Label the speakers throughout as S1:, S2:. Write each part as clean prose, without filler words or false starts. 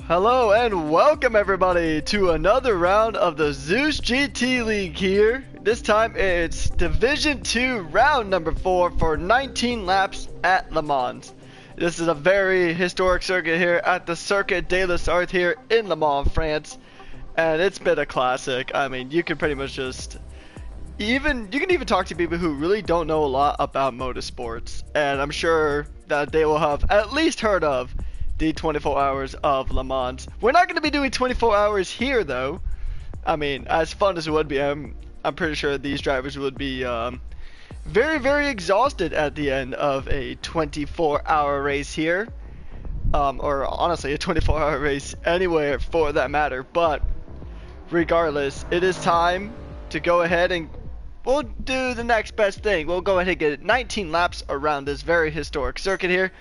S1: Hello and welcome everybody to another round of the ZGTL League here. This time it's Division 2 round number 4 for 19 laps at Le Mans. This is a very historic circuit here at the Circuit de l'Art here in Le Mans, France. And it's been a classic. I mean, you can pretty much just you can even talk to people who really don't know a lot about motorsports, and I'm sure that they will have at least heard of the 24 hours of Le Mans. We're not going to be doing 24 hours here though. I mean, as fun as it would be, I'm pretty sure these drivers would be very exhausted at the end of a 24-hour race here, or honestly a 24-hour race anywhere for that matter. But regardless, it is time to go ahead and we'll do the next best thing. We'll go ahead and get 19 laps around this very historic circuit here.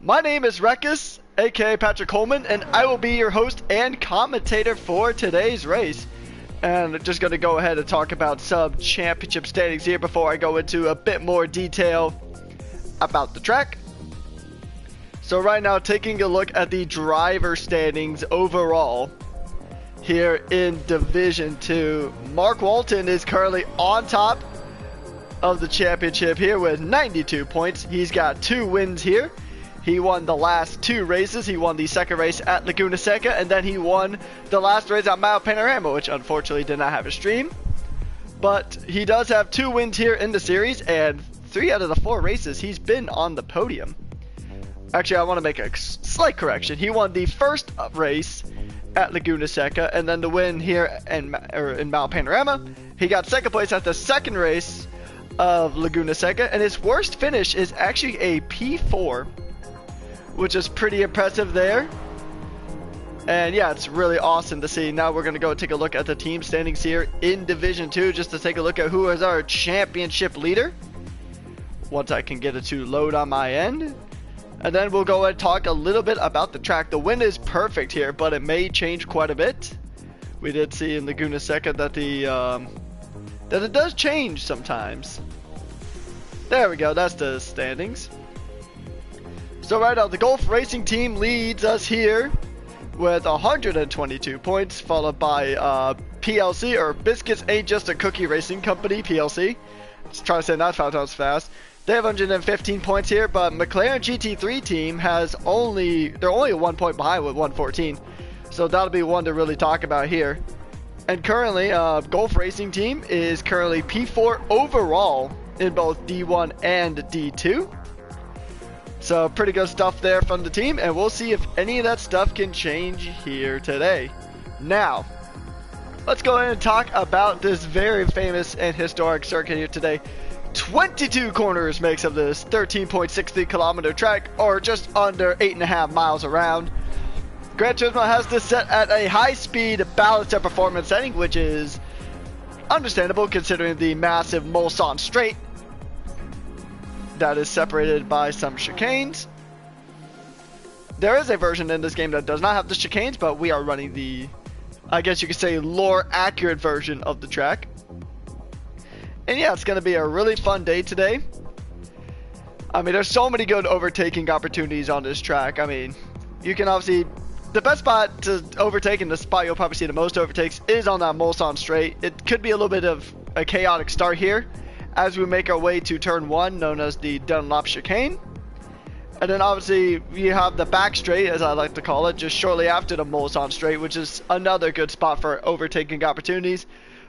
S1: My name is Rekus, aka Patrick Coleman, and I will be your host and commentator for today's race. And just going to go ahead and talk about some championship standings here before I go into a bit more detail about the track. So right now, taking a look at the driver standings overall here in Division 2, Mark Walton is currently on top of the championship here with 92 points. He's got 2 wins here. He won the last 2 races. He won the second race at Laguna Seca, and then he won the last race at Mount Panorama, which unfortunately did not have a stream. But he does have 2 wins here in the series, and 3 out of the 4 races he's been on the podium. Actually, I want to make a slight correction. He won the first race at Laguna Seca, and then the win here in Mount Panorama. He got second place at the second race of Laguna Seca, and his worst finish is actually a P4, which is pretty impressive there. And yeah, it's really awesome to see. Now we're going to go take a look at the team standings here in Division 2 just to take a look at who is our championship leader. Once I can get it to load on my end. And then we'll go ahead and talk a little bit about the track. The wind is perfect here, but it may change quite a bit. We did see in Laguna Seca that that it does change sometimes. There we go, that's the standings. So right now, the Golf Racing team leads us here with 122 points, followed by PLC, or Biscuits Ain't Just a Cookie Racing Company, PLC. Let's try to say that 5 times fast. They have 115 points here, but McLaren GT3 team has they're only 1 point behind with 114. So that'll be one to really talk about here. And currently, Golf Racing team is currently P4 overall in both D1 and D2. So pretty good stuff there from the team, and we'll see if any of that stuff can change here today. Now, let's go ahead and talk about this very famous and historic circuit here today. 22 corners makes up this 13.63 kilometer track, or just under 8.5 miles around. Gran Turismo has this set at a high-speed balanced performance setting, which is understandable considering the massive Mulsanne straight that is separated by some chicanes. There is a version in this game that does not have the chicanes, but we are running the, I guess you could say, lore accurate version of the track. And yeah, it's going to be a really fun day today. I mean, there's so many good overtaking opportunities on this track. I mean, you can obviously, the best spot to overtake, and the spot you'll probably see the most overtakes, is on that Mulsanne straight. It could be a little bit of a chaotic start here as we make our way to turn 1, known as the Dunlop chicane. And then obviously you have the back straight, as I like to call it, just shortly after the Mulsanne straight, which is another good spot for overtaking opportunities.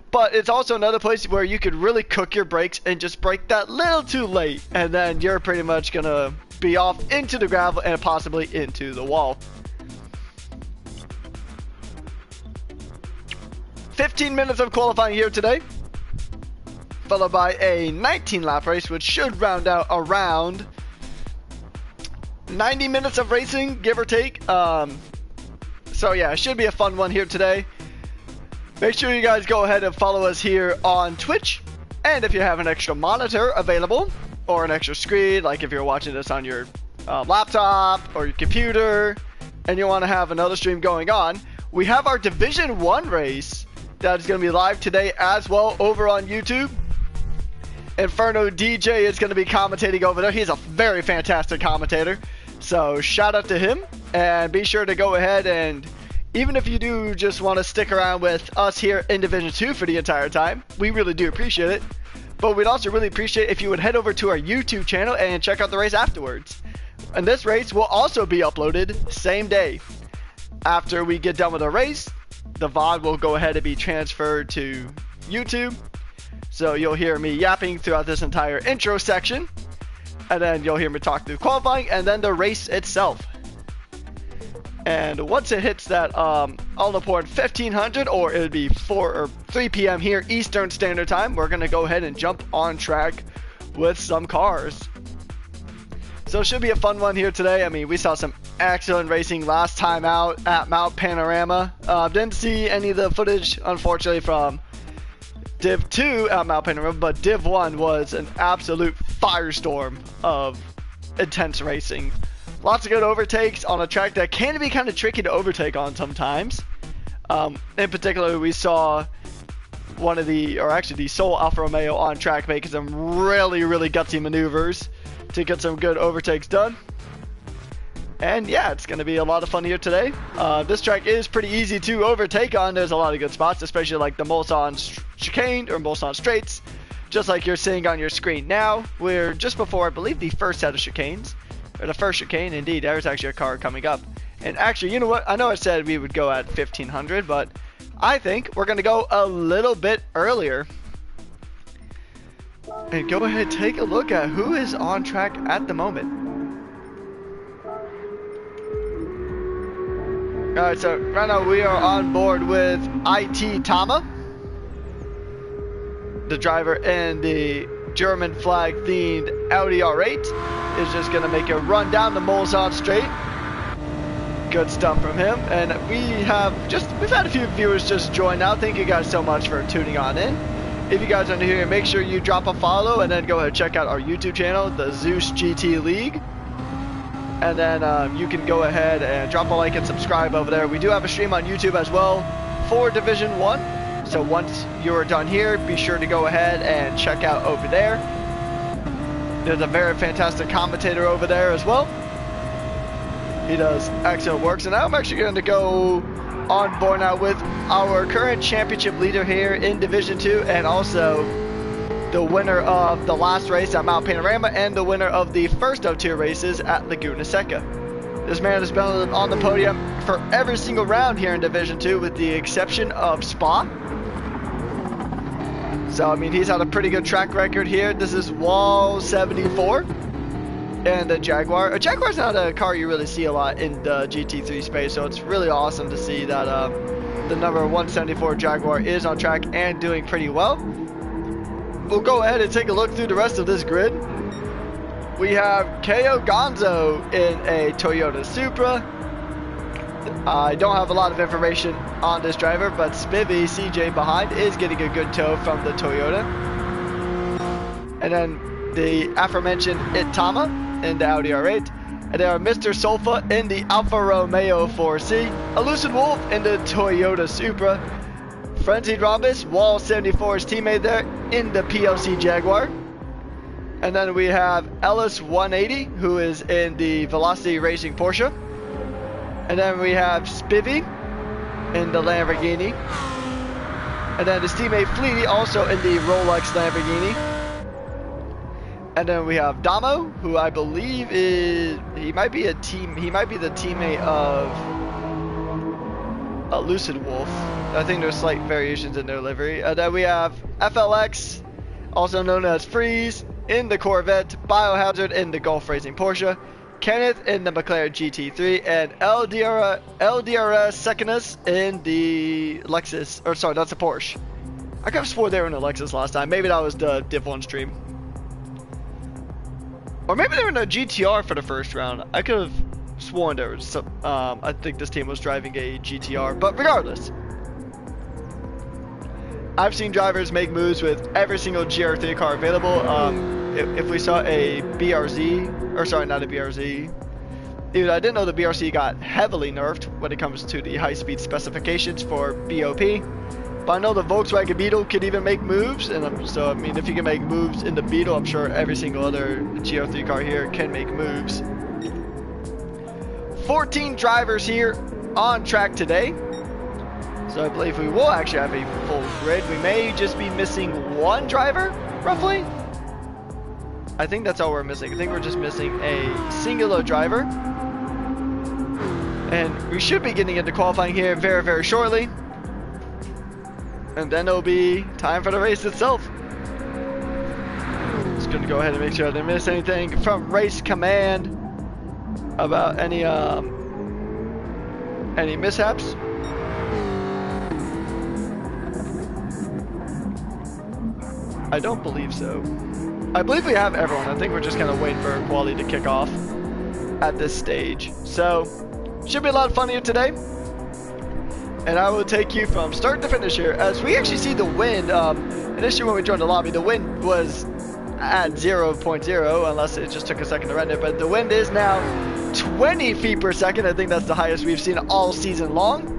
S1: But it's also another place where you could really cook your brakes and just brake that little too late, and then you're pretty much gonna be off into the gravel and possibly into the wall. 15 minutes of qualifying here today, followed by a 19 lap race, which should round out around 90 minutes of racing, give or take. So yeah, it should be a fun one here today. Make sure you guys go ahead and follow us here on Twitch. And if you have an extra monitor available, or an extra screen, like if you're watching this on your laptop or your computer, and you want to have another stream going on, we have our Division 1 race that is going to be live today as well over on YouTube. Inferno DJ is going to be commentating over there. He's a very fantastic commentator. So shout out to him, and be sure to go ahead and, even if you do just want to stick around with us here in Division 2 for the entire time, we really do appreciate it. But we'd also really appreciate if you would head over to our YouTube channel and check out the race afterwards. And this race will also be uploaded same day. After we get done with the race, the VOD will go ahead and be transferred to YouTube. So you'll hear me yapping throughout this entire intro section. And then you'll hear me talk through qualifying and then the race itself. And once it hits that all-important 1500, or it would be 3 p.m. here Eastern Standard Time, we're going to go ahead and jump on track with some cars. So it should be a fun one here today. I mean, we saw some excellent racing last time out at Mount Panorama. Didn't see any of the footage, unfortunately, from Div 2 at Mount Panorama, but Div 1 was an absolute firestorm of intense racing. Lots of good overtakes on a track that can be kind of tricky to overtake on sometimes. In particular, we saw the sole Alfa Romeo on track making some really gutsy maneuvers to get some good overtakes done. And yeah, it's going to be a lot of fun here today. This track is pretty easy to overtake on. There's a lot of good spots, especially like the Mulsanne chicane or Mulsanne straights, just like you're seeing on your screen now. We're just before, I believe, the first set of chicanes, or the first chicane. Indeed, there's actually a car coming up. And actually, you know what? I know I said we would go at 1500, but I think we're going to go a little bit earlier. And go ahead and take a look at who is on track at the moment. Alright, so right now we are on board with IT Tama, the driver in the German flag themed Audi R8 is just going to make a run down the Mulsanne straight. Good stuff from him. And we've had a few viewers just join now. Thank you guys so much for tuning on in. If you guys are new here, make sure you drop a follow and then go ahead and check out our YouTube channel, the Zeus GT League. And then you can go ahead and drop a like and subscribe over there. We do have a stream on YouTube as well for Division 1. So once you're done here, be sure to go ahead and check out over there. There's a very fantastic commentator over there as well. He does excellent work. So now I'm actually going to go on board now with our current championship leader here in Division 2, and also the winner of the last race at Mount Panorama and the winner of the first of 2 races at Laguna Seca. This man has been on the podium for every single round here in Division 2 with the exception of Spa. So, I mean, he's had a pretty good track record here. This is Wall 74 and the Jaguar. A Jaguar's not a car you really see a lot in the GT3 space, so it's really awesome to see that the number 174 Jaguar is on track and doing pretty well. We'll go ahead and take a look through the rest of this grid. We have Ko Gonzo in a Toyota Supra. I don't have a lot of information on this driver, but Spivvy CJ behind is getting a good tow from the Toyota. And then the aforementioned Itama in the Audi R8. And then Mr. Solfa in the Alfa Romeo 4C. A Lucid Wolf in the Toyota Supra. Frenzied Rhombus, Wall 74's teammate there in the PLC Jaguar. And then we have Ellis 180, who is in the Velocity Racing Porsche. And then we have Spivvy in the Lamborghini. And then his teammate Fleety also in the Rolex Lamborghini. And then we have Damo, who I believe he might be the teammate of a Lucid Wolf. I think there's slight variations in their livery. And then we have FLX, also known as Freeze, in the Corvette, Biohazard in the Gulf Racing Porsche, Kenneth in the McLaren GT3, and LDRS Secondus in the Lexus, or sorry, that's a Porsche. I could have swore they were in the Lexus last time. Maybe that was the Div 1 stream. Or maybe they were in a GTR for the first round. I could have sworn there was some, I think this team was driving a GTR, but regardless. I've seen drivers make moves with every single GR3 car available. If we saw a BRZ, or sorry, not a BRZ. Dude, I didn't know the BRZ got heavily nerfed when it comes to the high-speed specifications for BOP. But I know the Volkswagen Beetle could even make moves, and so I mean, if you can make moves in the Beetle, I'm sure every single other GR3 car here can make moves. 14 drivers here on track today. So I believe we will actually have a full grid. We may just be missing one driver, roughly. I think that's all we're missing. I think we're just missing a singular driver. And we should be getting into qualifying here very, very shortly. And then it'll be time for the race itself. Just gonna go ahead and make sure I didn't miss anything from race command about any mishaps. I don't believe so. I believe we have everyone. I think we're just kind of waiting for quality to kick off at this stage. So, should be a lot of fun here today. And I will take you from start to finish here. As we actually see the wind, initially when we joined the lobby, the wind was at 0.0, unless it just took a second to render. But the wind is now 20 feet per second. I think that's the highest we've seen all season long.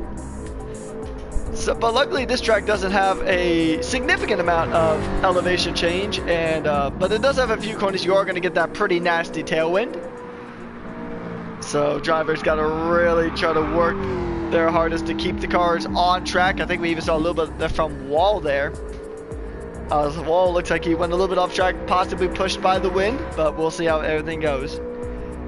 S1: So, but luckily this track doesn't have a significant amount of elevation change, and but it does have a few corners. You are going to get that pretty nasty tailwind. So drivers got to really try to work their hardest to keep the cars on track. I think we even saw a little bit from Wall there. The Wall looks like he went a little bit off track, possibly pushed by the wind, but we'll see how everything goes.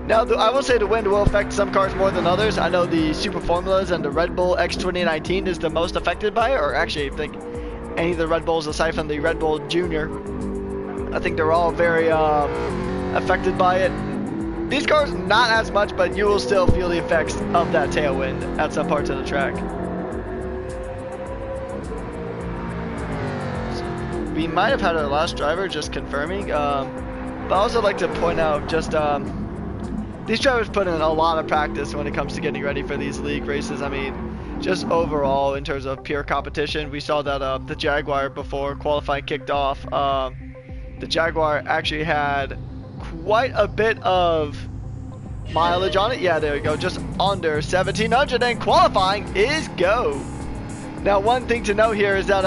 S1: Now, I will say the wind will affect some cars more than others. I know the Super Formulas and the Red Bull X2019 is the most affected by it, or actually I think any of the Red Bulls aside from the Red Bull Junior. I think they're all very affected by it. These cars, not as much, but you will still feel the effects of that tailwind at some parts of the track. So we might have had our last driver, just confirming. But I also like to point out just... these drivers put in a lot of practice when it comes to getting ready for these league races. I mean, just overall in terms of pure competition, we saw that the Jaguar before qualifying kicked off, the Jaguar actually had quite a bit of mileage on it. Yeah, there we go, just under 1700, and qualifying is go. Now, one thing to note here is that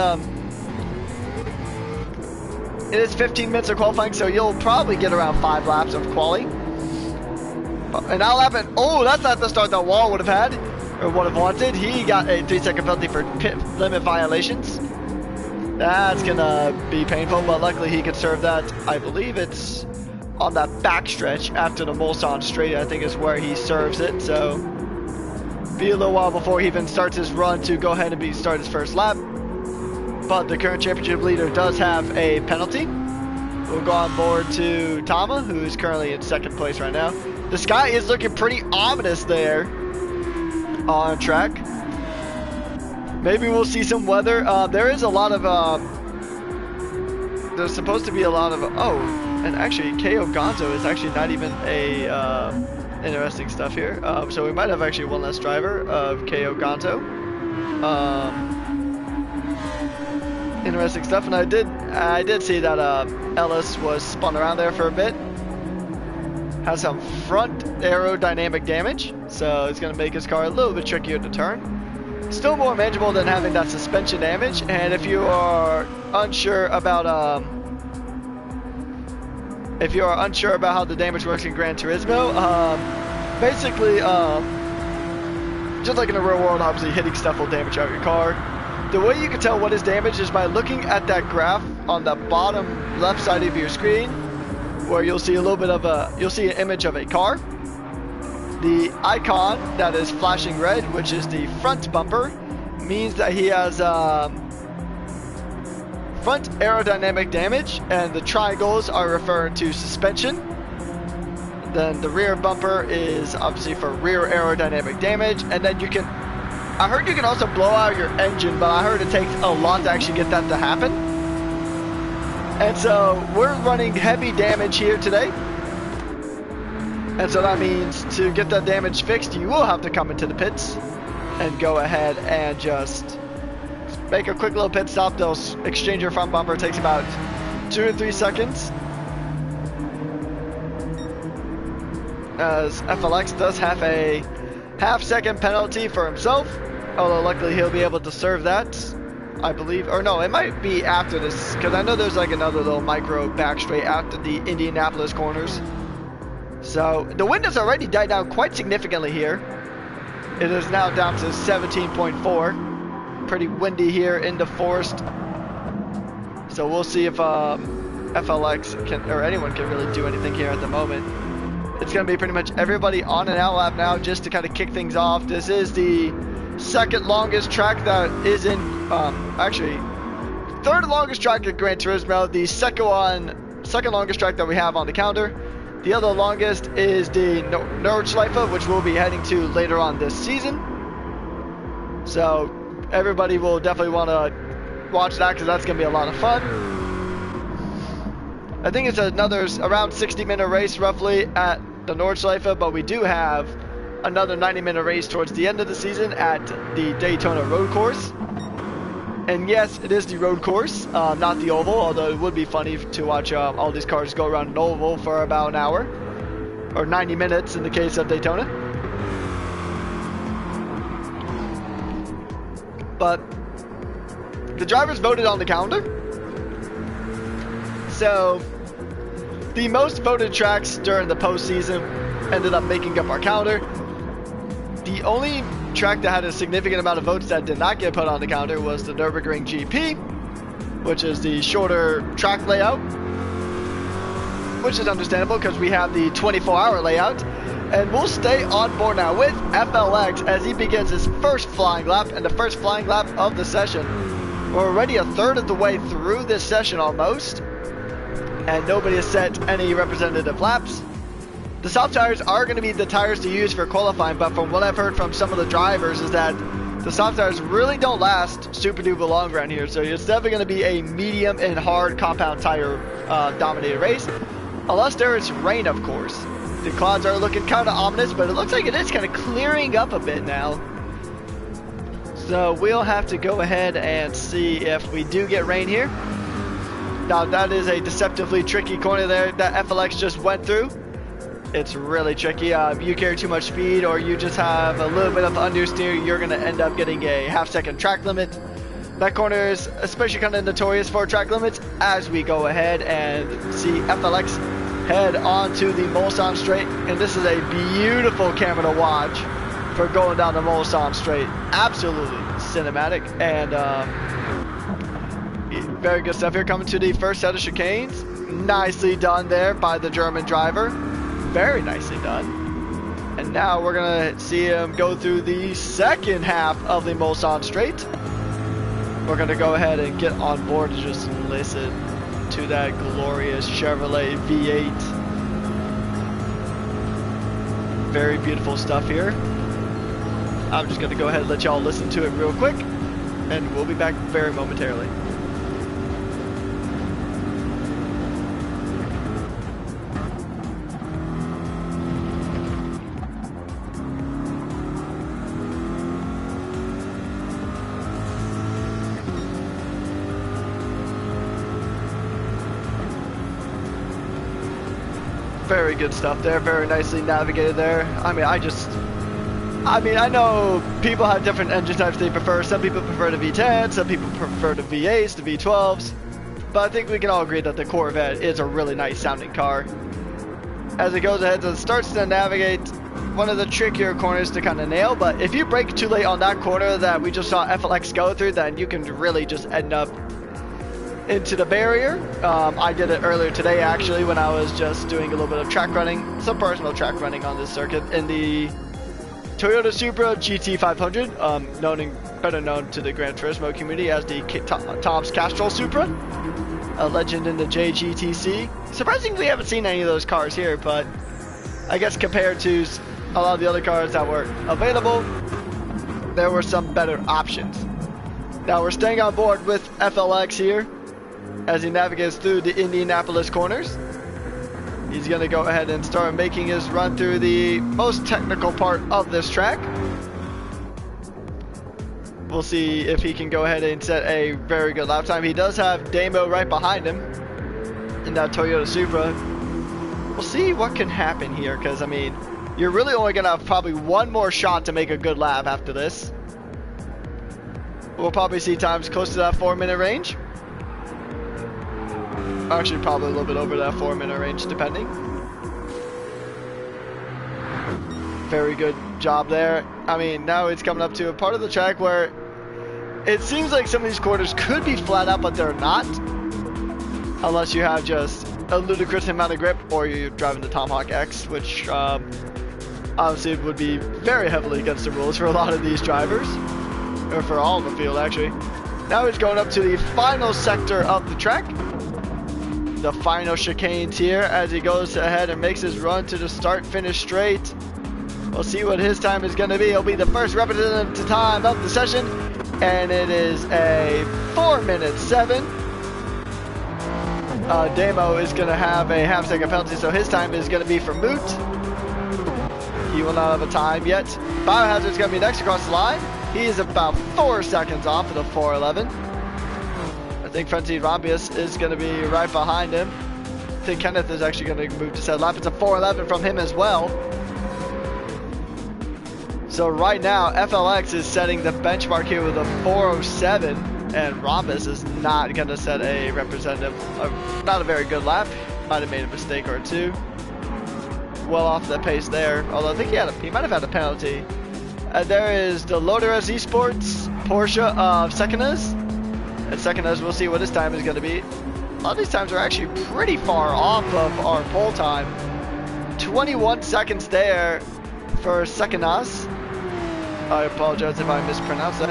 S1: it is 15 minutes of qualifying, so you'll probably get around 5 laps of quali. And that'll happen. Oh, that's not the start that Wall would have had, or would have wanted. He got a 3-second penalty for pit limit violations. That's gonna be painful, but luckily he could serve that. I believe it's on that backstretch after the Mulsanne straight, I think is where he serves it. So, be a little while before he even starts his run to go ahead and start his first lap. But the current championship leader does have a penalty. We'll go on board to Tama, who is currently in second place right now. The sky is looking pretty ominous there on track. Maybe we'll see some weather. There is a lot of, there's supposed to be a lot of, oh, and actually KO Gonzo is actually not even a, interesting stuff here. So we might have actually one less driver of KO Gonzo. Interesting stuff, and I did see that Ellis was spun around there for a bit. Has some front aerodynamic damage, so it's going to make his car a little bit trickier to turn. Still more manageable than having that suspension damage, and if you are unsure about how the damage works in Gran Turismo, basically, just like in the real world, obviously hitting stuff will damage out your car. The way you can tell what is damaged is by looking at that graph on the bottom left side of your screen, where you'll see a little bit of you'll see an image of a car. The icon that is flashing red, which is the front bumper, means that he has front aerodynamic damage, and the triangles are referring to suspension. Then the rear bumper is obviously for rear aerodynamic damage, and then I heard you can also blow out your engine, but I heard it takes a lot to actually get that to happen. And so we're running heavy damage here today. And so that means to get that damage fixed, you will have to come into the pits and go ahead and just make a quick little pit stop. They'll exchange your front bumper. It takes about 2 or 3 seconds. As FLX does have a half-second penalty for himself, although luckily he'll be able to serve that, I believe. Or no, it might be after this, because I know there's like another little micro back straight after the Indianapolis corners. So the wind has already died down quite significantly here. It is now down to 17.4. Pretty windy here in the forest. So we'll see if FLX can, or anyone can really do anything here at the moment. It's going to be pretty much everybody on an out lap now just to kind of kick things off. This is the second longest track that is in, actually, third longest track at Gran Turismo. The second longest track that we have on the calendar. The other longest is the Nordschleife, which we'll be heading to later on this season. So everybody will definitely want to watch that because that's going to be a lot of fun. I think it's another around 60-minute race roughly at the Nordschleife, but we do have another 90-minute race towards the end of the season at the Daytona road course. And yes, it is the road course, not the oval, although it would be funny to watch all these cars go around an oval for about an hour, or 90 minutes in the case of Daytona. But the drivers voted on the calendar. So the most voted tracks during the postseason ended up making up our calendar. The only track that had a significant amount of votes that did not get put on the calendar was the Nürburgring GP, which is the shorter track layout, which is understandable because we have the 24-hour layout. And we'll stay on board now with FLX as he begins his first flying lap and the first flying lap of the session. We're already a third of the way through this session almost, and nobody has set any representative laps. The soft tires are going to be the tires to use for qualifying, but from what I've heard from some of the drivers is that the soft tires really don't last super duper long around here. So it's definitely going to be a medium and hard compound tire dominated race, unless there is rain, of course. The clouds are looking kind of ominous, but it looks like it is kind of clearing up a bit now. So we'll have to go ahead and see if we do get rain here. Now that is a deceptively tricky corner there that FLX just went through. It's really tricky. You carry too much speed or you just have a little bit of understeer, you're going to end up getting a half-second track limit. That corner is especially kind of notorious for track limits as we go ahead and see FLX head onto the Mulsanne Straight. And this is a beautiful camera to watch for going down the Mulsanne Straight. Absolutely cinematic and very good stuff here coming to the first set of chicanes. Nicely done there by the German driver. Very nicely done. And now we're gonna see him go through the second half of the Mulsanne Straight. We're gonna go ahead and get on board and just listen to that glorious Chevrolet V8. Very beautiful stuff here. I'm just gonna go ahead and let y'all listen to it real quick, and we'll be back very momentarily. Very good stuff there, very nicely navigated there. I know people have different engine types they prefer. Some people prefer the V10, some people prefer the V8s, the V12s. But I think we can all agree that the Corvette is a really nice sounding car. As it goes ahead and starts to navigate one of the trickier corners to kind of nail, but if you brake too late on that corner that we just saw FLX go through, then you can really just end up into the barrier. I did it earlier today actually when I was just doing a little bit of track running, some personal track running on this circuit in the Toyota Supra GT500, better known to the Gran Turismo community as the Tom's Castrol Supra, a legend in the JGTC. Surprisingly, we haven't seen any of those cars here, but I guess compared to a lot of the other cars that were available, there were some better options. Now we're staying on board with FLX here as he navigates through the Indianapolis corners. He's going to go ahead and start making his run through the most technical part of this track. We'll see if he can go ahead and set a very good lap time. He does have Damo right behind him in that Toyota Supra. We'll see what can happen here because, I mean, you're really only going to have probably one more shot to make a good lap after this. We'll probably see times close to that 4-minute range. Actually, probably a little bit over that 4-minute range, depending. Very good job there. I mean, now it's coming up to a part of the track where it seems like some of these corners could be flat out, but they're not. Unless you have just a ludicrous amount of grip, or you're driving the Tomahawk X, which obviously would be very heavily against the rules for a lot of these drivers. Or for all of the field, actually. Now he's going up to the final sector of the track. The final chicanes here as he goes ahead and makes his run to the start-finish straight. We'll see what his time is going to be. He'll be the first representative time of the session, and it is a 4:07. Damo is going to have a half-second penalty, so his time is going to be for Moot. He will not have a time yet. Biohazard's going to be next across the line. He is about 4 seconds off of the 4:11. I think Frenzied Rombius is going to be right behind him. I think Kenneth is actually going to move to set lap. It's a 4:11 from him as well. So right now, FLX is setting the benchmark here with a 4:07, and Rhombus is not going to set a representative, not a very good lap. Might have made a mistake or two. Well off the pace there, although I think he might have had a penalty. There is the Loader SE Sports Porsche of Secondas. And Secondas, we'll see what his time is going to be. A lot of these times are actually pretty far off of our pole time. 21 seconds there for Secondas. I apologize if I mispronounced that.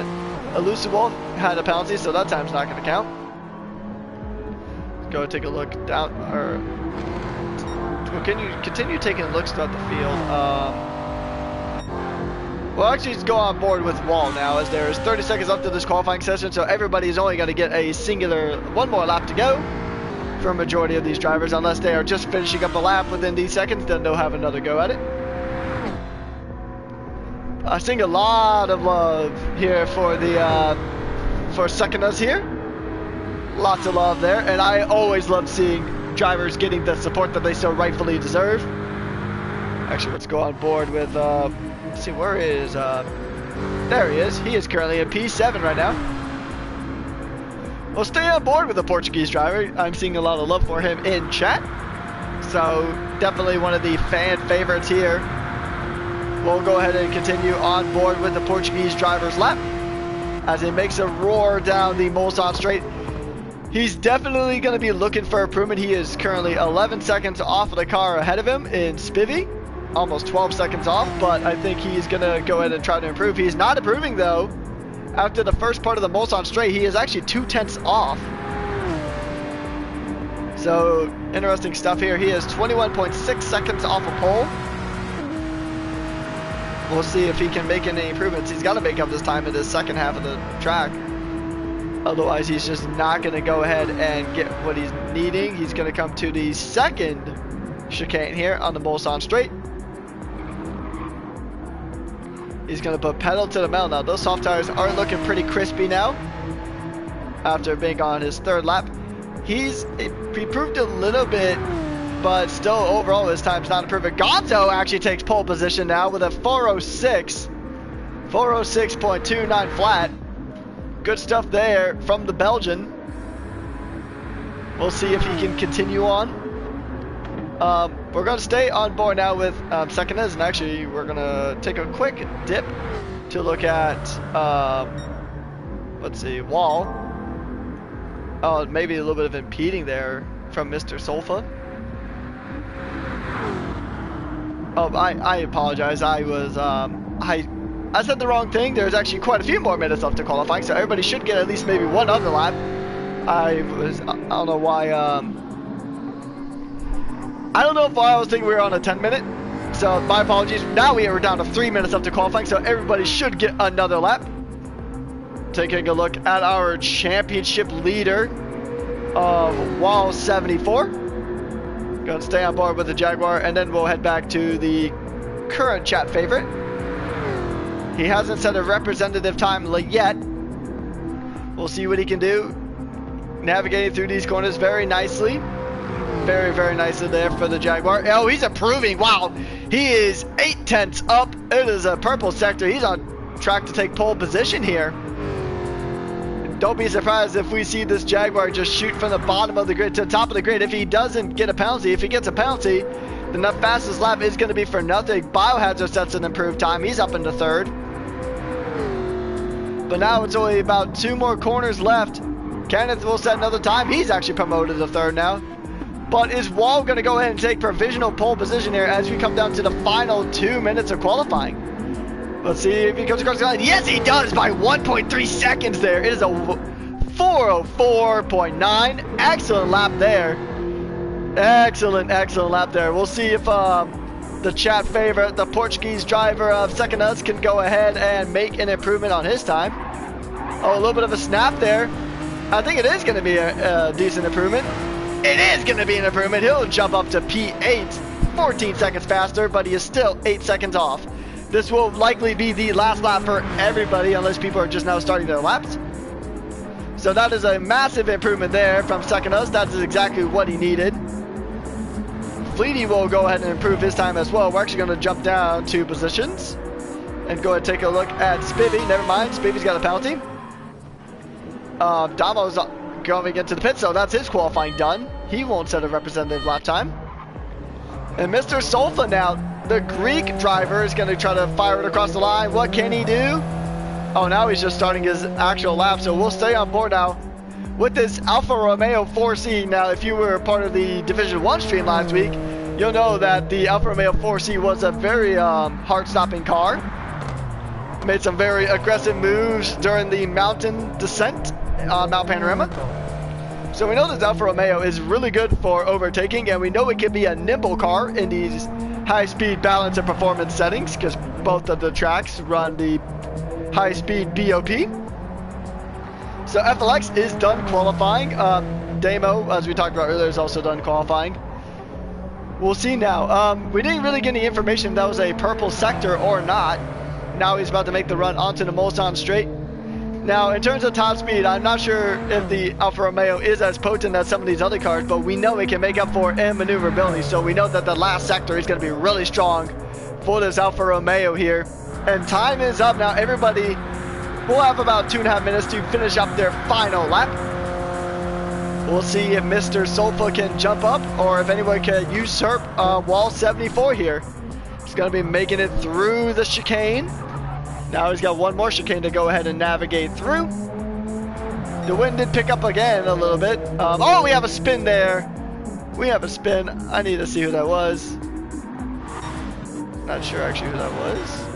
S1: Elusive Wolf had a penalty, so that time's not going to count. Go take a look down, or continue taking looks throughout the field. We'll actually just go on board with Wall now, as there is 30 seconds left of this qualifying session, so everybody is only going to get a singular one more lap to go for a majority of these drivers, unless they are just finishing up a lap within these seconds, then they'll have another go at it. I think a lot of love here for the for Secondas here. Lots of love there, and I always love seeing drivers getting the support that they so rightfully deserve. Actually, let's go on board with let's see, where is there he is. He is currently in P7 right now. We'll stay on board with the Portuguese driver. I'm seeing a lot of love for him in chat, so definitely one of the fan favorites here. We'll go ahead and continue on board with the Portuguese driver's lap as he makes a roar down the Mulsanne straight. He's definitely going to be looking for improvement. He is currently 11 seconds off of the car ahead of him in Spivey. Almost 12 seconds off, but I think he's going to go ahead and try to improve. He's not improving, though. After the first part of the Mulsanne straight, he is actually 2/10 off. So, interesting stuff here. He is 21.6 seconds off a pole. We'll see if he can make any improvements. He's got to make up this time in the second half of the track. Otherwise, he's just not going to go ahead and get what he's needing. He's going to come to the second chicane here on the Mulsanne straight. He's going to put pedal to the metal now. Those soft tires are looking pretty crispy now after being on his third lap. He improved a little bit, but still overall his time's not improving. Gonzo actually takes pole position now with a 406. 406.29 flat. Good stuff there from the Belgian. We'll see if he can continue on. We're going to stay on board now with Secondas, and actually we're going to take a quick dip to look at, let's see, Wall. Oh, maybe a little bit of impeding there from Mr. Solfa. Oh, I apologize. I was, I said the wrong thing. There's actually quite a few more minutes left to qualifying, so everybody should get at least maybe one other lap. I don't know why, I don't know why I was thinking we were on a 10-minute, so my apologies. Now we are down to 3 minutes up to qualifying, so everybody should get another lap. Taking a look at our championship leader of Wall 74. Gonna stay on board with the Jaguar, and then we'll head back to the current chat favorite. He hasn't set a representative time yet. We'll see what he can do. Navigating through these corners very nicely. Very, very nicely there for the Jaguar. Oh, he's improving. Wow. He is 8/10 up. It is a purple sector. He's on track to take pole position here. Don't be surprised if we see this Jaguar just shoot from the bottom of the grid to the top of the grid. If he doesn't get a penalty, if he gets a penalty, The fastest lap is going to be for nothing. Biohazard sets an improved time. He's up into third. But now it's only about 2 more corners left. Kenneth will set another time. He's actually promoted to third now. But is Wall going to go ahead and take provisional pole position here as we come down to the final 2 minutes of qualifying? Let's see if he comes across the line. Yes, he does by 1.3 seconds there. It is a 4:04.9. Excellent lap there. Excellent lap there. We'll see if the chat favorite, the Portuguese driver of Secondas, can go ahead and make an improvement on his time. Oh, a little bit of a snap there. I think it is going to be a decent improvement. It is going to be an improvement. He'll jump up to P8, 14 seconds faster, but he is still 8 seconds off. This will likely be the last lap for everybody unless people are just now starting their laps. So that is a massive improvement there from Secondas. That is exactly what he needed. Fleety will go ahead and improve his time as well. We're actually going to jump down 2 positions and go ahead and take a look at Spivvy. Never mind, Spivvy's got a penalty. Damo's going into the pit, so that's his qualifying done. He won't set a representative lap time. And Mr. Solfa now, the Greek driver, is going to try to fire it across the line. What can he do? Oh, now he's just starting his actual lap, so we'll stay on board now with this Alfa Romeo 4C. Now, if you were part of the Division 1 stream last week, you'll know that the Alfa Romeo 4C was a very heart-stopping car. Made some very aggressive moves during the mountain descent on Mount Panorama. So we know this Alfa Romeo is really good for overtaking, and we know it can be a nimble car in these high-speed balance and performance settings, because both of the tracks run the high-speed BOP. So FLX is done qualifying. Damo, as we talked about earlier, is also done qualifying. We'll see now. We didn't really get any information if that was a purple sector or not. Now he's about to make the run onto the Mulsanne straight. Now, in terms of top speed, I'm not sure if the Alfa Romeo is as potent as some of these other cars, but we know it can make up for in maneuverability. So we know that the last sector is going to be really strong for this Alfa Romeo here. And time is up now. Everybody will have about 2.5 minutes to finish up their final lap. We'll see if Mr. Solfa can jump up or if anyone can usurp wall 74 here. He's going to be making it through the chicane. Now he's got one more chicane to go ahead and navigate through. The wind did pick up again a little bit. Oh, we have a spin there. We have a spin. I need to see who that was. Not sure actually who that was.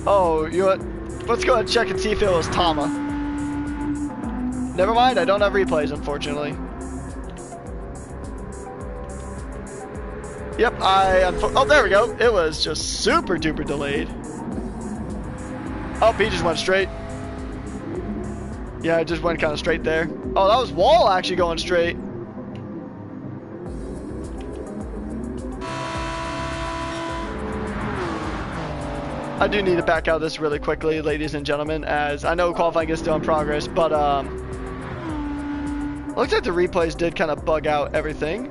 S1: Oh, you know what? Let's go ahead and check and see if it was Tama. Never mind, I don't have replays, unfortunately. Yep, oh, there we go. It was just super duper delayed. Oh, he just went straight. Yeah, it just went kind of straight there. Oh, that was Wall actually going straight. I do need to back out this really quickly, ladies and gentlemen, as I know qualifying is still in progress, but looks like the replays did kind of bug out everything,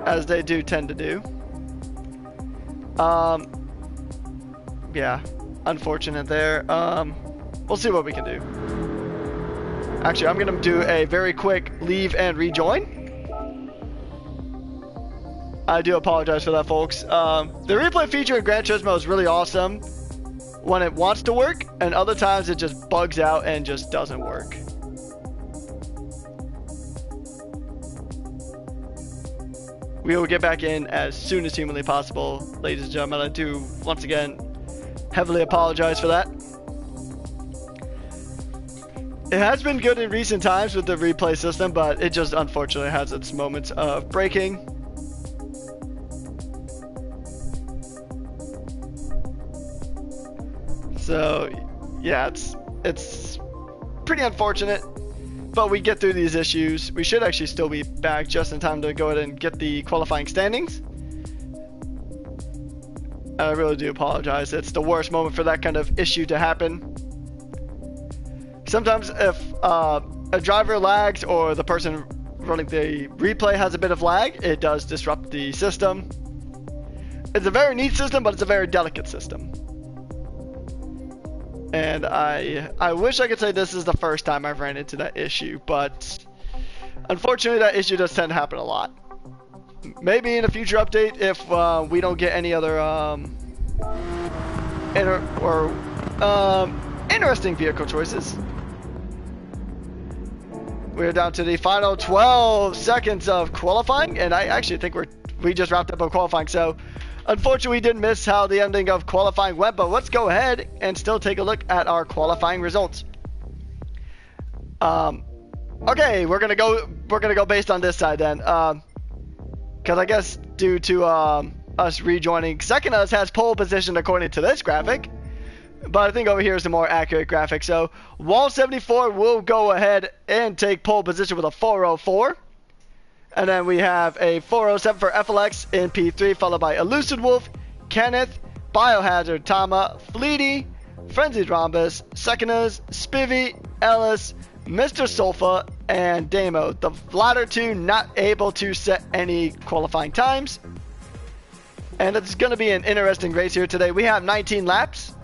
S1: as they do tend to do. Yeah, unfortunate there. We'll see what we can do. Actually, I'm gonna do a very quick leave and rejoin. I do apologize for that, folks. The replay feature in Gran Turismo is really awesome when it wants to work, and other times it just bugs out and just doesn't work. We will get back in as soon as humanly possible, ladies and gentlemen. I do, once again, heavily apologize for that. It has been good in recent times with the replay system, but it just unfortunately has its moments of breaking. So yeah, it's pretty unfortunate, but we get through these issues. We should actually still be back just in time to go ahead and get the qualifying standings. I really do apologize. It's the worst moment for that kind of issue to happen. Sometimes if a driver lags or the person running the replay has a bit of lag, it does disrupt the system. It's a very neat system, but it's a very delicate system. And I wish I could say this is the first time I've ran into that issue, but Unfortunately, that issue does tend to happen a lot. Maybe in a future update, if we don't get any other interesting vehicle choices. We're down to the final 12 seconds of qualifying, and I actually think we just wrapped up on qualifying. So, unfortunately, we did miss how the ending of qualifying went, but let's go ahead and still take a look at our qualifying results. Okay, we're gonna go based on this side then, because I guess due to us rejoining, second us has pole position according to this graphic, but I think over here is the more accurate graphic. So Wall 74 will go ahead and take pole position with a 404, and then we have a 407 for FLX in P3, followed by Elucid Wolf, Kenneth, Biohazard, Tama, Fleety, Frenzied Rhombus, Secondus, Spivvy, Ellis, Mr. Sulfa, and Damo. The latter two not able to set any qualifying times. And it's going to be an interesting race here today. We have 19 laps.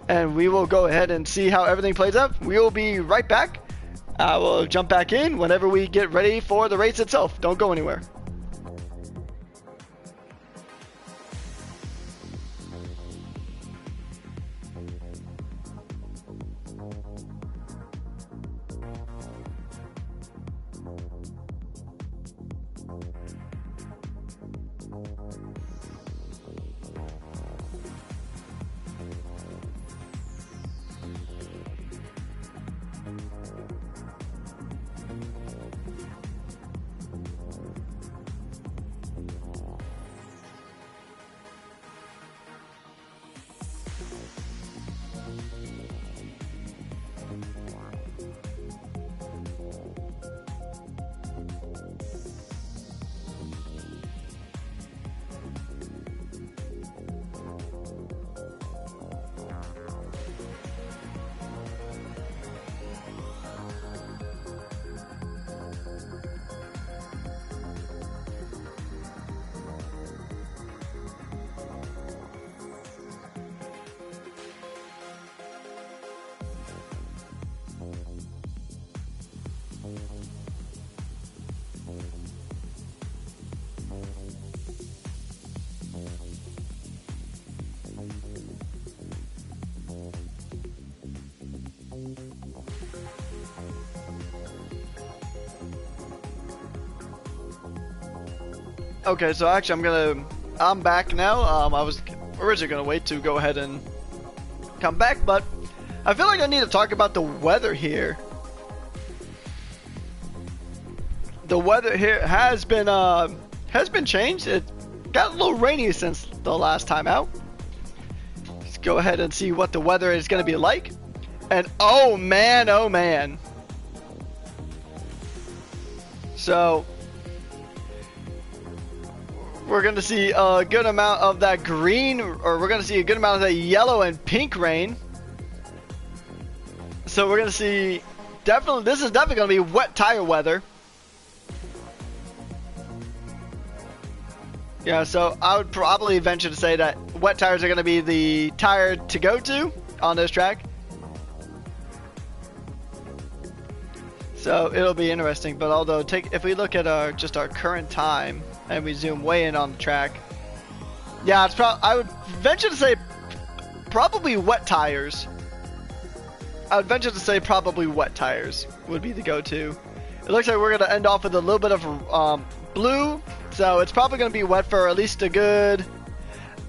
S1: And we will go ahead and see how everything plays out. We will be right back. I will jump back in whenever we get ready for the race itself. Don't go anywhere. Okay, so actually I'm back now. I was originally gonna wait to go ahead and come back, but I feel like I need to talk about the weather here. The weather here has been changed. It got a little rainy since the last time out. Let's go ahead and see what the weather is gonna be like. And oh man, oh man. So we're going to see a good amount of that green, or we're going to see a good amount of that yellow and pink rain. So we're going to see, this is definitely going to be wet tire weather. Yeah, so I would probably venture to say that wet tires are going to be the tire to go to on this track. So it'll be interesting, but although if we look at our current time and we zoom way in on the track, yeah, it's I would venture to say probably wet tires. I would venture to say probably wet tires would be the go-to. It looks like we're gonna end off with a little bit of blue, so it's probably gonna be wet for at least a good.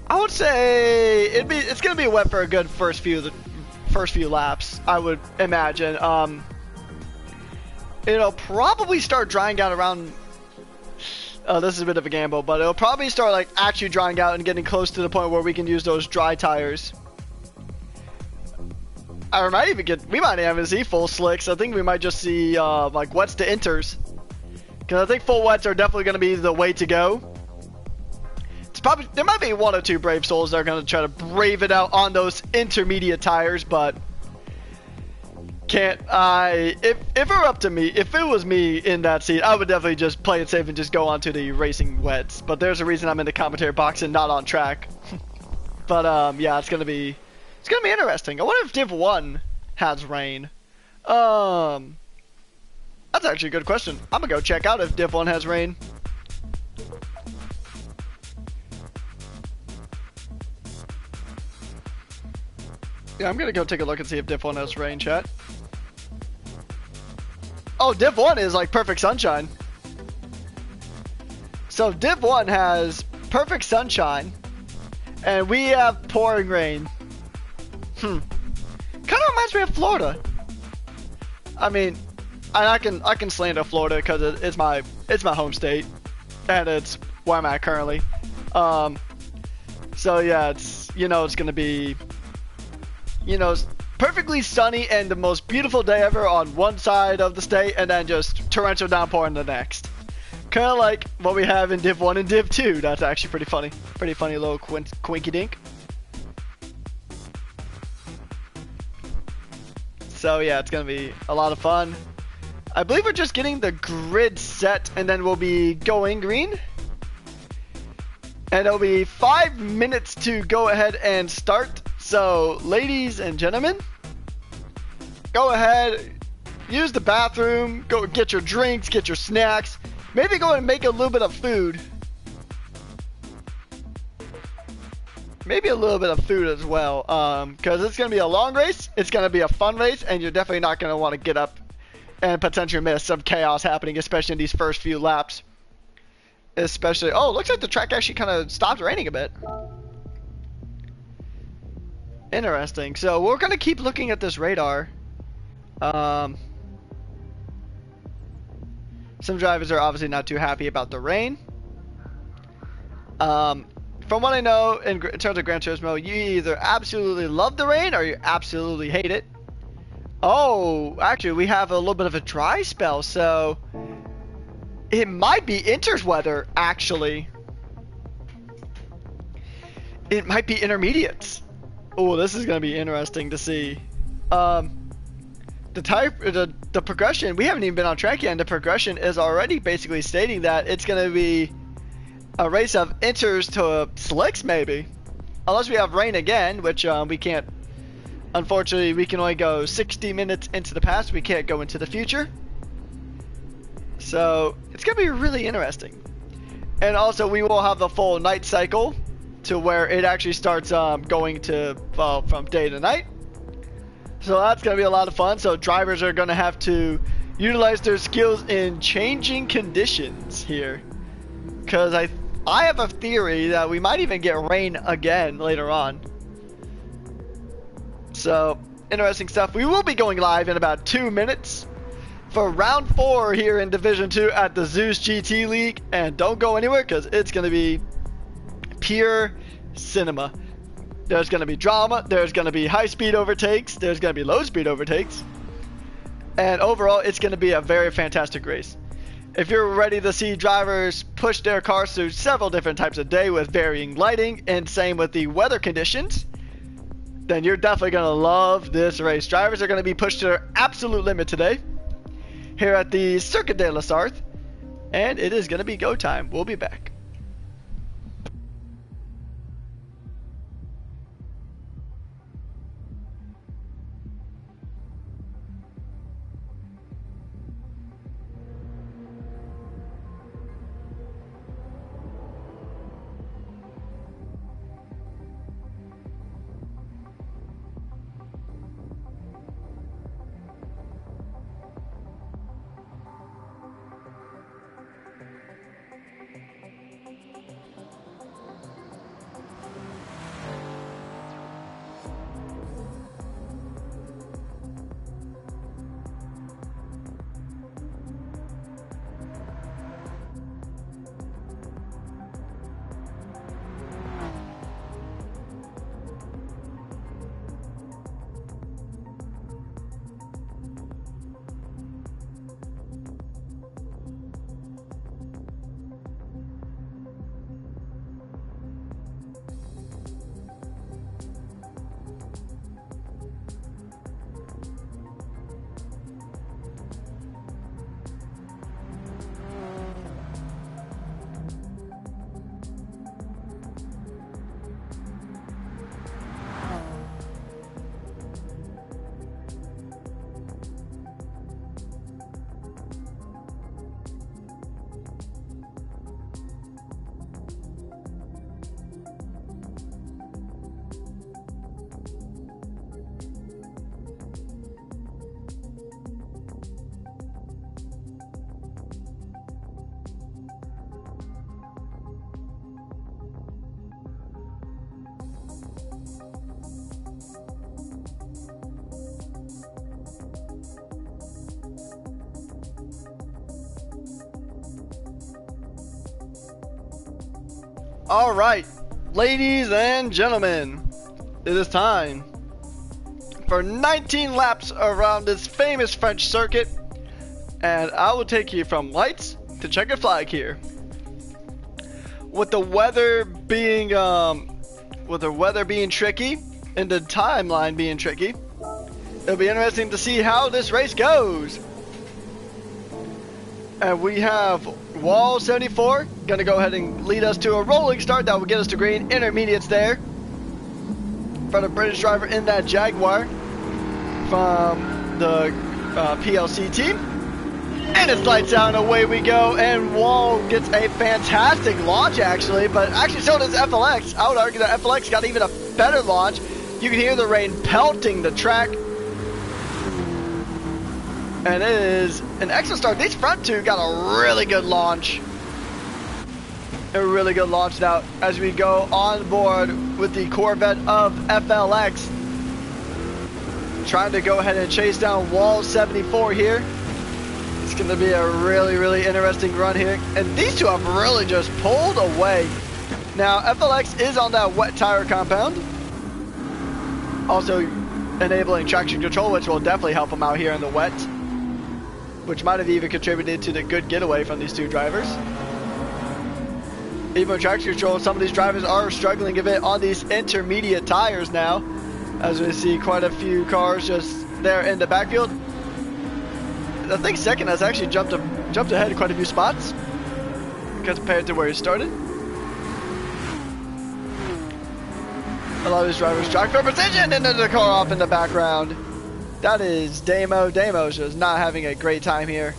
S1: I would say it's gonna be wet for a good first few laps. I would imagine. It'll probably start drying out around, this is a bit of a gamble, but it'll probably start like actually drying out and getting close to the point where we can use those dry tires. We might even see full slicks. I think we might just see like wets to inters. Because I think full wets are definitely going to be the way to go. There might be one or two brave souls that are going to try to brave it out on those intermediate tires, but if it were up to me, if it was me in that seat, I would definitely just play it safe and just go onto the racing wets. But there's a reason I'm in the commentary box and not on track. But yeah, it's gonna be interesting. I wonder if Div 1 has rain. I That's actually a good question. I'm gonna go check out if Div 1 has rain. Yeah, I'm gonna go take a look and see if Div 1 has rain, chat. Oh, Div 1 is like perfect sunshine. So Div 1 has perfect sunshine, and we have pouring rain. Kind of reminds me of Florida. I mean, I can slander Florida because it's my home state, and it's where I'm at currently. So yeah, it's it's gonna be perfectly sunny and the most beautiful day ever on one side of the state, and then just torrential downpour on the next. Kind of like what we have in Div 1 and Div 2. That's actually pretty funny. Pretty funny little quinky dink. So yeah, it's gonna be a lot of fun. I believe we're just getting the grid set, and then we'll be going green. And it'll be 5 minutes to go ahead and start. So, ladies and gentlemen, go ahead, use the bathroom, go get your drinks, get your snacks, maybe go and make a little bit of food. Maybe a little bit of food as well, because it's going to be a long race, it's going to be a fun race, and you're definitely not going to want to get up and potentially miss some chaos happening, especially in these first few laps. Especially, oh, looks like the track actually kind of stopped raining a bit. Interesting. So we're gonna keep looking at this radar. Some drivers are obviously not too happy about the rain. From what I know, in terms of Gran Turismo, you either absolutely love the rain or you absolutely hate it. Oh, actually, we have a little bit of a dry spell, so it might be Inter's weather. Actually, it might be intermediates. Oh, this is gonna be interesting to see. The progression, we haven't even been on track yet, and the progression is already basically stating that it's gonna be a race of inters to slicks, maybe, unless we have rain again, which we can't. Unfortunately, we can only go 60 minutes into the past. We can't go into the future, so it's gonna be really interesting. And also, we will have the full night cycle, to where it actually starts going to from day to night. So that's gonna be a lot of fun. So drivers are gonna have to utilize their skills in changing conditions here, because I have a theory that we might even get rain again later on. So interesting stuff. We will be going live in about 2 minutes for round 4 here in Division 2 at the Zeus GT League, and don't go anywhere because it's gonna be pure cinema. There's going to be drama, there's going to be high speed overtakes, there's going to be low speed overtakes, and overall it's going to be a very fantastic race. If you're ready to see drivers push their cars through several different types of day with varying lighting, and same with the weather conditions, then you're definitely going to love this race. Drivers are going to be pushed to their absolute limit today here at the Circuit de la Sarthe, and it is going to be go time. We'll be back. Alright, ladies and gentlemen, it is time for 19 laps around this famous French circuit, and I will take you from lights to checkered flag here. With the weather being tricky and the timeline being tricky, it'll be interesting to see how this race goes. And we have Wall 74 gonna go ahead and lead us to a rolling start that will get us to green. Intermediates there for the British driver in that Jaguar from the PLC team. And it's lights out and away we go, and Wall gets a fantastic launch actually, but actually so does FLX. I would argue that FLX got even a better launch. You can hear the rain pelting the track. And it is an excellent start. These front two got a really good launch. A really good launch now as we go on board with the Corvette of FLX. Trying to go ahead and chase down Wall 74 here. It's going to be a really, really interesting run here. And these two have really just pulled away. Now, FLX is on that wet tire compound. Also enabling traction control, which will definitely help them out here in the wet. Which might have even contributed to the good getaway from these two drivers. Even with traction control, some of these drivers are struggling a bit on these intermediate tires now. As we see quite a few cars just there in the backfield. I think second has actually jumped ahead quite a few spots compared to where he started. A lot of these drivers track for precision, and then the car off in the background. That is Damo. Damo's just not having a great time here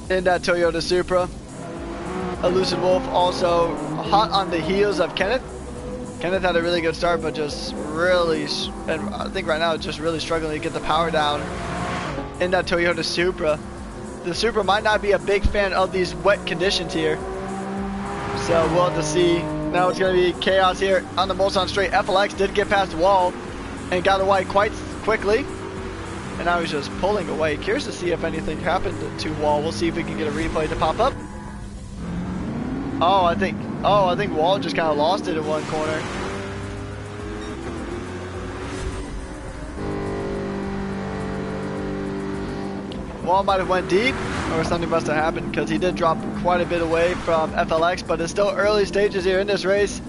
S1: in that Toyota Supra. Elusive Wolf also hot on the heels of Kenneth. Kenneth had a really good start, but just really, and I think right now just really struggling to get the power down in that Toyota Supra. The Supra might not be a big fan of these wet conditions here, so we'll have to see. Now it's going to be chaos here on the Mulsanne straight. FLX did get past Wall and got away quite quickly, and now he's just pulling away. Curious to see if anything happened to Wall. We'll see if we can get a replay to pop up. I think Wall just kind of lost it in one corner. Wall might have went deep, or something must have happened, because he did drop quite a bit away from FLX, but it's still early stages here in this race.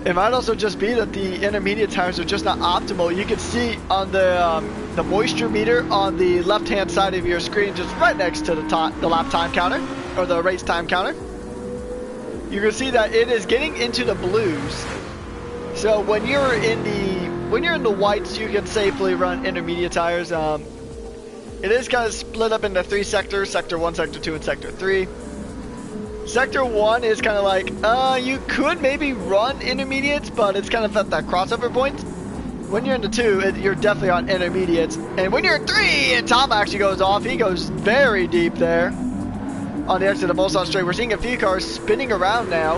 S1: It might also just be that the intermediate tires are just not optimal. You can see on the moisture meter on the left-hand side of your screen, just right next to the lap time counter, or the race time counter. You can see that it is getting into the blues. So when you're in the whites, you can safely run intermediate tires. It is kind of split up into three sectors: Sector 1, Sector 2, and Sector 3. Sector 1 is kind of like, you could maybe run intermediates, but it's kind of at that crossover point. When you're in the 2, you're definitely on intermediates. And when you're in 3, and Tom actually goes off, he goes very deep there on the exit of Mulsanne straight. We're seeing a few cars spinning around now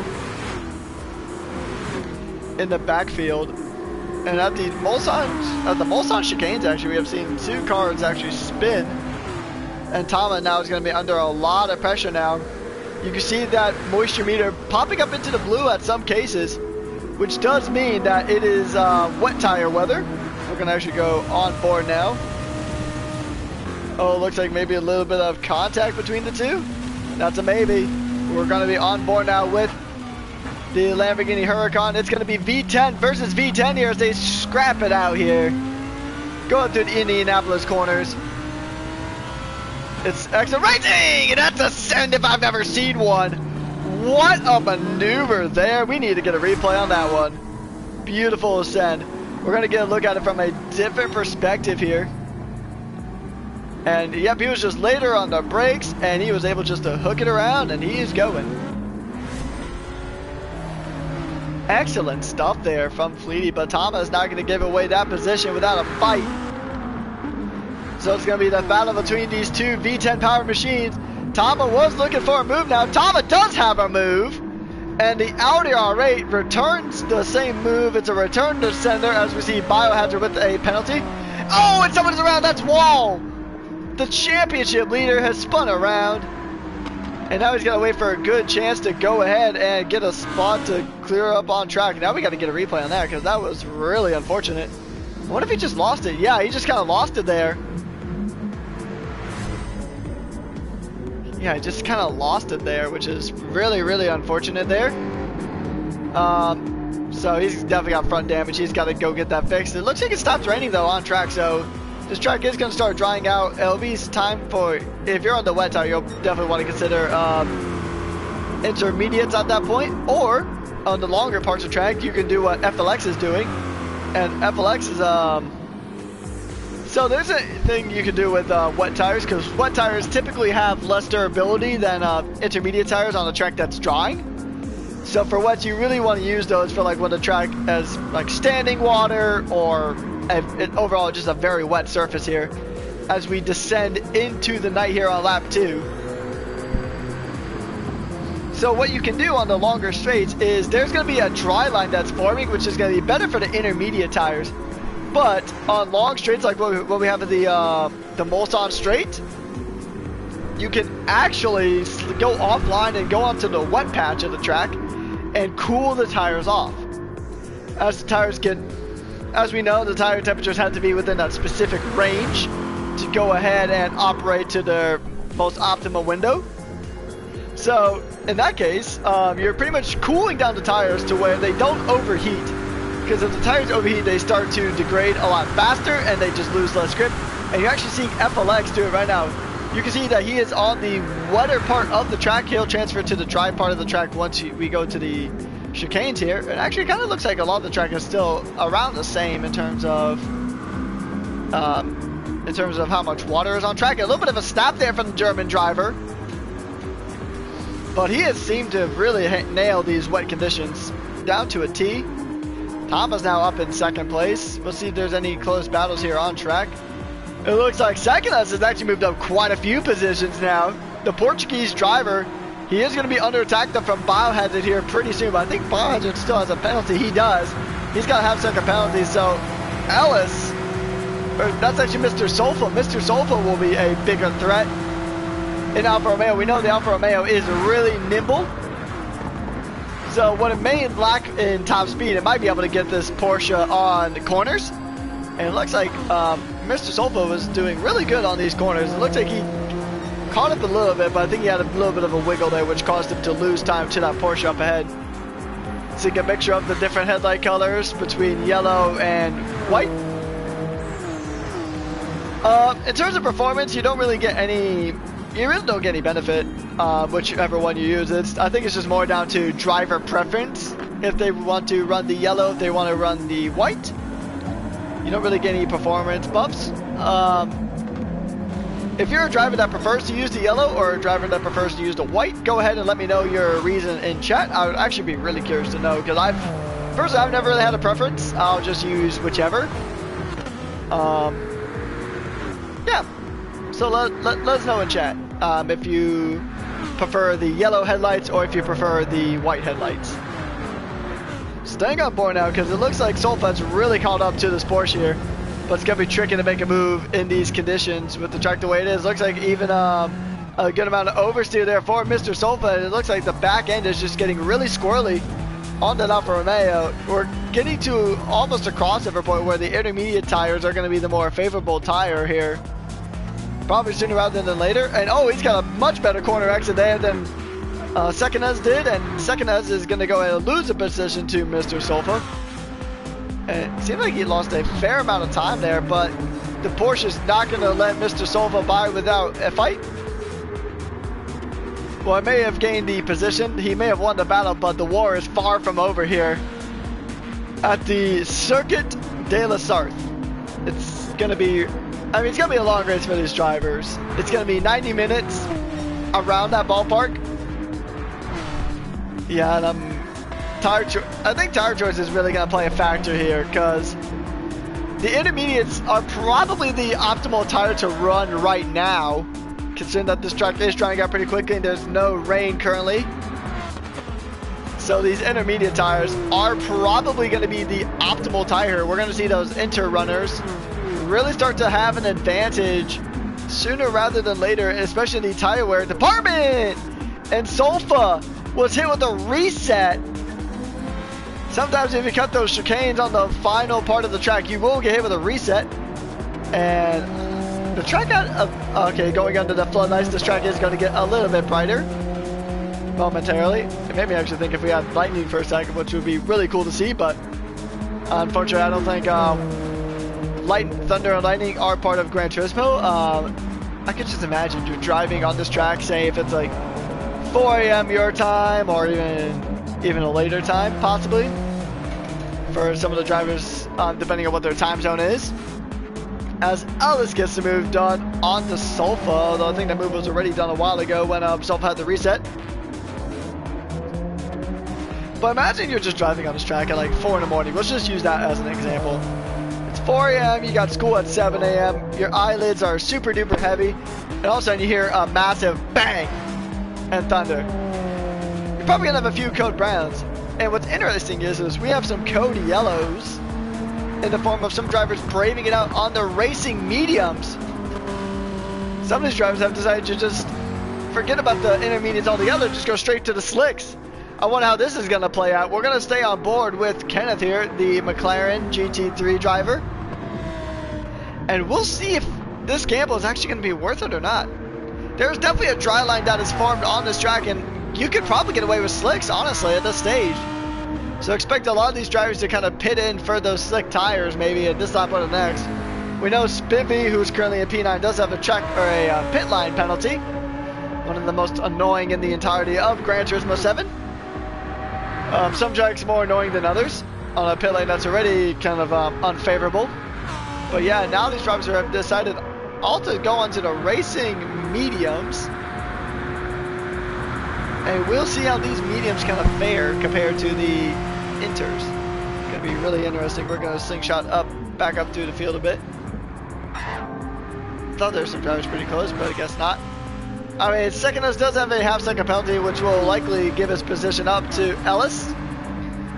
S1: in the backfield. And at the Mulsanne chicanes, actually, we have seen two cars actually spin. And Tama now is going to be under a lot of pressure now. You can see that moisture meter popping up into the blue at some cases, which does mean that it is wet tire weather. We're going to actually go on board now. Oh, looks like maybe a little bit of contact between the two. That's a maybe. We're going to be on board now with the Lamborghini Huracan. It's going to be V10 versus V10 here as they scrap it out here. Going through the Indianapolis corners. It's excellent racing, and that's a send if I've ever seen one. What a maneuver there. We need to get a replay on that one. Beautiful ascend. We're going to get a look at it from a different perspective here. And yep, he was just later on the brakes, and he was able just to hook it around, and he is going. Excellent stuff there from Fleety, but Tama is not going to give away that position without a fight. So it's going to be the battle between these two V10 powered machines. Tama was looking for a move now. Tama does have a move, and the Audi R8 returns the same move. It's a return to sender as we see Biohazard with a penalty. Oh, and someone's around. That's Wall. The championship leader has spun around. And now he's got to wait for a good chance to go ahead and get a spot to clear up on track. Now we got to get a replay on that because that was really unfortunate. What if he just lost it? Yeah, he just kind of lost it there. Yeah, he just kind of lost it there, which is really, really unfortunate there. So he's definitely got front damage. He's got to go get that fixed. It looks like it stopped raining though on track, so this track is going to start drying out. It'll be time for, if you're on the wet tire, you'll definitely want to consider intermediates at that point. Or on the longer parts of track, you can do what FLX is doing. And FLX is, so there's a thing you can do with wet tires, because wet tires typically have less durability than intermediate tires on a track that's drying. So for wets, you really want to use those for like when the track has like standing water or overall just a very wet surface here as we descend into the night here on lap 2. So what you can do on the longer straights is there's going to be a dry line that's forming, which is going to be better for the intermediate tires. But on long straights like what we have at the Mulsanne straight, you can actually go offline and go onto the wet patch of the track and cool the tires off. As the tires get, as we know, the tire temperatures have to be within that specific range to go ahead and operate to their most optimal window. So in that case, you're pretty much cooling down the tires to where they don't overheat. Because if the tires overheat, they start to degrade a lot faster and they just lose less grip. And you're actually seeing FLX do it right now. You can see that he is on the wetter part of the track. He'll transfer to the dry part of the track once we go to the chicanes here. It actually kind of looks like a lot of the track is still around the same in terms of how much water is on track. A little bit of a stop there from the German driver, but he has seemed to really nail these wet conditions down to a T. Tom is now up in second place. We'll see if there's any close battles here on track. It looks like Sekinas has actually moved up quite a few positions now. The Portuguese driver, he is going to be under attack from Biohazard here pretty soon, but I think Biohazard still has a penalty. He does. He's got to have second penalty, so Ellis, or that's actually Mr. Solfa. Mr. Solfa will be a bigger threat in Alfa Romeo. We know the Alfa Romeo is really nimble, so what it may lack in top speed, it might be able to get this Porsche on the corners. And it looks like Mr. Solfa was doing really good on these corners. It looks like he caught up a little bit, but I think he had a little bit of a wiggle there, which caused him to lose time to that Porsche up ahead. See a picture of the different headlight colors between yellow and white. In terms of performance, you don't really get any, you really don't get any benefit, whichever one you use. I think it's just more down to driver preference. If they want to run the yellow, if they want to run the white. You don't really get any performance buffs. If you're a driver that prefers to use the yellow or a driver that prefers to use the white, go ahead and let me know your reason in chat. I would actually be really curious to know, because I've never really had a preference. I'll just use whichever. Yeah. So let us know in chat if you prefer the yellow headlights or if you prefer the white headlights. Staying on board now, because it looks like Solfat's really caught up to this Porsche here, but it's going to be tricky to make a move in these conditions with the track the way it is. Looks like even a good amount of oversteer there for Mr. Solfa. It looks like the back end is just getting really squirrely on that Alfa Romeo. We're getting to almost a crossover point where the intermediate tires are going to be the more favorable tire here. Probably sooner rather than later. And oh, he's got a much better corner exit there than Sekinas did, and Sekinas is going to go ahead and lose a position to Mr. Solfa. And it seemed like he lost a fair amount of time there, but the Porsche is not going to let Mr. Solfa by without a fight. Well, he may have gained the position, he may have won the battle, but the war is far from over here at the Circuit de la Sarthe. It's going to be, I mean, it's going to be a long race for these drivers. It's going to be 90 minutes around that ballpark. Yeah, and I think tire choice is really going to play a factor here, because the intermediates are probably the optimal tire to run right now, considering that this track is drying out pretty quickly and there's no rain currently. So these intermediate tires are probably going to be the optimal tire. We're going to see those inter runners really start to have an advantage sooner rather than later, especially in the tire wear department. And Sulfa was hit with a reset. Sometimes if you cut those chicanes on the final part of the track, you will get hit with a reset. And the track got, okay, going under the floodlights, this track is going to get a little bit brighter momentarily. It made me actually think if we had lightning for a second, which would be really cool to see, but unfortunately I don't think thunder and lightning are part of Gran Turismo. I could just imagine you're driving on this track, say if it's like 4 a.m. your time, or even a later time, possibly, for some of the drivers, depending on what their time zone is. As Ellis gets the move done on the Sulfa, although I think that move was already done a while ago when Sulfa had the reset. But imagine you're just driving on this track at like 4 in the morning. Let's just use that as an example. It's 4 a.m., you got school at 7 a.m., your eyelids are super duper heavy, and all of a sudden you hear a massive bang and thunder. You're probably gonna have a few code browns. And what's interesting is we have some code yellows in the form of some drivers braving it out on the racing mediums. Some of these drivers have decided to just forget about the intermediates altogether, just go straight to the slicks. I wonder how this is going to play out. We're going to stay on board with Kenneth here, the McLaren GT3 driver. And we'll see if this gamble is actually going to be worth it or not. There's definitely a dry line that is formed on this track, and you could probably get away with slicks, honestly, at this stage. So expect a lot of these drivers to kind of pit in for those slick tires, maybe at this lap or the next. We know Spiffy, who's currently a P9, does have a pit line penalty. One of the most annoying in the entirety of Gran Turismo 7. Some tracks more annoying than others on a pit lane that's already kind of unfavorable. But yeah, now these drivers have decided all to go onto the racing mediums. And we'll see how these mediums kind of fare compared to the inters. It's going to be really interesting. We're going to slingshot back up through the field a bit. Thought there were some drivers pretty close, but I guess not. I mean, Secondas does have a half-second penalty, which will likely give his position up to Ellis,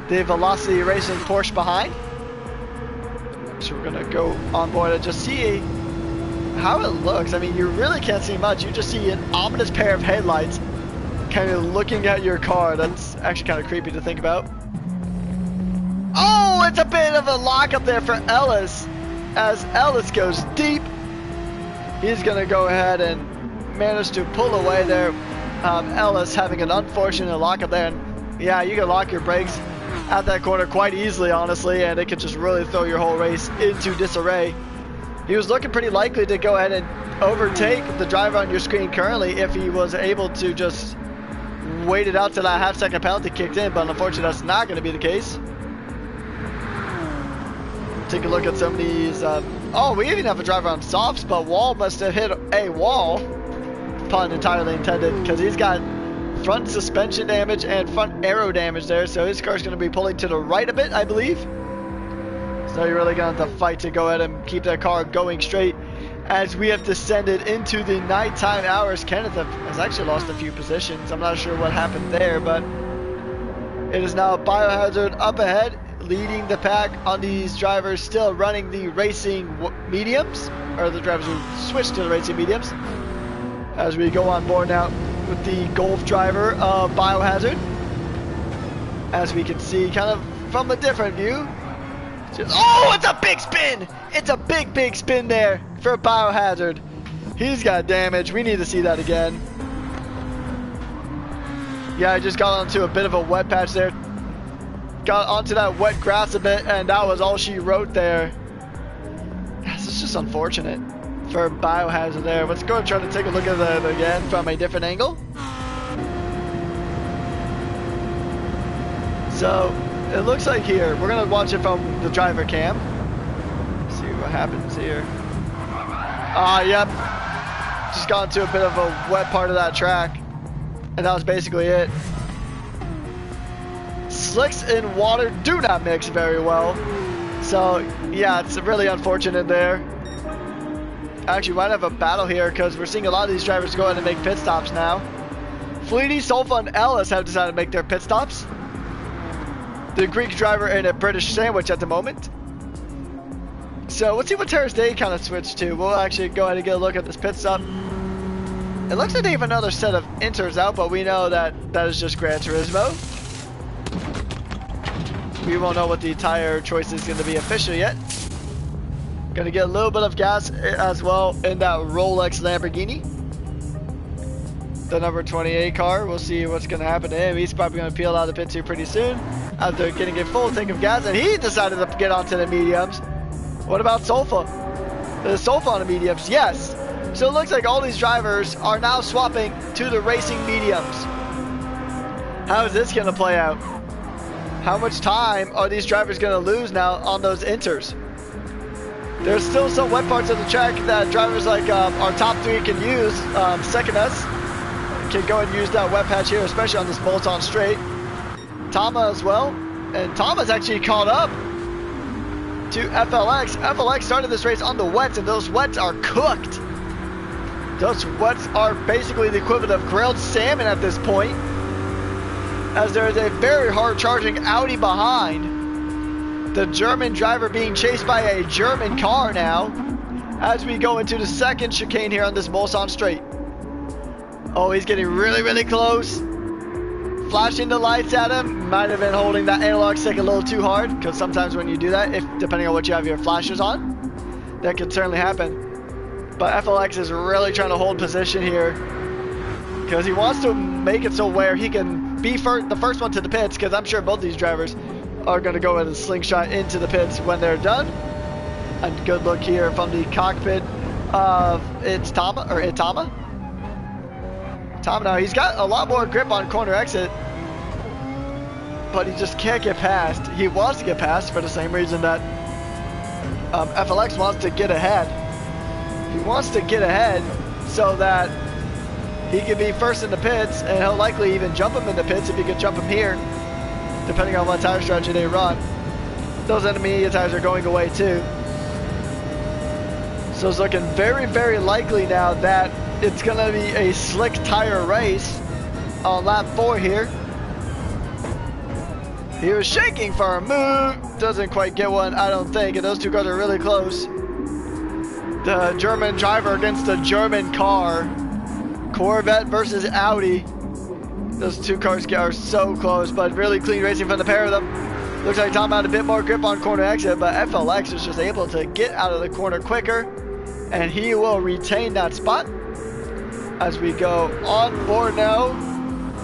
S1: the Velocity Racing Porsche behind. So we're going to go on board and just see how it looks. I mean, you really can't see much. You just see an ominous pair of headlights kind of looking at your car. That's actually kind of creepy to think about. Oh, it's a bit of a lockup there for Ellis. As Ellis goes deep, he's going to go ahead and managed to pull away there. Ellis having an unfortunate lockup there, and yeah, you can lock your brakes at that corner quite easily, honestly, and it could just really throw your whole race into disarray. He was looking pretty likely to go ahead and overtake the driver on your screen currently if he was able to just wait it out till that half-second penalty kicked in, but unfortunately that's not going to be the case. Take a look at some of these. Oh, we even have a driver on softs, but Wall must have hit a wall. Pun entirely intended, because he's got front suspension damage and front aero damage there, so his car's going to be pulling to the right a bit, I believe. So you're really going to have to fight to go ahead and keep that car going straight as we have descended into the nighttime hours. Kenneth has actually lost a few positions. I'm not sure what happened there, but it is now Biohazard up ahead, leading the pack on these drivers still running the racing mediums, or the drivers who switched to the racing mediums. As we go on board now with the Golf driver of Biohazard. As we can see kind of from a different view. Oh, it's a big spin! It's a big spin there for Biohazard. He's got damage. We need to see that again. Yeah, I just got onto a bit of a wet patch there. Got onto that wet grass a bit, and that was all she wrote there. This is just unfortunate for Biohazard there. Let's go and try to take a look at it again from a different angle. So it looks like here, we're gonna watch it from the driver cam. See what happens here. Yep. Just got into a bit of a wet part of that track, and that was basically it. Slicks and water do not mix very well. So yeah, it's really unfortunate there. Actually, might have a battle here because we're seeing a lot of these drivers go ahead and make pit stops now. Fleety, Sulfa, and Ellis have decided to make their pit stops. The Greek driver in a British sandwich at the moment. So let's see what Terrace Day kind of switched to. We'll actually go ahead and get a look at this pit stop. It looks like they have another set of inters out, but we know that that is just Gran Turismo. We won't know what the tire choice is going to be official yet. Going to get a little bit of gas as well in that Rolex Lamborghini. The number 28 car, we'll see what's going to happen to him. He's probably going to peel out of the pits here pretty soon after getting a full tank of gas, and he decided to get onto the mediums. What about Solfa? The Solfa on the mediums, yes. So it looks like all these drivers are now swapping to the racing mediums. How is this going to play out? How much time are these drivers going to lose now on those inters? There's still some wet parts of the track that drivers like our top three can use. Second us can go and use that wet patch here, especially on this bolt-on straight. Tama as well, and Tama's actually caught up to FLX. FLX started this race on the wets, and those wets are cooked. Those wets are basically the equivalent of grilled salmon at this point, as there is a very hard charging Audi behind. The German driver being chased by a German car now, as we go into the second chicane here on this Mulsanne straight. Oh, he's getting really, really close. Flashing the lights at him. Might have been holding that analog stick a little too hard, because sometimes when you do that, depending on what you have your flashers on, that could certainly happen. But FLX is really trying to hold position here, because he wants to make it so where he can be the first one to the pits, because I'm sure both these drivers are going to go ahead and slingshot into the pits when they're done. A good look here from the cockpit of Itama. Tama now, he's got a lot more grip on corner exit, but he just can't get past. He wants to get past for the same reason that FLX wants to get ahead. He wants to get ahead so that he can be first in the pits, and he'll likely even jump him in the pits if he can jump him here, depending on what tire strategy they run. Those intermediate tires are going away too. So it's looking very, very likely now that it's going to be a slick tire race on lap 4 here. He was shaking for a move. Doesn't quite get one, I don't think. And those two cars are really close. The German driver against the German car. Corvette versus Audi. Those two cars are so close, but really clean racing from the pair of them. Looks like Tom had a bit more grip on corner exit, but FLX was just able to get out of the corner quicker, and he will retain that spot as we go on board now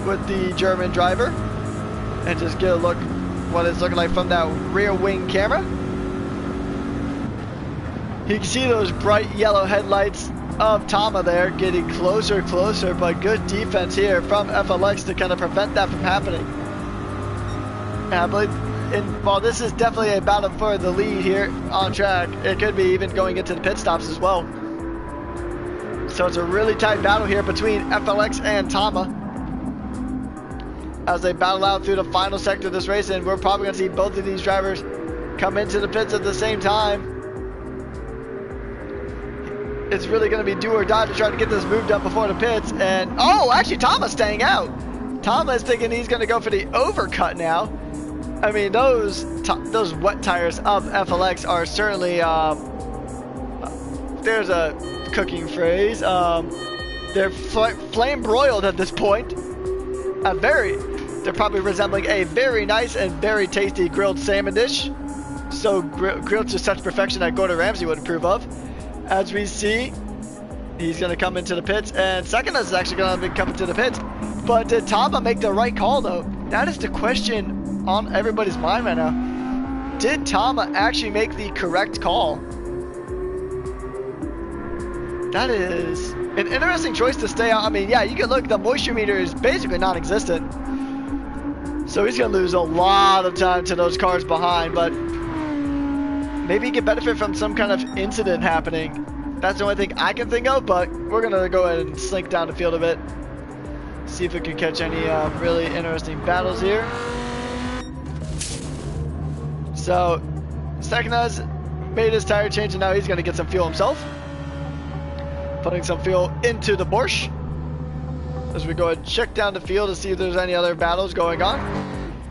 S1: with the German driver and just get a look what it's looking like from that rear wing camera. You can see those bright yellow headlights of Tama there getting closer, but good defense here from FLX to kind of prevent that from happening. And I believe, while this is definitely a battle for the lead here on track, it could be even going into the pit stops as well. So it's a really tight battle here between FLX and Tama as they battle out through the final sector of this race, and we're probably going to see both of these drivers come into the pits at the same time. It's really going to be do or die to try to get this move done before the pits. And oh, actually Tama's staying out. Tama is thinking he's going to go for the overcut now. I mean, those wet tires of FLX are certainly there's a cooking phrase. They're flame broiled at this point. They're probably resembling a very nice and very tasty grilled salmon dish. So grilled to such perfection that Gordon Ramsay would approve of. As we see, he's going to come into the pits, and second is actually going to be coming to the pits. But did Tama make the right call, though? That is the question on everybody's mind right now. Did Tama actually make the correct call? That is an interesting choice to stay out. I mean, yeah, you can look, the moisture meter is basically non-existent. So he's going to lose a lot of time to those cars behind, but maybe he can benefit from some kind of incident happening. That's the only thing I can think of, but we're going to go ahead and slink down the field a bit. See if we can catch any really interesting battles here. So, Stecknaz made his tire change, and now he's going to get some fuel himself. Putting some fuel into the Porsche. As we go ahead and check down the field to see if there's any other battles going on.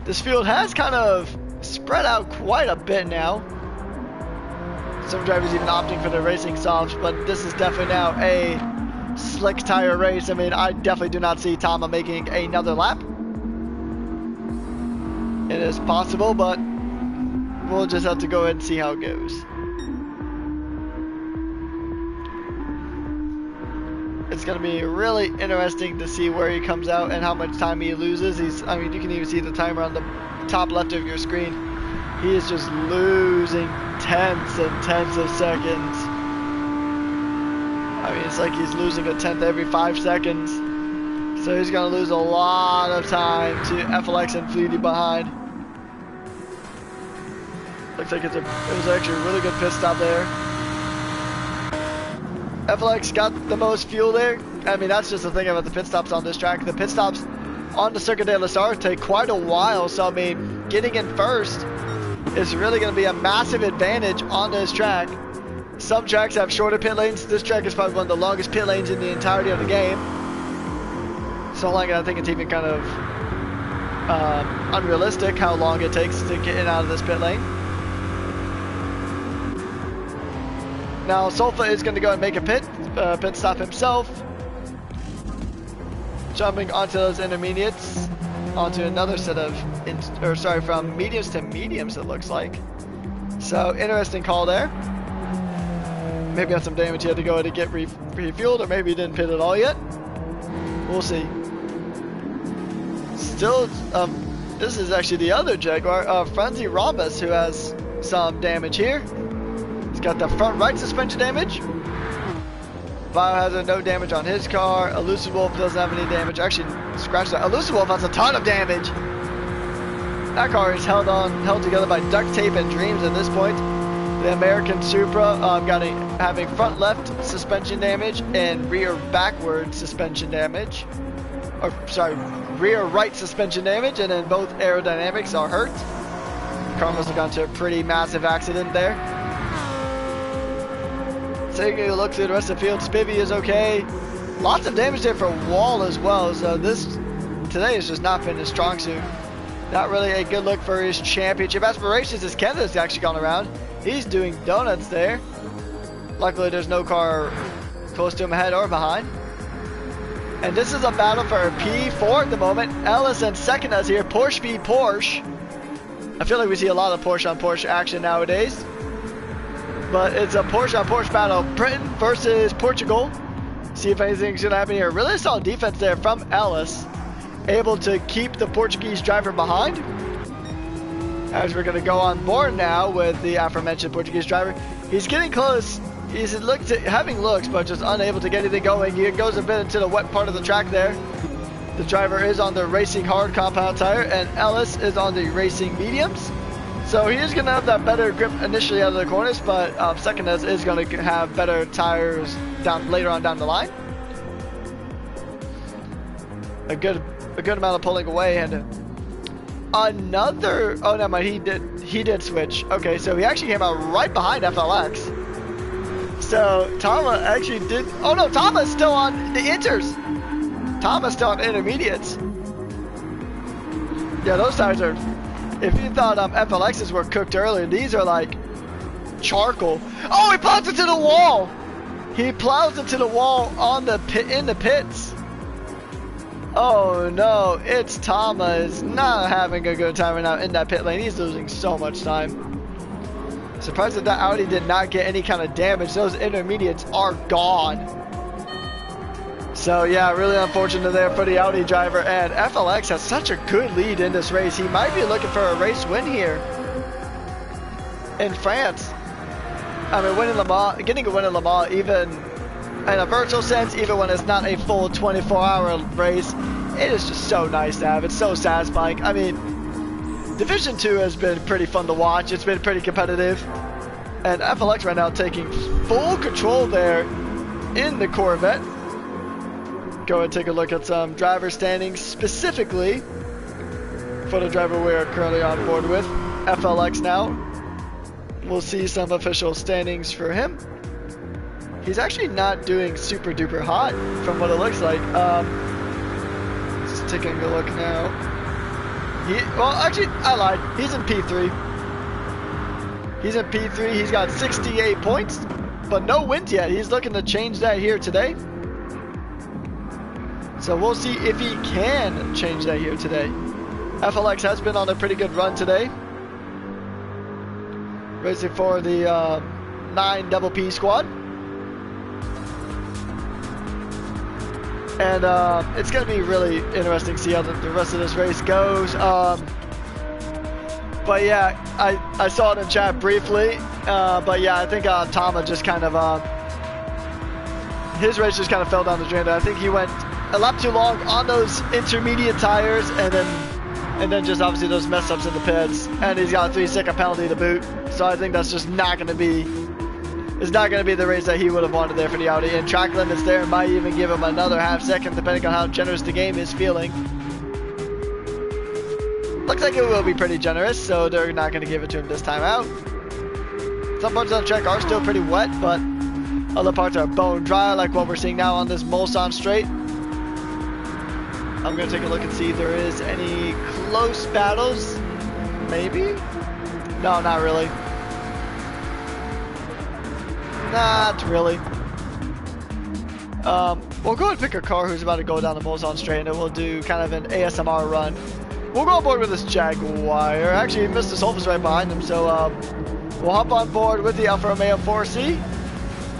S1: This field has kind of spread out quite a bit now. Some drivers even opting for the racing softs, but this is definitely now a slick tire race. I mean, I definitely do not see Tama making another lap. It is possible, but we'll just have to go ahead and see how it goes. It's going to be really interesting to see where he comes out and how much time he loses. I mean, you can even see the timer on the top left of your screen. He is just losing tenths and tenths of seconds. I mean, it's like he's losing a tenth every 5 seconds. So he's going to lose a lot of time to FLX and Fleety behind. Looks like it was actually a really good pit stop there. FLX got the most fuel there. I mean, that's just the thing about the pit stops on this track. The pit stops on the Circuit de la Star take quite a while. So, I mean, getting in first is really going to be a massive advantage on this track. Some tracks have shorter pit lanes. This track is probably one of the longest pit lanes in the entirety of the game. So long, I think it's even kind of unrealistic how long it takes to get in and out of this pit lane. Now, Solfa is going to go and make a pit stop himself. Jumping onto those intermediates, onto another set of, from mediums to mediums it looks like. So, interesting call there. Maybe had some damage he had to go to get refueled, or maybe he didn't pit at all yet. We'll see. Still, this is actually the other Jaguar, Frenzy Rhombus, who has some damage here. He's got the front right suspension damage. Biohazard, no damage on his car. Elusive Wolf doesn't have any damage. Actually, scratch that. Elusive Wolf has a ton of damage. That car is held together by duct tape and dreams at this point. The American Supra having front left suspension damage and rear backward suspension damage. Or, sorry, rear right suspension damage, and then both aerodynamics are hurt. The car must have gone to a pretty massive accident there. Taking a look through the rest of the field, Spivvy is okay. Lots of damage there for Wall as well, so today has just not been his strong suit. Not really a good look for his championship aspirations, as Kenneth's actually gone around. He's doing donuts there. Luckily there's no car close to him ahead or behind. And this is a battle for P4 at the moment. Ellis and second us here, Porsche v Porsche. I feel like we see a lot of Porsche on Porsche action nowadays. But it's a Porsche on Porsche battle. Britain versus Portugal. See if anything's going to happen here. Really solid defense there from Ellis. Able to keep the Portuguese driver behind. As we're going to go on board now with the aforementioned Portuguese driver. He's getting close. He's having looks, but just unable to get anything going. He goes a bit into the wet part of the track there. The driver is on the racing hard compound tire, and Ellis is on the racing mediums. So he is going to have that better grip initially out of the corners, but second is going to have better tires later on down the line. A good amount of pulling away, and another. Oh, never mind. He did switch. Okay, so he actually came out right behind FLX. So Tama actually did. Oh no, Tama's still on the inters. Tama's still on intermediates. Yeah, those tires are. If you thought FLXs were cooked earlier, these are like charcoal. Oh, he plows into the wall. He plows into the wall on the in the pits. Oh no, it's Tama is not having a good time right now in that pit lane. He's losing so much time. Surprised that Audi did not get any kind of damage. Those intermediates are gone. So yeah, really unfortunate there for the Audi driver, and FLX has such a good lead in this race. He might be looking for a race win here in France. I mean, winning Le Mans, getting a win in Le Mans, even in a virtual sense, even when it's not a full 24-hour race, it is just so nice to have. It's so satisfying. I mean, Division 2 has been pretty fun to watch. It's been pretty competitive, and FLX right now taking full control there in the Corvette. Go and take a look at some driver standings, specifically for the driver we are currently on board with, FLX now. We'll see some official standings for him. He's actually not doing super duper hot from what it looks like. Just taking a look now. Well, actually, I lied. He's in P3. He's in P3. He's got 68 points, but no wins yet. He's looking to change that here today. So we'll see if he can change that here today. FLX has been on a pretty good run today, racing for the 9 Double P squad. And it's going to be really interesting to see how the rest of this race goes. But yeah, I saw it in chat briefly. But yeah, I think Tama just kind of, his race just kind of fell down the drain. I think he went a lap too long on those intermediate tires, and then just obviously those mess ups in the pits. And he's got a 3-second penalty to boot. So I think that's just not going to be, it's not going to be the race that he would have wanted there for the Audi. And track limits there might even give him another half second depending on how generous the game is feeling. Looks like it will be pretty generous, so they're not going to give it to him this time out. Some parts of the track are still pretty wet, but other parts are bone dry, like what we're seeing now on this Mulsanne straight. I'm going to take a look and see if there is any close battles. Maybe? No, not really. Not really. We'll go and pick a car who's about to go down the Mulsanne straight, and we'll do kind of an ASMR run. We'll go on board with this Jaguar. Actually, Mr. Solfa's right behind him, so we'll hop on board with the Alfa Romeo 4C,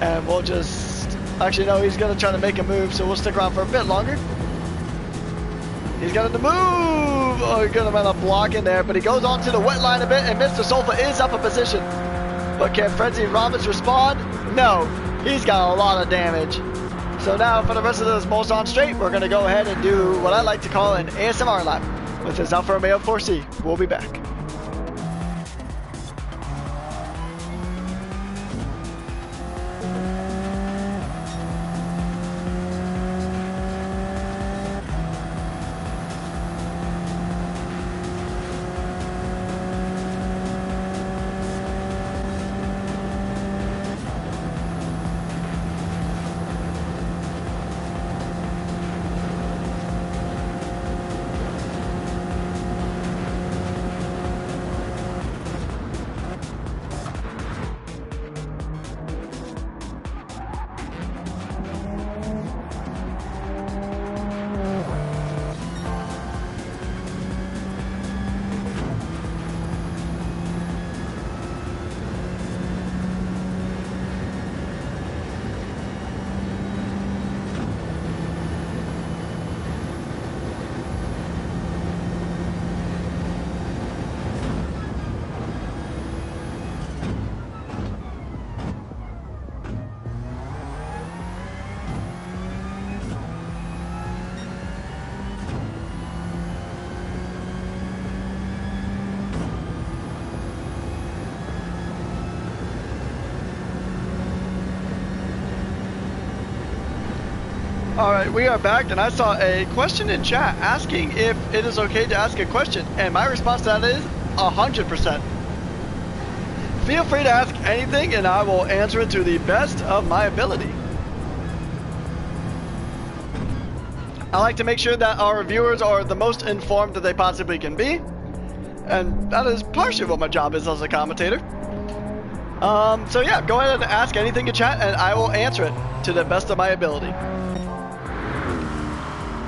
S1: and we'll just... Actually, no, he's going to try to make a move, so we'll stick around for a bit longer. He's got to move! Oh, he's going to end up blocking there, but he goes on to the wet line a bit, and Mr. Solfa is up a position. But can Frenzy Roberts respond? No, he's got a lot of damage. So now, for the rest of this Mulsanne straight, we're going to go ahead and do what I like to call an ASMR lap with his Alfa Romeo 4C. We'll be back. Alright, we are back, and I saw a question in chat asking if it is okay to ask a question, and my response to that is 100%. Feel free to ask anything, and I will answer it to the best of my ability. I like to make sure that our viewers are the most informed that they possibly can be, and that is partially what my job is as a commentator. So yeah, go ahead and ask anything in chat, and I will answer it to the best of my ability.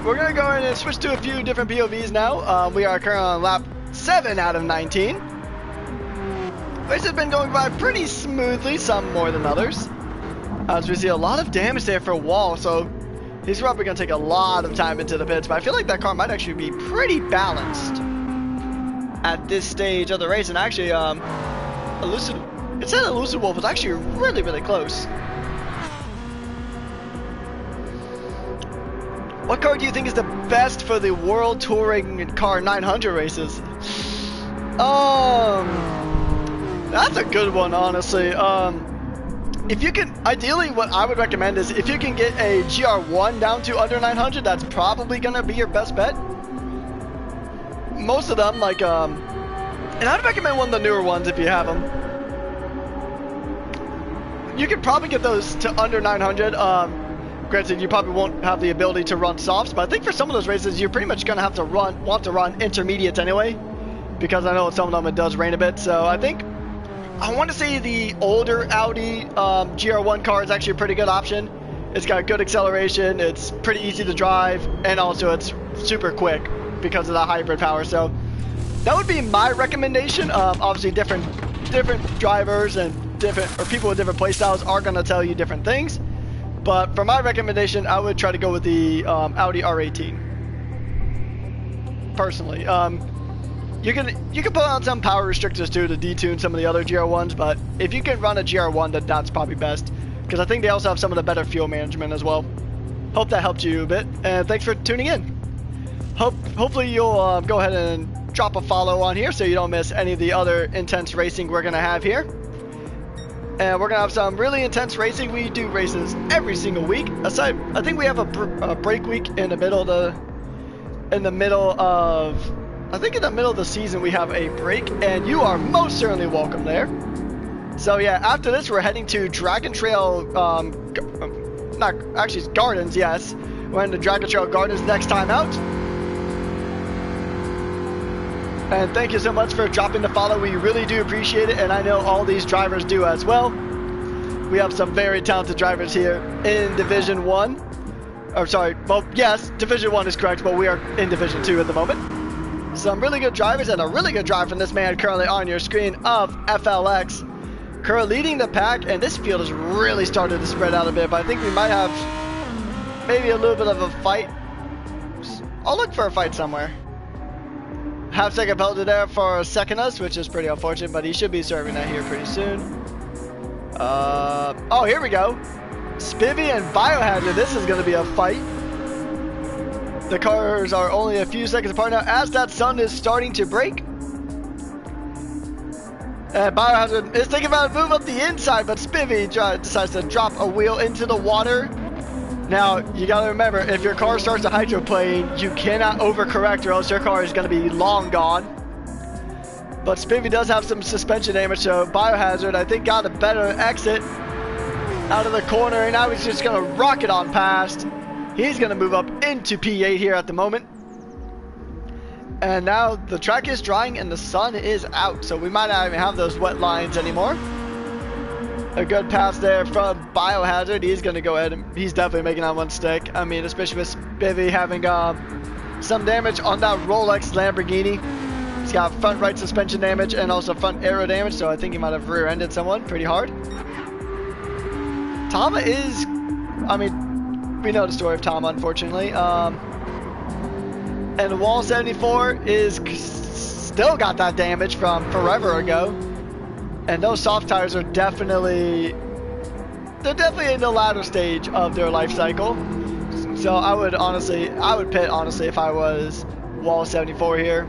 S1: We're going to go ahead and switch to a few different POVs now. We are currently on lap 7 out of 19. Race has been going by pretty smoothly, some more than others. As we see a lot of damage there for Wall, so he's probably going to take a lot of time into the pits. But I feel like that car might actually be pretty balanced at this stage of the race. And actually, it said Elusive Wolf was actually really, really close. What car do you think is the best for the World Touring Car 900 races? That's a good one, honestly. If you can, ideally what I would recommend is if you can get a GR1 down to under 900, that's probably gonna be your best bet. Most of them, like, and I'd recommend one of the newer ones if you have them. You could probably get those to under 900. Granted, you probably won't have the ability to run softs, but I think for some of those races, you're pretty much going to have to want to run intermediates anyway, because I know some of them it does rain a bit. So I think I want to say the older Audi GR1 car is actually a pretty good option. It's got good acceleration, it's pretty easy to drive, and also it's super quick because of the hybrid power. So that would be my recommendation. Obviously different drivers and people with different playstyles are going to tell you different things. But for my recommendation, I would try to go with the Audi R18. Personally, you can put on some power restrictors too to detune some of the other GR1s, but if you can run a GR1, then that's probably best, because I think they also have some of the better fuel management as well. Hope that helped you a bit, and thanks for tuning in. Hopefully you'll go ahead and drop a follow on here so you don't miss any of the other intense racing we're gonna have here. And we're gonna have some really intense racing. We do races every single week. Aside, I think we have a break week in the middle of the season. We have a break, and you are most certainly welcome there. So yeah, after this, we're heading to Dragon Trail. Not actually, it's Gardens. Yes, we're in the Dragon Trail Gardens next time out. And thank you so much for dropping the follow. We really do appreciate it, and I know all these drivers do as well. We have some very talented drivers here in Division 1. Or sorry, well, yes, Division 1 is correct, but we are in Division 2 at the moment. Some really good drivers, and a really good drive from this man currently on your screen of FLX. Currently leading the pack, and this field has really started to spread out a bit, but I think we might have maybe a little bit of a fight. I'll look for a fight somewhere. Half second penalty there for second us, which is pretty unfortunate, but he should be serving that here pretty soon. Oh, here we go. Spivvy and Biohazard, this is going to be a fight. The cars are only a few seconds apart now as that sun is starting to break. And Biohazard is thinking about a move up the inside, but Spivvy decides to drop a wheel into the water. Now, you gotta remember, if your car starts to hydroplane, you cannot overcorrect or else your car is gonna be long gone. But Spivvy does have some suspension damage, so Biohazard, I think, got a better exit out of the corner, and now he's just gonna rocket on past. He's gonna move up into P8 here at the moment. And now the track is drying and the sun is out, so we might not even have those wet lines anymore. A good pass there from Biohazard. He's going to go ahead and he's definitely making that one stick. I mean, especially with Spivvy having some damage on that Rolex Lamborghini. He's got front right suspension damage and also front aero damage, so I think he might have rear-ended someone pretty hard. Tama is, I mean, we know the story of Tama, unfortunately. And Wall 74 is still got that damage from forever ago. And those soft tires are definitely in the latter stage of their life cycle. So I would pit honestly if I was Wall 74 here.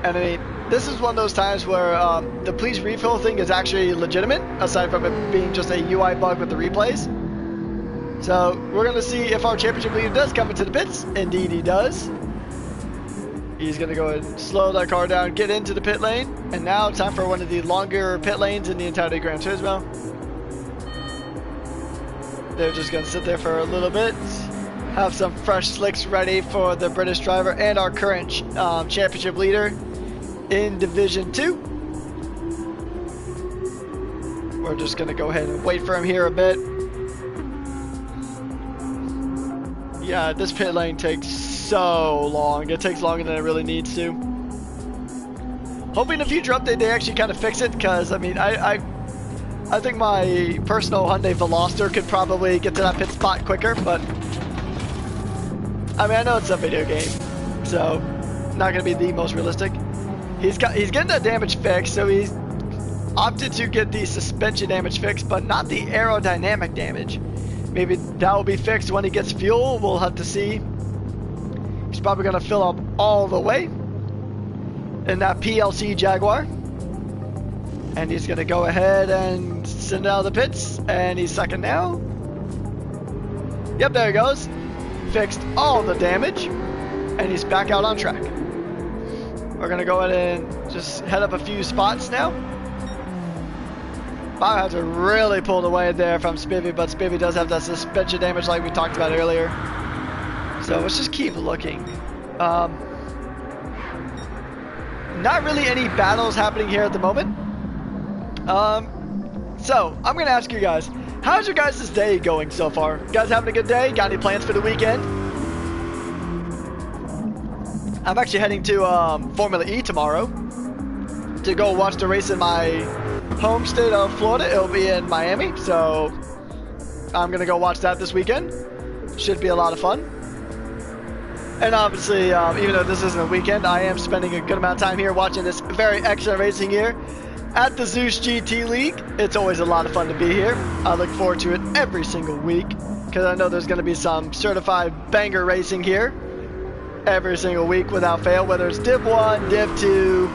S1: And I mean, this is one of those times where the please refill thing is actually legitimate, aside from it being just a UI bug with the replays. So we're gonna see if our championship leader does come into the pits. Indeed he does. He's gonna go ahead and slow that car down, get into the pit lane, and now time for one of the longer pit lanes in the entirety of Gran Turismo. They're just gonna sit there for a little bit, have some fresh slicks ready for the British driver and our current championship leader in Division 2. We're just gonna go ahead and wait for him here a bit. Yeah, this pit lane takes so long. It takes longer than it really needs to. Hoping in a future update they actually kind of fix it, because I mean, I think my personal Hyundai Veloster could probably get to that pit spot quicker, but I mean, I know it's a video game, so not gonna be the most realistic. He's getting that damage fixed, so he's opted to get the suspension damage fixed, but not the aerodynamic damage. Maybe that will be fixed when he gets fuel. We'll have to see. He's probably going to fill up all the way in that PLC Jaguar. And he's going to go ahead and send out of the pits. And he's second now. Yep, there he goes. Fixed all the damage. And he's back out on track. We're going to go ahead and just head up a few spots now. Biohazard really pulled away there from Spivvy, but Spivvy does have that suspension damage like we talked about earlier. So let's just keep looking. Not really any battles happening here at the moment. So I'm going to ask you guys, How's your guys' day going so far? You guys having a good day? Got any plans for the weekend? I'm actually heading to Formula E tomorrow to go watch the race in my home state of Florida. It'll be in Miami, so I'm gonna go watch that this weekend. Should be a lot of fun. And obviously, even though this isn't a weekend, I am spending a good amount of time here watching this very excellent racing here at the Zeus GT League. It's always a lot of fun to be here. I look forward to it every single week because I know there's going to be some certified banger racing here every single week without fail, whether it's Div 1, Div 2,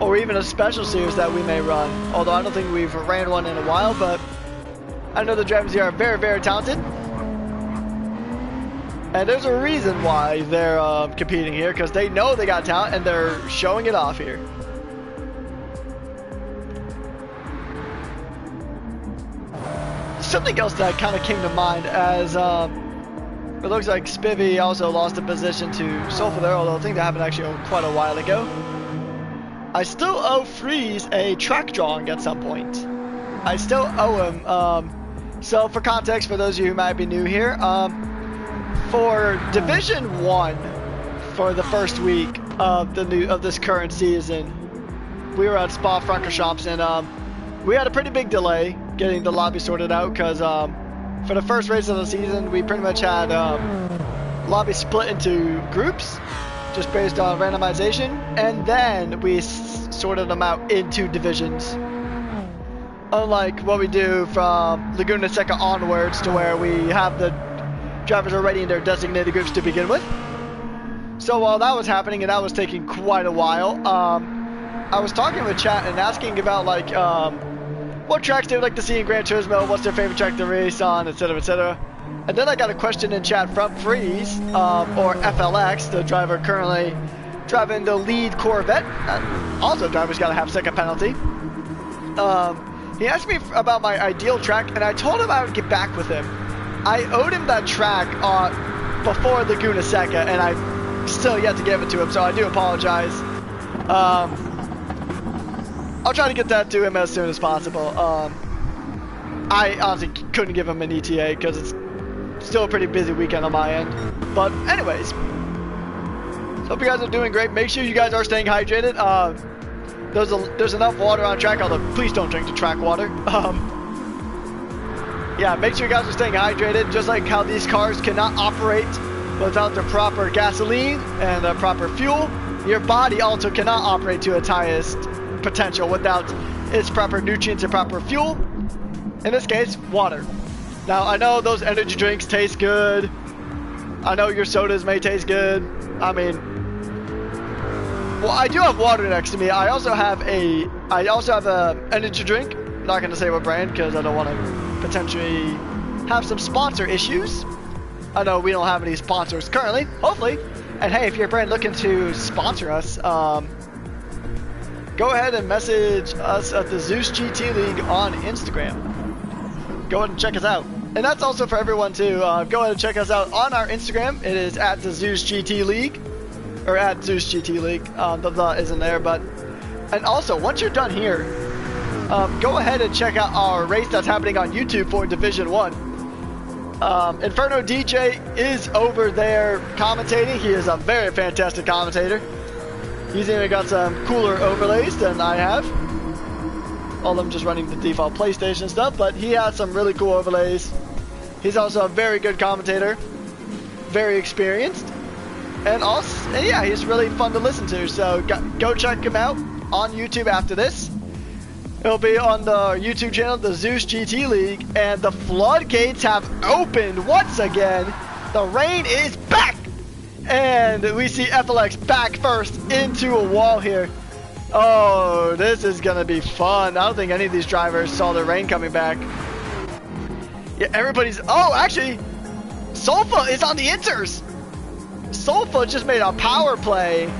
S1: or even a special series that we may run. Although I don't think we've ran one in a while, but I know the drivers here are very, very talented. And there's a reason why they're competing here, because they know they got talent and they're showing it off here. Something else that kind of came to mind as it looks like Spivvy also lost a position to Sulfur there, although I think that happened actually quite a while ago. I still owe Freeze a track drawing at some point. I still owe him. So for context, for those of you who might be new here, for Division 1, for the first week of this current season, we were at Spa-Francorchamps and we had a pretty big delay getting the lobby sorted out because for the first race of the season, we pretty much had lobby split into groups just based on randomization, and then we sorted them out into divisions. Unlike what we do from Laguna Seca onwards, to where we have the drivers already in their designated groups to begin with. So while that was happening, and that was taking quite a while, I was talking with chat and asking about like what tracks they would like to see in Gran Turismo, what's their favorite track to race on, etc, etc. And then I got a question in chat from Freeze, or FLX, the driver currently driving the lead Corvette. Also, driver's got to have second penalty. He asked me about my ideal track, and I told him I would get back with him. I owed him that track before Laguna Seca, and I still yet to give it to him, so I do apologize. I'll try to get that to him as soon as possible. I honestly couldn't give him an ETA because it's still a pretty busy weekend on my end. But anyways, hope you guys are doing great. Make sure you guys are staying hydrated. There's enough water on track, although please don't drink the track water. Yeah, make sure you guys are staying hydrated, just like how these cars cannot operate without the proper gasoline and the proper fuel. Your body also cannot operate to its highest potential without its proper nutrients and proper fuel. In this case, water. Now, I know those energy drinks taste good. I know your sodas may taste good. I mean, well, I do have water next to me. I also have a energy drink. I'm not going to say what brand because I don't want to potentially have some sponsor issues. I know we don't have any sponsors currently, hopefully. And hey, if you're a brand looking to sponsor us, go ahead and message us at the Zeus GT League on Instagram. Go ahead and check us out. And that's also for everyone to go ahead and check us out on our Instagram. It is at the Zeus GT League, or at Zeus GT League. The isn't there, but. And also, once you're done here, go ahead and check out our race that's happening on YouTube for Division 1. Inferno DJ is over there commentating. He is a very fantastic commentator. He's even got some cooler overlays than I have. All of them just running the default PlayStation stuff, but he has some really cool overlays. He's also a very good commentator, very experienced, and yeah, he's really fun to listen to. So go check him out on YouTube after this. It'll be on the YouTube channel, the Zeus GT League, and the floodgates have opened once again. The rain is back, and we see FLX back first into a wall here. Oh, this is gonna be fun. I don't think any of these drivers saw the rain coming back. Yeah, everybody's. Oh, actually, Solfa is on the inters. Solfa just made a power play.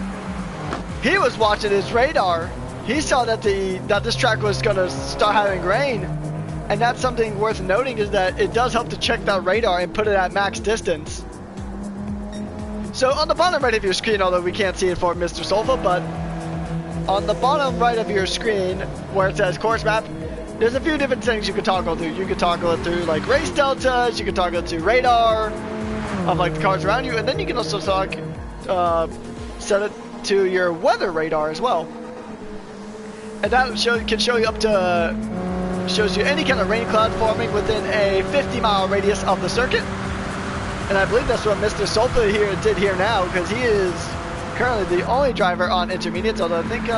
S1: He was watching his radar. He saw that this track was gonna start having rain, and that's something worth noting, is that it does help to check that radar and put it at max distance. So on the bottom right of your screen, although we can't see it for Mr. Solfa, but on the bottom right of your screen where it says course map, There's a few different things you can toggle through. You can toggle it through like race deltas, you can toggle it to radar of like the cars around you, and then you can also set it to your weather radar as well. And that can show you up to, shows you any kind of rain cloud forming within a 50-mile radius of the circuit. And I believe that's what Mr. Solfa here did here now, because he is currently the only driver on intermediates, although I think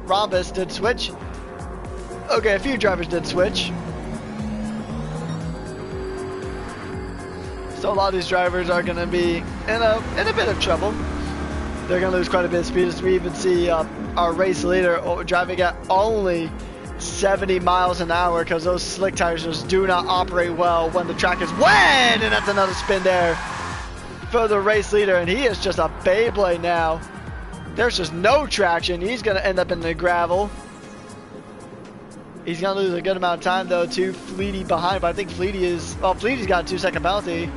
S1: Rhombus did switch. Okay, a few drivers did switch. So a lot of these drivers are going to be in a bit of trouble. They're going to lose quite a bit of speed, as we even see our race leader driving at only 70 miles an hour, because those slick tires just do not operate well when the track is wet. And that's another spin there for the race leader, and he is just a Beyblade now. There's just no traction. He's going to end up in the gravel. He's going to lose a good amount of time, though, to Fleety behind. But I think Fleety is... Well, Fleety's got a 2-second penalty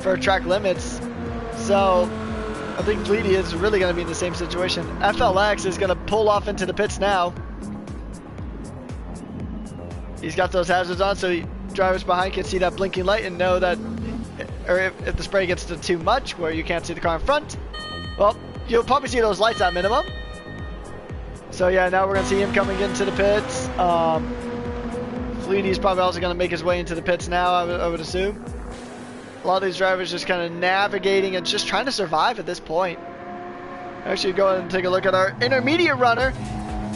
S1: for track limits. So, I think Fleety is really going to be in the same situation. FLX is going to pull off into the pits now. He's got those hazards on, so drivers behind can see that blinking light and know that... Or if the spray gets to too much, where you can't see the car in front, well, you'll probably see those lights at minimum. So yeah, now we're going to see him coming into the pits. Fleety's probably also going to make his way into the pits now, I would assume. A lot of these drivers just kind of navigating and just trying to survive at this point. Actually, go ahead and take a look at our intermediate runner,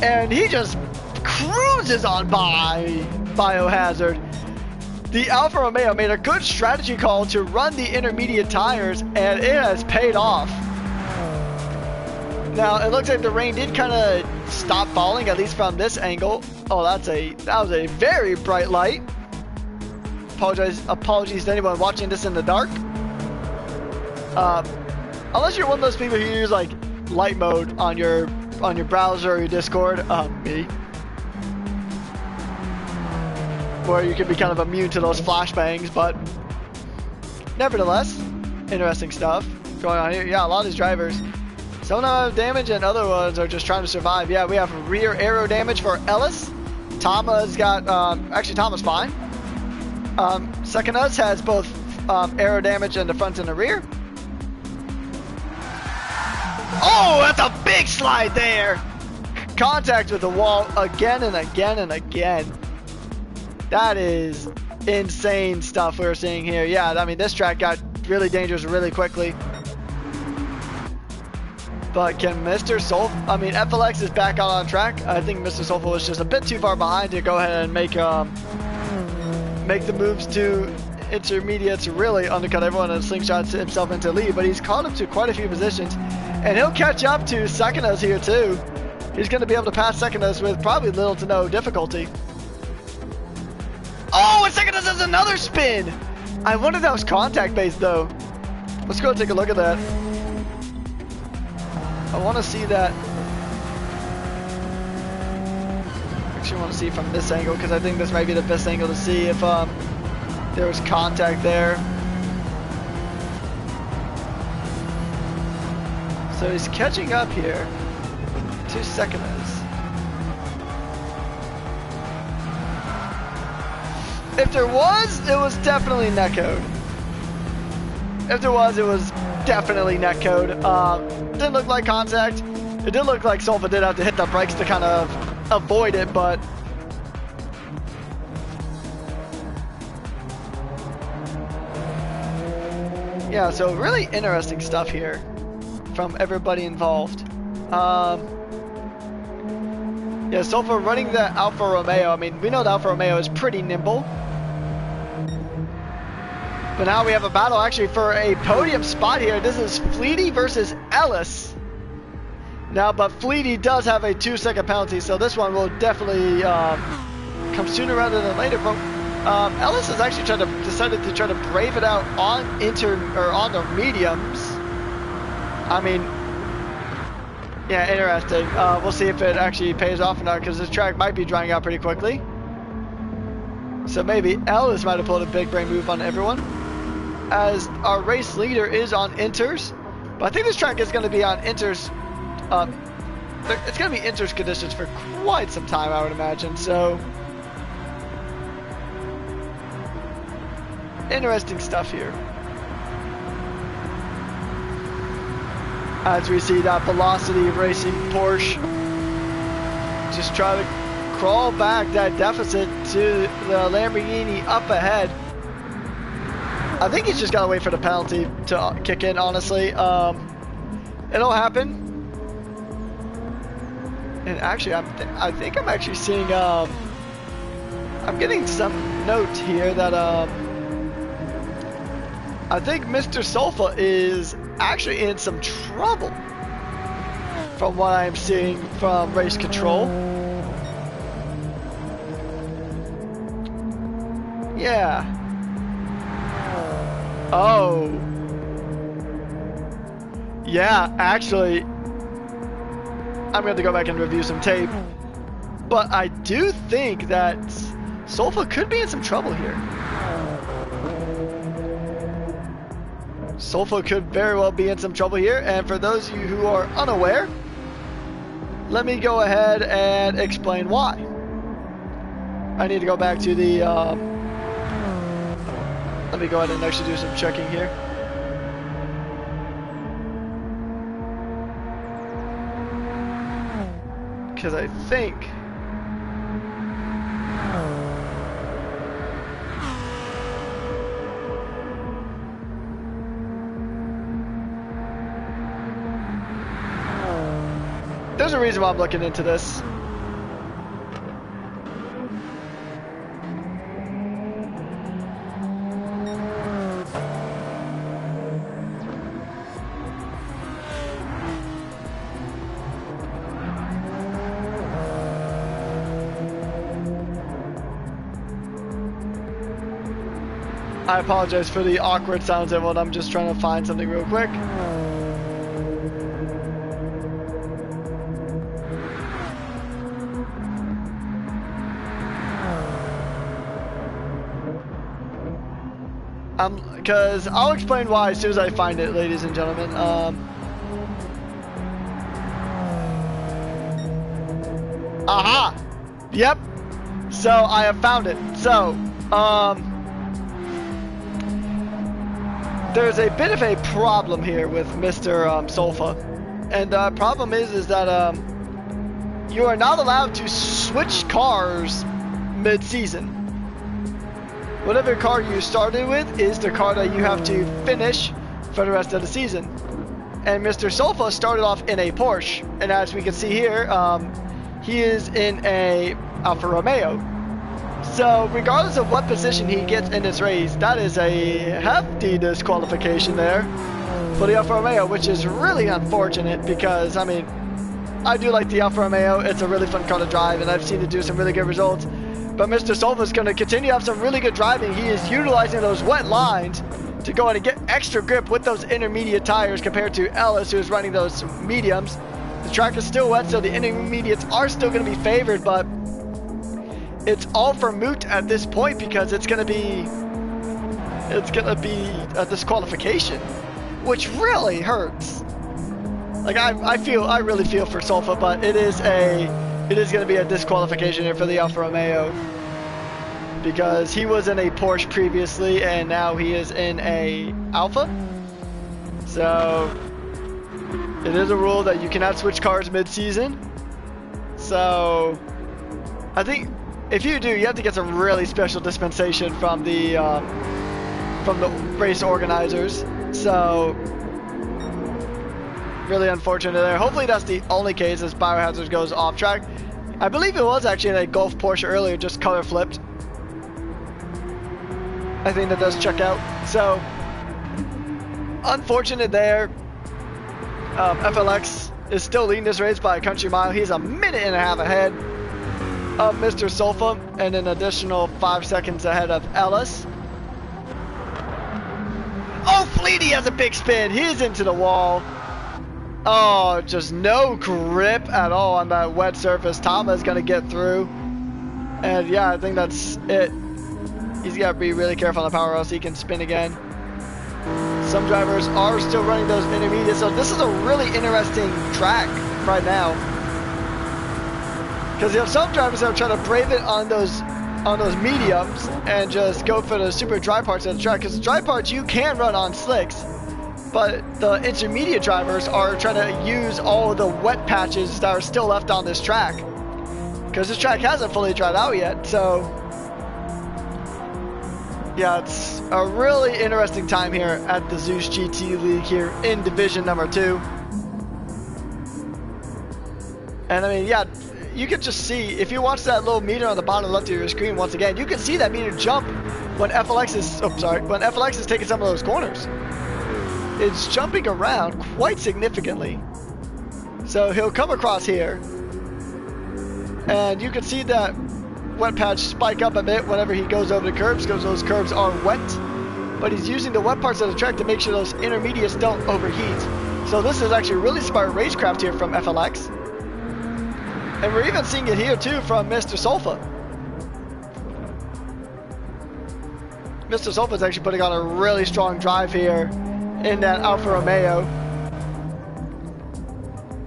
S1: and he just cruises on by Biohazard. The Alfa Romeo made a good strategy call to run the intermediate tires, and it has paid off. Now, it looks like the rain did kind of stop falling, at least from this angle. Oh, that was a very bright light. Apologies to anyone watching this in the dark. Unless you're one of those people who use like light mode on your browser or your Discord, me, where you can be kind of immune to those flashbangs, but nevertheless, interesting stuff going on here. Yeah, a lot of these drivers, some of them have damage and other ones are just trying to survive. Yeah, we have rear aero damage for Ellis. Tama's got, actually Tama's fine. Second Us has both aero damage in the front and the rear. Oh, that's a big slide there. Contact with the wall again and again and again. That is insane stuff we're seeing here. Yeah, I mean, this track got really dangerous really quickly. But can Mr. Solfa, I mean, FLX is back out on track. I think Mr. Solfa was just a bit too far behind to go ahead and make the moves to intermediate to really undercut everyone and slingshot himself into lead. But he's caught up to quite a few positions, and he'll catch up to Second Us here too. He's going to be able to pass Second Us with probably little to no difficulty. Oh, and Second Us has another spin. I wonder if that was contact based though. Let's go take a look at that. I want to see that. Actually, I want to see from this angle, because I think this might be the best angle to see if there was contact there. So he's catching up here. 2 seconds. If there was, it was definitely netcode. If there was, it was definitely netcode. Didn't look like contact. It did look like Solfa did have to hit the brakes to kind of avoid it, but yeah, so really interesting stuff here from everybody involved. Yeah, Solfa running the Alfa Romeo. I mean, we know the Alfa Romeo is pretty nimble. But now we have a battle actually for a podium spot here. This is Fleety versus Ellis. Now, but Fleety does have a 2-second penalty, so this one will definitely come sooner rather than later. But Ellis has actually decided to try to brave it out on on the mediums. I mean, yeah, interesting. We'll see if it actually pays off or not, because this track might be drying out pretty quickly. So maybe Ellis might have pulled a big brain move on everyone, as our race leader is on inters. But I think this track is going to be on inters. It's going to be inters conditions for quite some time, I would imagine. So interesting stuff here. As we see that Velocity Racing Porsche just try to crawl back that deficit to the Lamborghini up ahead. I think he's just gotta wait for the penalty to kick in, honestly. It'll happen. And actually, I think I'm actually seeing, I'm getting some note here that, I think Mr. Sulfa is actually in some trouble from what I'm seeing from race control. Yeah. Oh. Yeah, actually, I'm going to go back and review some tape. But I do think that Sulfa could be in some trouble here. Sulfa could very well be in some trouble here, and for those of you who are unaware, let me go ahead and explain why. I need to go back to the, let me go ahead and actually do some checking here. Because I think there's a reason why I'm looking into this. I apologize for the awkward sounds, everyone. I'm just trying to find something real quick. Because I'll explain why as soon as I find it, ladies and gentlemen. Aha! Yep. So I have found it. So, there's a bit of a problem here with Mr. Sulfa, and the problem is that you are not allowed to switch cars mid-season. Whatever car you started with is the car that you have to finish for the rest of the season. And Mr. Sulfa started off in a Porsche, and as we can see here, he is in a Alfa Romeo. So regardless of what position he gets in this race, that is a hefty disqualification there for the Alfa Romeo, which is really unfortunate because, I mean, I do like the Alfa Romeo. It's a really fun car to drive, and I've seen it do some really good results. But Mr. Sulfa is going to continue to have some really good driving. He is utilizing those wet lines to go in and get extra grip with those intermediate tires compared to Ellis, who is running those mediums. The track is still wet, so the intermediates are still going to be favored, but it's all for moot at this point because it's going to be a disqualification, which really hurts. Like I really feel for Sulfa, but it is going to be a disqualification here for the Alfa Romeo because he was in a Porsche previously and now he is in a Alfa. So it is a rule that you cannot switch cars mid-season. So I think if you do, you have to get some really special dispensation from the race organizers. So really unfortunate there. Hopefully that's the only case as Biohazard goes off track. I believe it was actually in a Golf Porsche earlier, just color flipped. I think that does check out. So unfortunate there. FLX is still leading this race by a country mile. He's a minute and a half ahead of Mr. Sulfa and an additional 5 seconds ahead of Ellis. Oh, Fleety has a big spin. He's into the wall. Oh, just no grip at all on that wet surface. Tama's going to get through. And yeah, I think that's it. He's got to be really careful on the power or else he can spin again. Some drivers are still running those intermediates, so this is a really interesting track right now. Because you have some drivers that are trying to brave it on those on those mediums and just go for the super dry parts of the track. Because the dry parts you can run on slicks, but the intermediate drivers are trying to use all of the wet patches that are still left on this track. Because this track hasn't fully dried out yet, so yeah, it's a really interesting time here at the Zeus GT League here in Division number 2. And I mean, yeah, you can just see, if you watch that little meter on the bottom left of your screen once again, you can see that meter jump when FLX is taking some of those corners. It's jumping around quite significantly. So he'll come across here, and you can see that wet patch spike up a bit whenever he goes over the curbs, because those curbs are wet. But he's using the wet parts of the track to make sure those intermediates don't overheat. So this is actually really smart racecraft here from FLX. And we're even seeing it here too from Mr. Solfa. Mr. Solfa is actually putting on a really strong drive here in that Alfa Romeo.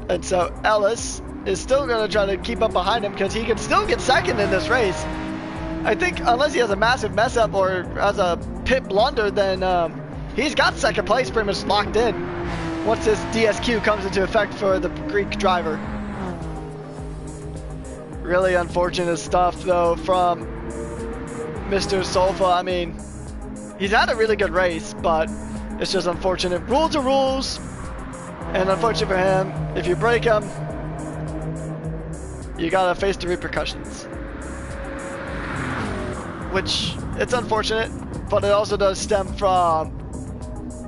S1: And so Ellis is still going to try to keep up behind him because he can still get second in this race. I think unless he has a massive mess up or has a pit blunder, then he's got second place pretty much locked in once this DSQ comes into effect for the Greek driver. Really unfortunate stuff though from Mr. Solfa. I mean, he's had a really good race, but it's just unfortunate. Rules are rules, and unfortunate for him, if you break them, you gotta face the repercussions. Which, it's unfortunate, but it also does stem from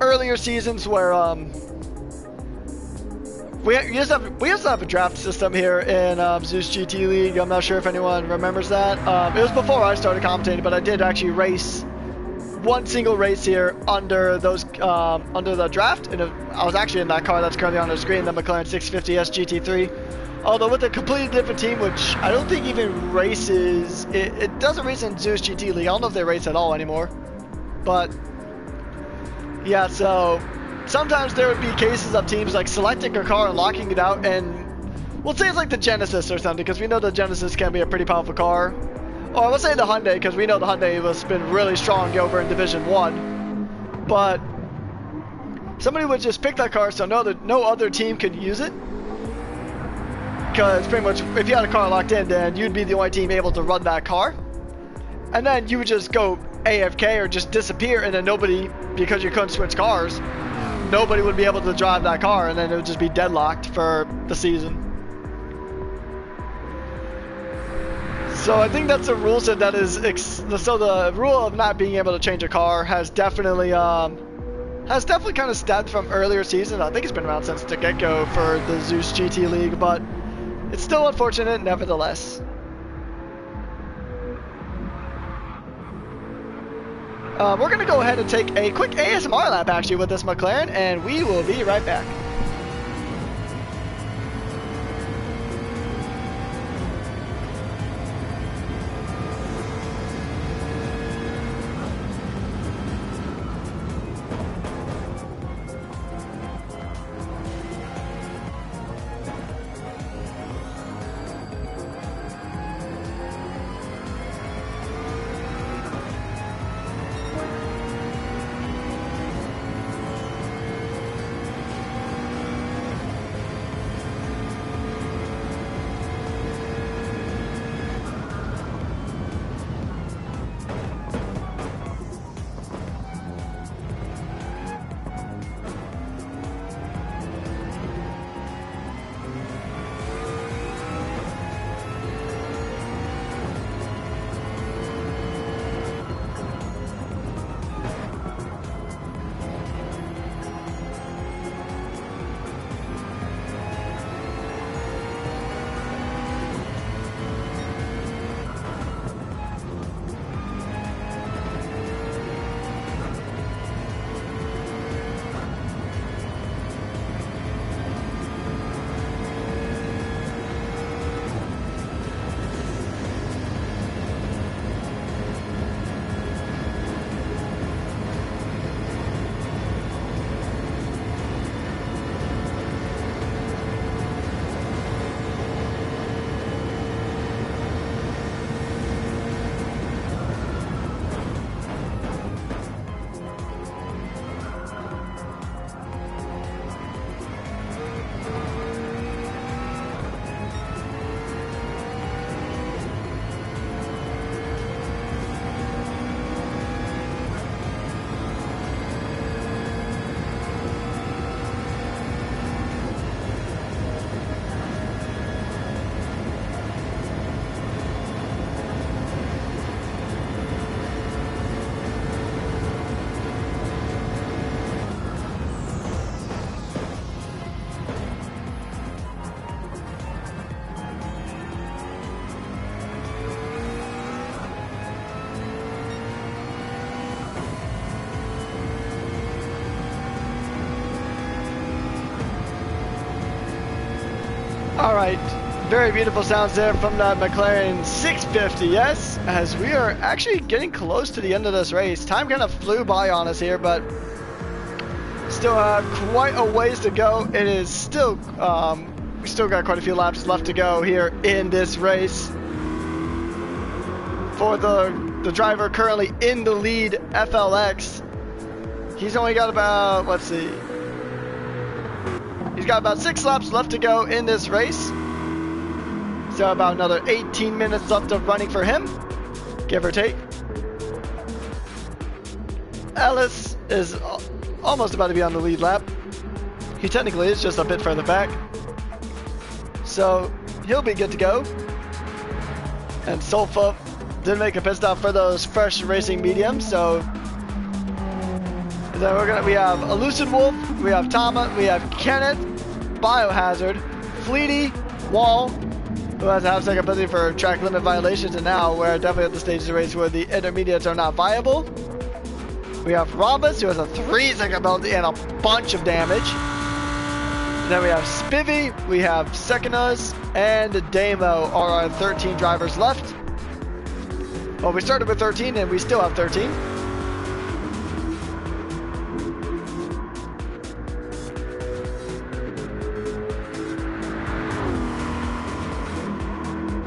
S1: earlier seasons where we used to have a draft system here in Zeus GT League. I'm not sure if anyone remembers that. It was before I started commentating, but I did actually race one single race here under those under the draft, and I was actually in that car that's currently on the screen, the McLaren 650S GT3. Although with a completely different team, which I don't think even races, it doesn't race in Zeus GT League. I don't know if they race at all anymore. But yeah, so sometimes there would be cases of teams like selecting a car and locking it out, and we'll say it's like the Genesis or something, because we know the Genesis can be a pretty powerful car. Or we'll say the Hyundai, because we know the Hyundai has been really strong over in Division 1. But somebody would just pick that car so no other team could use it. Because pretty much, if you had a car locked in, then you'd be the only team able to run that car. And then you would just go AFK or just disappear, and then nobody, because you couldn't switch cars, nobody would be able to drive that car, and then it would just be deadlocked for the season. So I think that's a rule set that is, so the rule of not being able to change a car has definitely kind of stemmed from earlier seasons. I think it's been around since the get-go for the Zeus GT League, but it's still unfortunate nevertheless. We're going to go ahead and take a quick ASMR lap actually with this McLaren, and we will be right back. All right, very beautiful sounds there from that McLaren 650, yes, as we are actually getting close to the end of this race. Time kind of flew by on us here, but still have quite a ways to go. It is still, we still got quite a few laps left to go here in this race. For the driver currently in the lead, FLX, he's only got about, let's see, he's got about 6 laps left to go in this race. So about another 18 minutes left of running for him, give or take. Ellis is almost about to be on the lead lap. He technically is just a bit further back. So he'll be good to go. And Solfa did make a pit stop for those fresh racing mediums. So then we have Elusive Wolf, we have Tama, we have Kenneth, Biohazard, Fleety, Wall, who has a half-second penalty for track limit violations, and now we're definitely at the stage of the race where the intermediates are not viable. We have Rhombus, who has a 3-second penalty and a bunch of damage. And then we have Spivvy, we have Sekinas, and Damo are our 13 drivers left. Well, we started with 13 and we still have 13.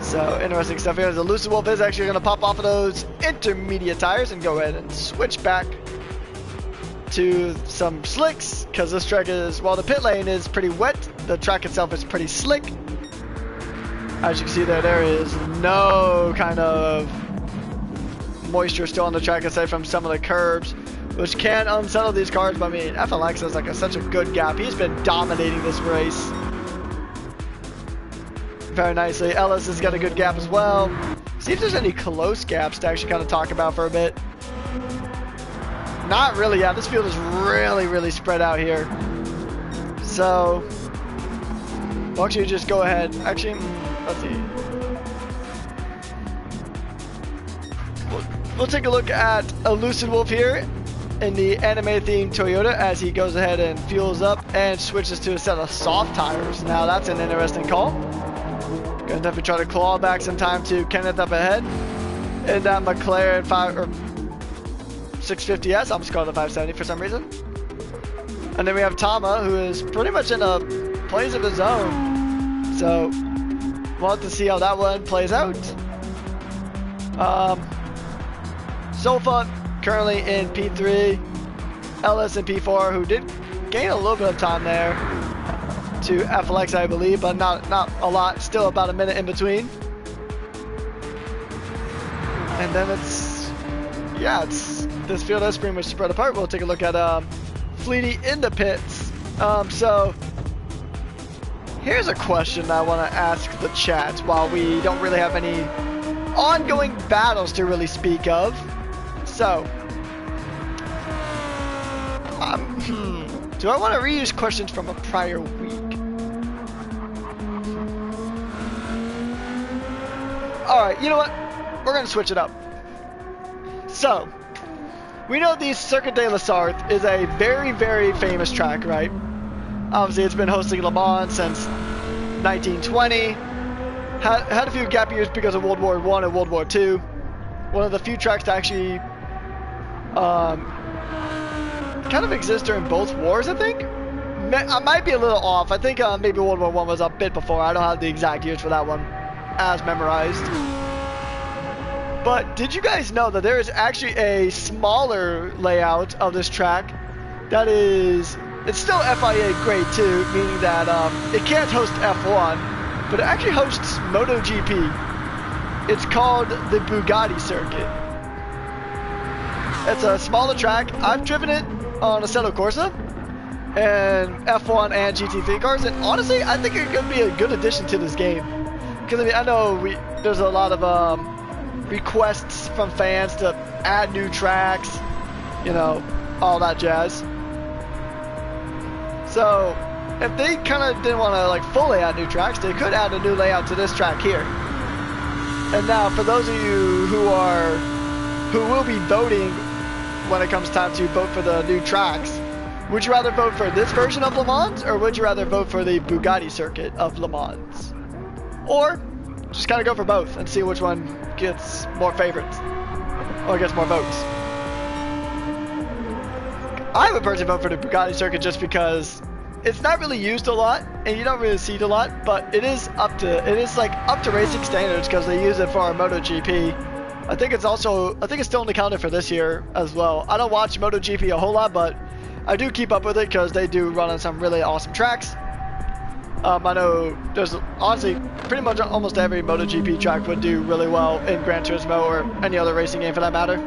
S1: So, interesting stuff here. The Elusive Wolf is actually going to pop off of those intermediate tires and go ahead and switch back to some slicks, because this track is, while the pit lane is pretty wet, the track itself is pretty slick. As you can see there is no kind of moisture still on the track aside from some of the curbs, which can unsettle these cars. But I mean, FLX has like such a good gap. He's been dominating this race very nicely. Ellis has got a good gap as well. See if there's any close gaps to actually kind of talk about for a bit. Not really. Yeah, this field is really spread out here. So we'll actually just go ahead. Actually, let's see. We'll take a look at Elusive Wolf here in the anime-themed Toyota as he goes ahead and fuels up and switches to a set of soft tires. Now that's an interesting call. Gonna definitely try to claw back some time to Kenneth up ahead in that McLaren 650S. I almost called it a 570 for some reason. And then we have Tama, who is pretty much in a place of his own. So we'll have to see how that one plays out. Sofa currently in P3, Ellis in P4, who did gain a little bit of time there to FLX, I believe, but not a lot. Still about a minute in between. And then this field is pretty much spread apart. We'll take a look at Fleety in the pits. So here's a question I want to ask the chat while we don't really have any ongoing battles to really speak of. So do I want to reuse questions from a prior week? Alright, you know what? We're going to switch it up. So, we know the Circuit de la Sarthe is a very famous track, right? Obviously, it's been hosting Le Mans since 1920. Had a few gap years because of World War I and World War II. One of the few tracks to actually kind of exist during both wars, I think. I might be a little off. I think maybe World War I was a bit before. I don't have the exact years for that one as memorized. But did you guys know that there is actually a smaller layout of this track that is, it's still FIA grade 2, meaning that it can't host F1, but it actually hosts MotoGP. It's called the Bugatti Circuit. It's a smaller track. I've driven it on Assetto Corsa and F1 and GT3 cars, and honestly, I think it could be a good addition to this game. Because I mean, I know there's a lot of requests from fans to add new tracks, you know, all that jazz. So if they kind of didn't want to like fully add new tracks, they could add a new layout to this track here. And now for those of you who will be voting when it comes time to vote for the new tracks, Would you rather vote for this version of Le Mans, or would you rather vote for the Bugatti circuit of Le Mans? Or just kind of go for both and see which one gets more favorites or gets more votes. I would personally vote for the Bugatti circuit just because it's not really used a lot and you don't really see it a lot, but it is up to racing standards because they use it for our MotoGP. I think it's still only counted for this year as well. I don't watch MotoGP a whole lot, but I do keep up with it because they do run on some really awesome tracks. I know there's honestly pretty much almost every MotoGP track would do really well in Gran Turismo or any other racing game for that matter.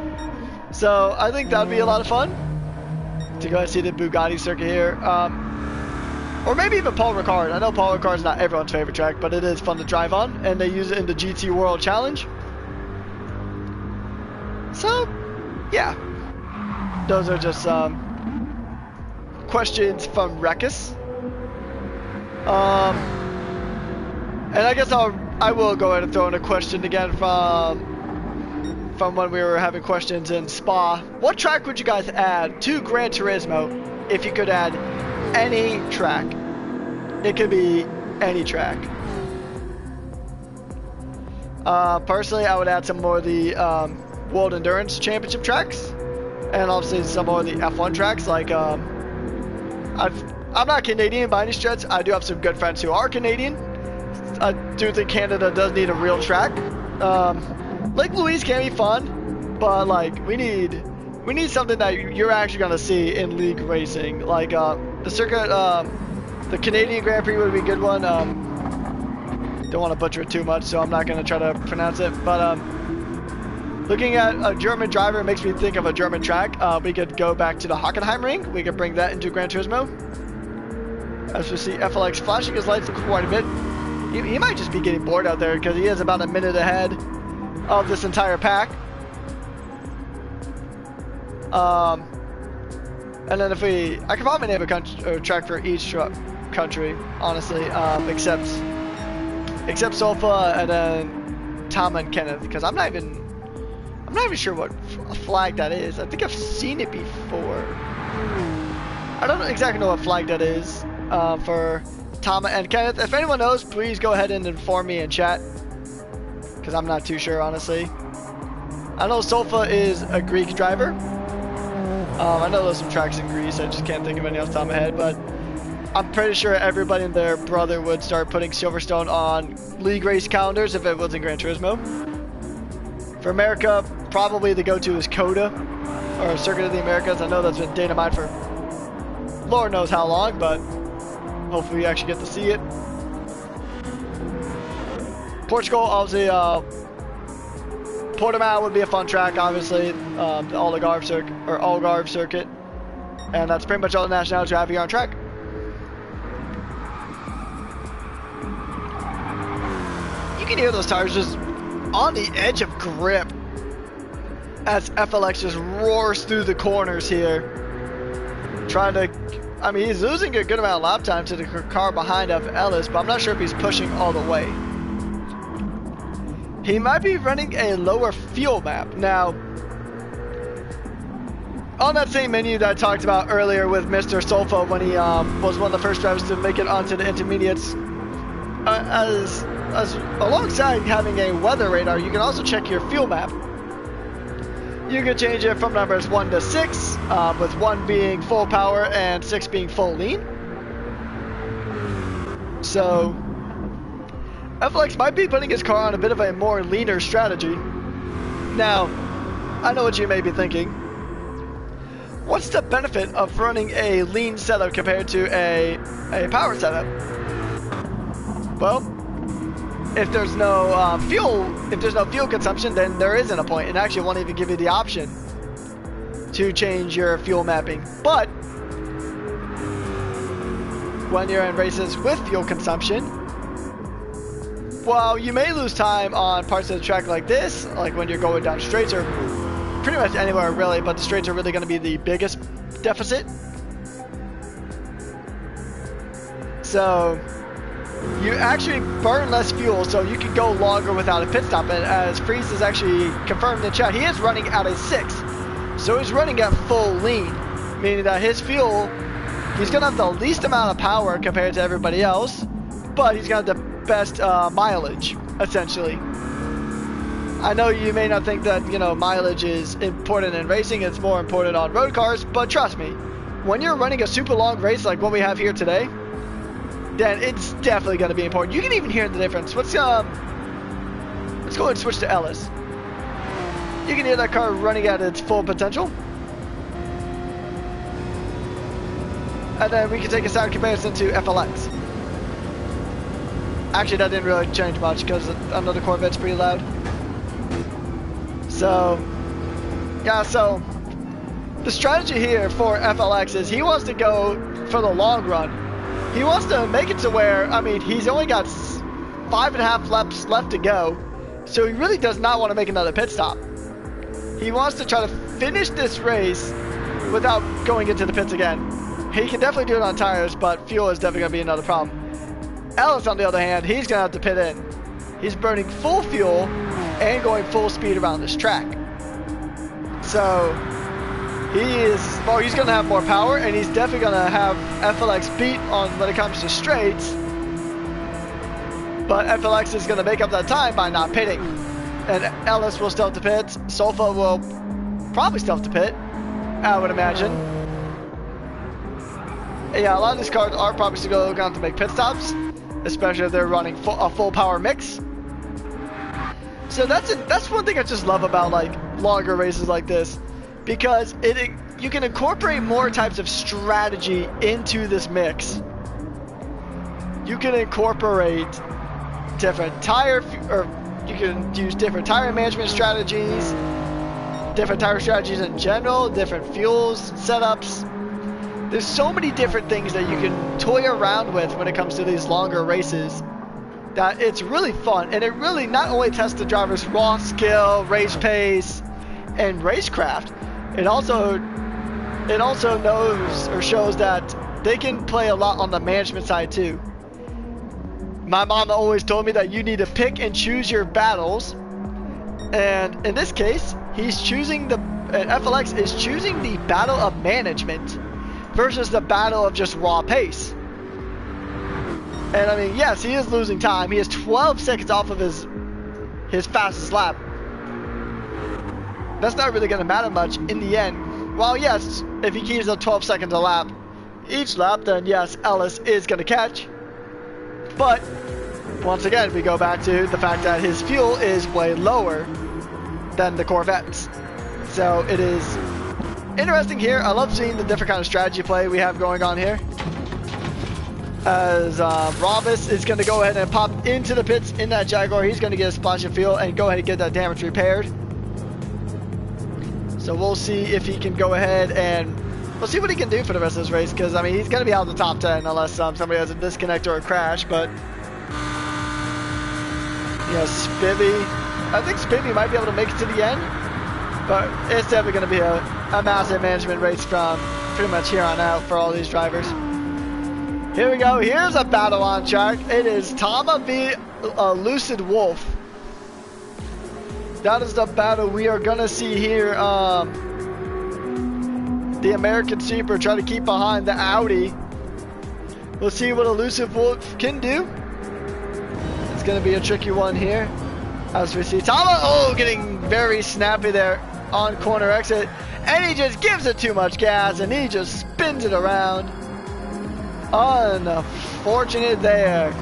S1: So I think that would be a lot of fun to go and see the Bugatti circuit here. Or maybe even Paul Ricard. I know Paul Ricard is not everyone's favorite track, but it is fun to drive on, and they use it in the GT World Challenge. So, yeah. Those are just questions from Rekus. And I guess I will go ahead and throw in a question again from when we were having questions in Spa. What track would you guys add to Gran Turismo if you could add any track? It could be any track. Personally, I would add some more of the World Endurance Championship tracks, and obviously some more of the F1 tracks. Like I'm not Canadian by any stretch. I do have some good friends who are Canadian. I do think Canada does need a real track. Lake Louise can be fun, but like we need something that you're actually gonna see in league racing. Like the circuit, the Canadian Grand Prix would be a good one. Don't want to butcher it too much, so I'm not gonna try to pronounce it. But looking at a German driver makes me think of a German track. We could go back to the Hockenheim ring. We could bring that into Gran Turismo. As we see FLX flashing his lights quite a bit. He might just be getting bored out there because he is about a minute ahead of this entire pack. And then I could probably name a track for each country, honestly, except Solfa and then Tom and Kenneth, because I'm not even sure what flag that is. I think I've seen it before. I don't exactly know what flag that is for Tom and Kenneth. If anyone knows, please go ahead and inform me in chat, because I'm not too sure, honestly. I know Solfa is a Greek driver. I know there's some tracks in Greece. I just can't think of any off the top of my head, but I'm pretty sure everybody and their brother would start putting Silverstone on league race calendars if it wasn't Gran Turismo. For America, probably the go-to is COTA, or Circuit of the Americas. I know that's been dynamite for Lord knows how long, but hopefully we actually get to see it. Portugal, obviously, Portimao would be a fun track, obviously, the Algarve circuit, and that's pretty much all the nationalities we have here on track. You can hear those tires just on the edge of grip as FLX just roars through the corners here, trying to, I mean, he's losing a good amount of lap time to the car behind of Ellis, but I'm not sure if he's pushing all the way. He might be running a lower fuel map. Now, on that same menu that I talked about earlier with Mr. Solfa when he was one of the first drivers to make it onto the intermediates, as alongside having a weather radar, you can also check your fuel map. You can change it from numbers 1 to 6, with 1 being full power and 6 being full lean. So FLX might be putting his car on a bit of a more leaner strategy. Now, I know what you may be thinking. What's the benefit of running a lean setup compared to a power setup? Well, if there's no fuel consumption, then there isn't a point, and actually won't even give you the option to change your fuel mapping. But when you're in races with fuel consumption, well, you may lose time on parts of the track like this, like when you're going down straights or pretty much anywhere really, but the straights are really going to be the biggest deficit. So you actually burn less fuel, so you can go longer without a pit stop. And as Freeze has actually confirmed in chat, he is running at a 6, so he's running at full lean, meaning that his fuel He's gonna have the least amount of power compared to everybody else, but he's gonna have the best mileage, essentially. I know you may not think that, you know, mileage is important in racing, it's more important on road cars, but trust me, when you're running a super long race like what we have here today, then it's definitely gonna be important. You can even hear the difference. Let's go and switch to Ellis. You can hear that car running at its full potential. And then we can take a sound comparison to FLX. Actually, that didn't really change much because I know the Corvette's pretty loud. So, yeah, so the strategy here for FLX is he wants to go for the long run. He wants to make it to where, I mean, he's only got 5.5 laps left to go. So he really does not want to make another pit stop. He wants to try to finish this race without going into the pits again. He can definitely do it on tires, but fuel is definitely going to be another problem. Ellis, on the other hand, he's going to have to pit in. He's burning full fuel and going full speed around this track. So he's going to have more power, and he's definitely going to have FLX beat on when it comes to straights. But FLX is going to make up that time by not pitting. And Ellis will still have to pit. Solfa will probably still have to pit, I would imagine. Yeah, a lot of these cars are probably still going to have to make pit stops, especially if they're running a full power mix. So that's one thing I just love about like longer races like this, because you can incorporate more types of strategy into this mix. You can incorporate different you can use different tire management strategies, different tire strategies in general, different fuels, setups. There's so many different things that you can toy around with when it comes to these longer races that it's really fun, and it really not only tests the driver's raw skill, race pace, and racecraft, it also knows or shows that they can play a lot on the management side too. My mom always told me that you need to pick and choose your battles, and in this case, FLX is choosing the battle of management versus the battle of just raw pace. And I mean, yes, he is losing time. He is 12 seconds off of his fastest lap. That's not really going to matter much in the end. Well, yes, if he keeps up 12 seconds a lap each lap, then yes, Ellis is going to catch. But once again, we go back to the fact that his fuel is way lower than the Corvette's. So it is interesting here. I love seeing the different kind of strategy play we have going on here. As Robbus is going to go ahead and pop into the pits in that Jaguar. He's going to get a splash of fuel and go ahead and get that damage repaired. So we'll see if he can go ahead and we'll see what he can do for the rest of this race, because I mean he's going to be out of the top 10 unless somebody has a disconnect or a crash. But yeah, Spivvy, I think Spivvy might be able to make it to the end, but it's definitely going to be a massive management race from pretty much here on out for all these drivers. Here we go. Here's a battle on track. It is Tama v Lucid Wolf. That is the battle we are going to see here. The American Super trying to keep behind the Audi. We'll see what Elusive Wolf can do. It's going to be a tricky one here. As we see Tama, getting very snappy there on corner exit. And he just gives it too much gas and he just spins it around. Unfortunate there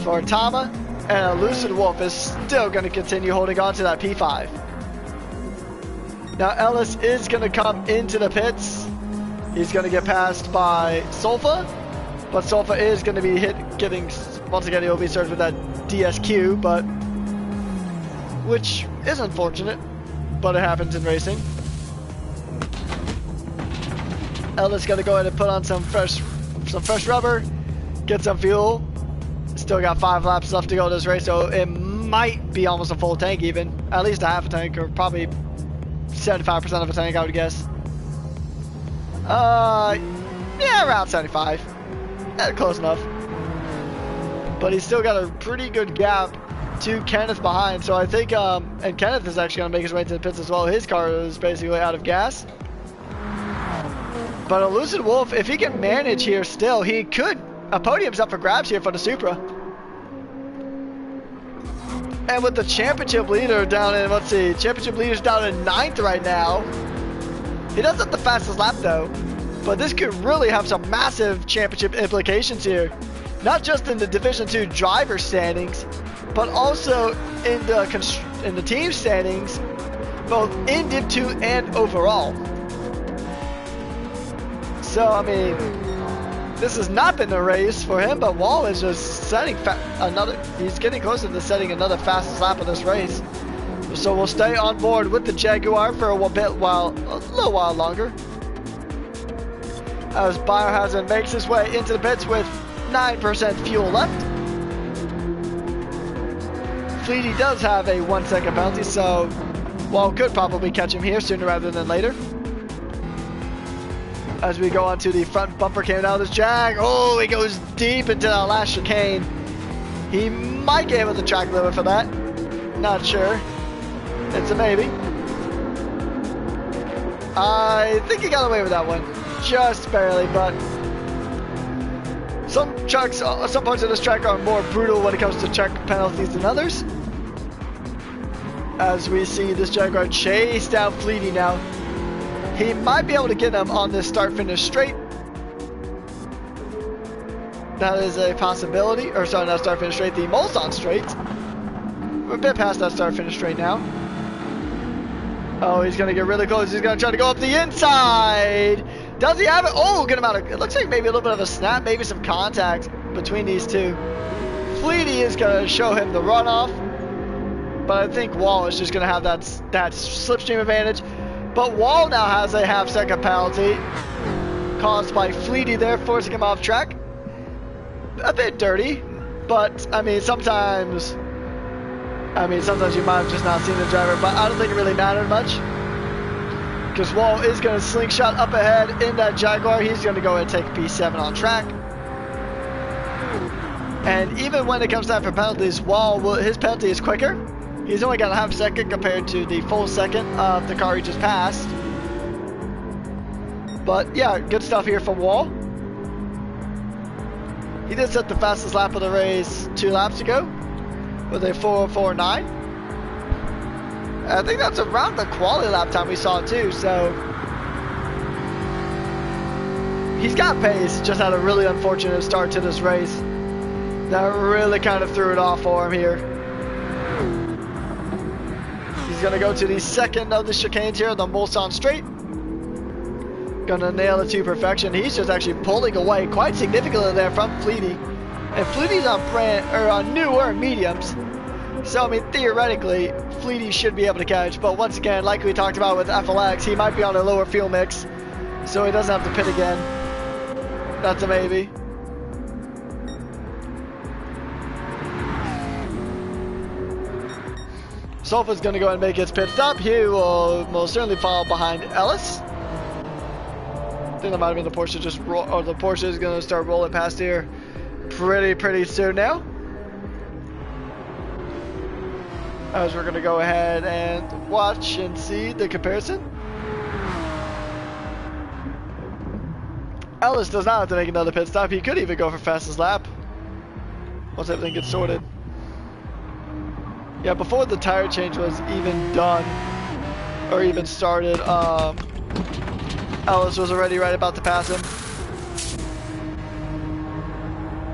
S1: for Tama, and Lucid Wolf is still going to continue holding on to that P5. Now Ellis is going to come into the pits. He's going to get passed by Solfa, but Solfa is going to be once again he'll be served with that DSQ, which is unfortunate, but it happens in racing. Ellis going to go ahead and put on some fresh rubber, get some fuel. Still got 5 laps left to go this race, so it might be almost a full tank even. At least a half a tank, or probably 75% of a tank, I would guess. Yeah, around 75. Yeah, close enough. But he's still got a pretty good gap to Kenneth behind, so I think, and Kenneth is actually going to make his way to the pits as well. His car is basically out of gas. But Elusive Wolf, if he can manage here still, he could. A podium's up for grabs here for the Supra. And with the championship leader down in, let's see, championship leader's down in 9th right now. He does have the fastest lap though. But this could really have some massive championship implications here. Not just in the Division 2 driver standings, but also in the team standings, both in Div 2 and overall. So, I mean, this has not been a race for him, but Wall is just setting he's getting closer to setting another fastest lap of this race. So we'll stay on board with the Jaguar for a little while longer. As Biohazard makes his way into the pits with 9% fuel left. Fleety does have a 1 second penalty, so Wall could probably catch him here sooner rather than later. As we go on to the front bumper came down this Jag. Oh, he goes deep into that last chicane. He might get hit with the track limit for that. Not sure. It's a maybe. I think he got away with that one. Just barely, but some parts of this track are more brutal when it comes to track penalties than others. As we see this Jaguar chase down Fleety now. He might be able to get him on this start-finish straight. That is a possibility. Or sorry, not start-finish straight, the Mulsanne straight. We're a bit past that start-finish straight now. Oh, he's going to get really close. He's going to try to go up the inside. Does he have it? Oh, good amount of... It looks like maybe a little bit of a snap, maybe some contact between these two. Fleety is going to show him the runoff. But I think Wall is just going to have that slipstream advantage. But Wall now has a half-second penalty caused by Fleety there, forcing him off track. A bit dirty, but I mean, sometimes you might have just not seen the driver, but I don't think it really mattered much. Because Wall is going to slingshot up ahead in that Jaguar. He's going to go and take P7 on track. And even when it comes time for penalties, his penalty is quicker. He's only got a half second compared to the full second of the car he just passed. But yeah, good stuff here from Wall. He did set the fastest lap of the race 2 laps ago with a 4:04.9. I think that's around the quality lap time we saw too, so he's got pace, just had a really unfortunate start to this race. That really kind of threw it off for him here. He's going to go to the second of the chicanes here, the Mulsanne straight. Going to nail it to perfection. He's just actually pulling away quite significantly there from Fleety. And Fleety's on newer mediums. So, I mean, theoretically, Fleety should be able to catch. But once again, like we talked about with FLX, he might be on a lower fuel mix. So he doesn't have to pit again. That's a maybe. Sulfa's going to go ahead and make his pit stop. He will most certainly follow behind Ellis. I think that might have been the Porsche the Porsche is going to start rolling past here pretty soon now. As we're going to go ahead and watch and see the comparison. Ellis does not have to make another pit stop. He could even go for fastest lap once everything gets sorted. Yeah, before the tire change was even done or even started, Ellis was already right about to pass him.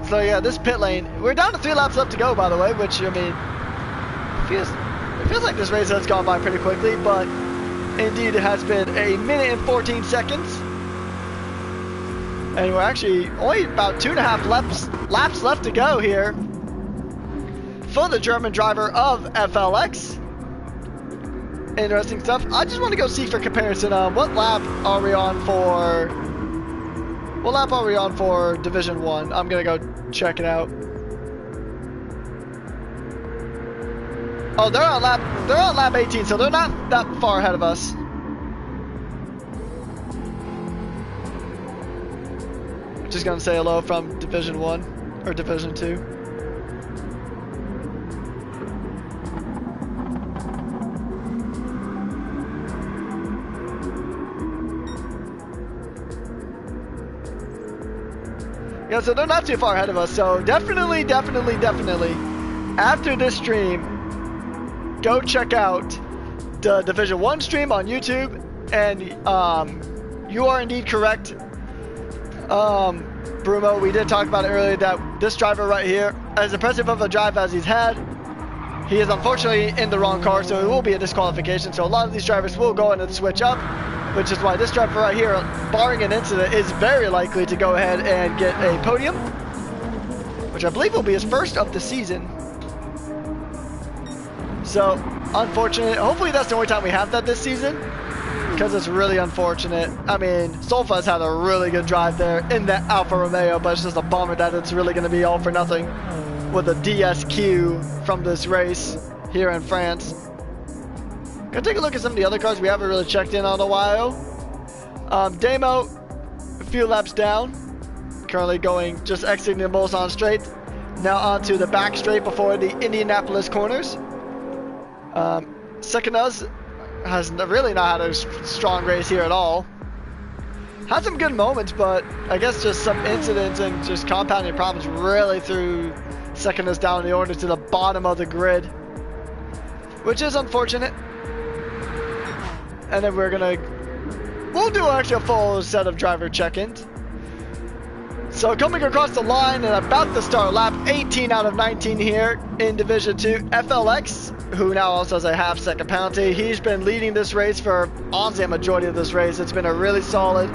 S1: So yeah, this pit lane, we're down to 3 laps left to go, by the way, which, I mean, it feels like this race has gone by pretty quickly, but indeed it has been 1 minute and 14 seconds. And we're actually only about 2.5 laps left to go here for the German driver of FLX. Interesting stuff. I just want to go see for comparison, what lap are we on for Division 1? I'm gonna go check it out. Oh, they're on lap 18, so they're not that far ahead of us. Just gonna say hello from Division 1 or Division 2. Yeah, so they're not too far ahead of us. So definitely, after this stream, go check out the Division 1 stream on YouTube. And you are indeed correct, Brumo. We did talk about it earlier that this driver right here, as impressive of a drive as he's had, he is unfortunately in the wrong car, so it will be a disqualification. So a lot of these drivers will go in and switch up, which is why this driver right here, barring an incident, is very likely to go ahead and get a podium, which I believe will be his first of the season. So, unfortunate. Hopefully that's the only time we have that this season, because it's really unfortunate. I mean, Solfa's had a really good drive there in that Alfa Romeo, but it's just a bummer that it's really going to be all for nothing with a DSQ from this race here in France. Gonna take a look at some of the other cars we haven't really checked in on a while. Damo, a few laps down, currently going, just exiting the Mulsanne straight, now onto the back straight before the Indianapolis corners. Seconaz has really not had a strong race here at all. Had some good moments, but I guess just some incidents and just compounding problems really threw Seconaz down the order to the bottom of the grid, which is unfortunate. And then we'll do actually a full set of driver check-ins. So coming across the line and about to start lap 18 out of 19 here in Division 2, FLX, who now also has a half-second penalty. He's been leading this race for honestly a majority of this race. It's been a really solid,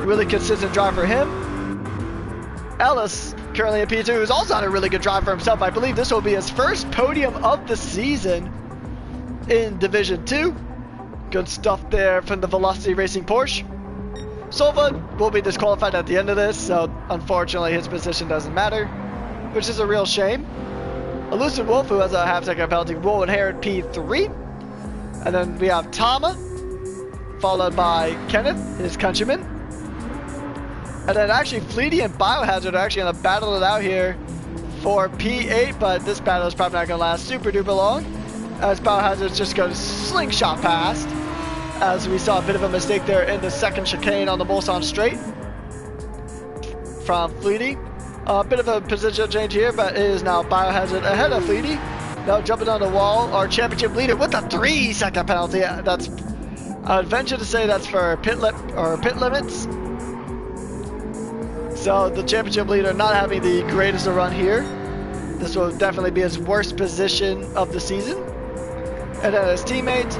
S1: really consistent drive for him. Ellis, currently in P2, who's also had a really good drive for himself. I believe this will be his first podium of the season in Division 2. Good stuff there from the Velocity Racing Porsche. Solva will be disqualified at the end of this, so unfortunately his position doesn't matter, which is a real shame. Elusive Wolf, who has a half-second penalty, will inherit P3. And then we have Tama, followed by Kenneth, his countryman. And then actually Fleety and Biohazard are actually going to battle it out here for P8, but this battle is probably not going to last super duper long, as Biohazard's just going to slingshot past, as we saw a bit of a mistake there in the second chicane on the Mulsanne straight from Fleety. A bit of a position change here, but it is now Biohazard ahead of Fleety. Now jumping on the wall, our championship leader with a 3-second penalty. That's, I'd venture to say that's for pit limits. So the championship leader not having the greatest run here. This will definitely be his worst position of the season. And then his teammate,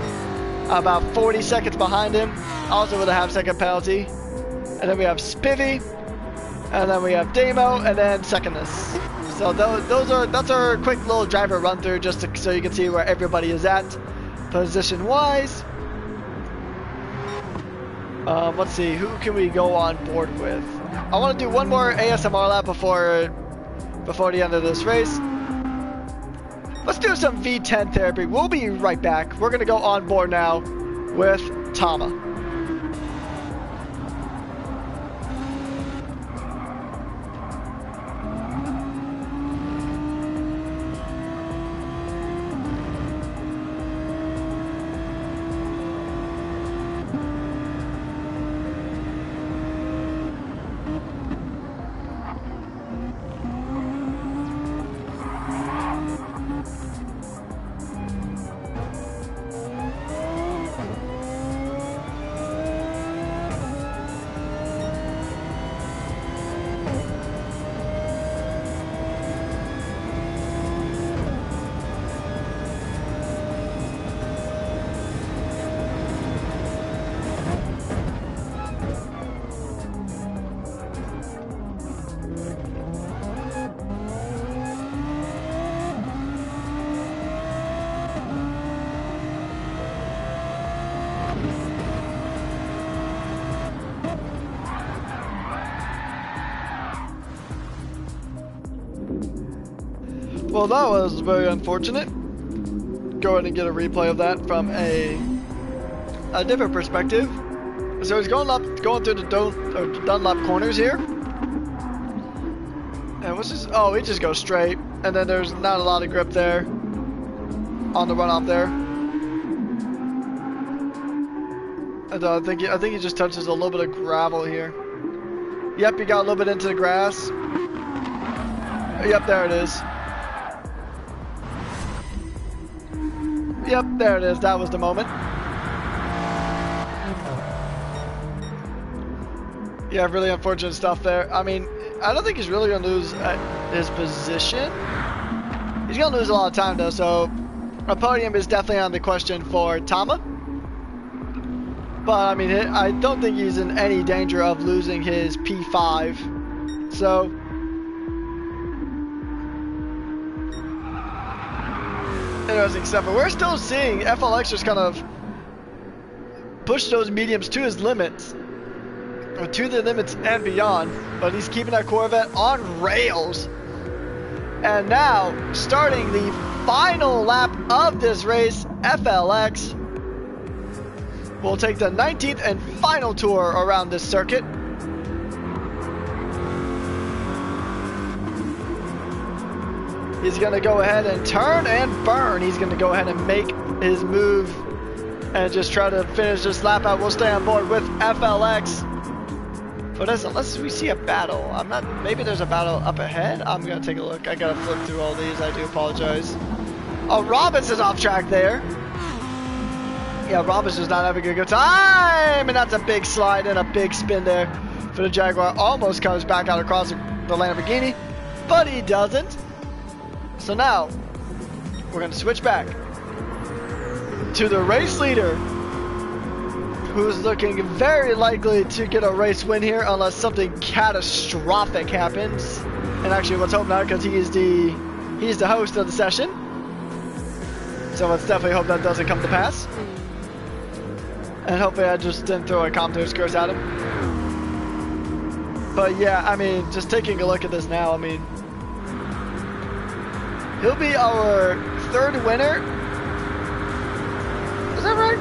S1: about 40 seconds behind him, also with a half-second penalty. And then we have Spivey, and then we have Damo, and then Secondas. So that's our quick little driver run through, just so you can see where everybody is at position wise. Let's see, who can we go on board with? I want to do one more ASMR lap before the end of this race. Let's do some V10 therapy. We'll be right back. We're gonna go on board now with Tama. Well, that was very unfortunate. Go ahead and get a replay of that from a different perspective. So he's going through the Dunlop corners here. And what's this? Oh, he just goes straight. And then there's not a lot of grip there on the runoff there. And I think he just touches a little bit of gravel here. Yep, he got a little bit into the grass. Yep, there it is. Yep, there it is. That was the moment. Yeah, really unfortunate stuff there. I mean, I don't think he's really going to lose his position. He's going to lose a lot of time, though, so a podium is definitely on the question for Tama. But, I mean, I don't think he's in any danger of losing his P5. So, interesting stuff. But we're still seeing FLX just kind of push those mediums to his limits. Or to the limits and beyond. But he's keeping that Corvette on rails. And now, starting the final lap of this race, FLX will take the 19th and final tour around this circuit. He's going to go ahead and turn and burn. He's going to go ahead and make his move and just try to finish this lap out. We'll stay on board with FLX. But unless we see a battle, maybe there's a battle up ahead. I'm going to take a look. I got to flip through all these. I do apologize. Oh, Robinson's off track there. Yeah, Robinson's not having a good time. And that's a big slide and a big spin there for the Jaguar. Almost comes back out across the Lamborghini, but he doesn't. So now, we're going to switch back to the race leader, who's looking very likely to get a race win here unless something catastrophic happens. And actually, let's hope not, because he's the host of the session. So let's definitely hope that doesn't come to pass. And hopefully I just didn't throw a commentator's curse at him. But yeah, I mean, just taking a look at this now, I mean, he'll be our third winner. Is that right?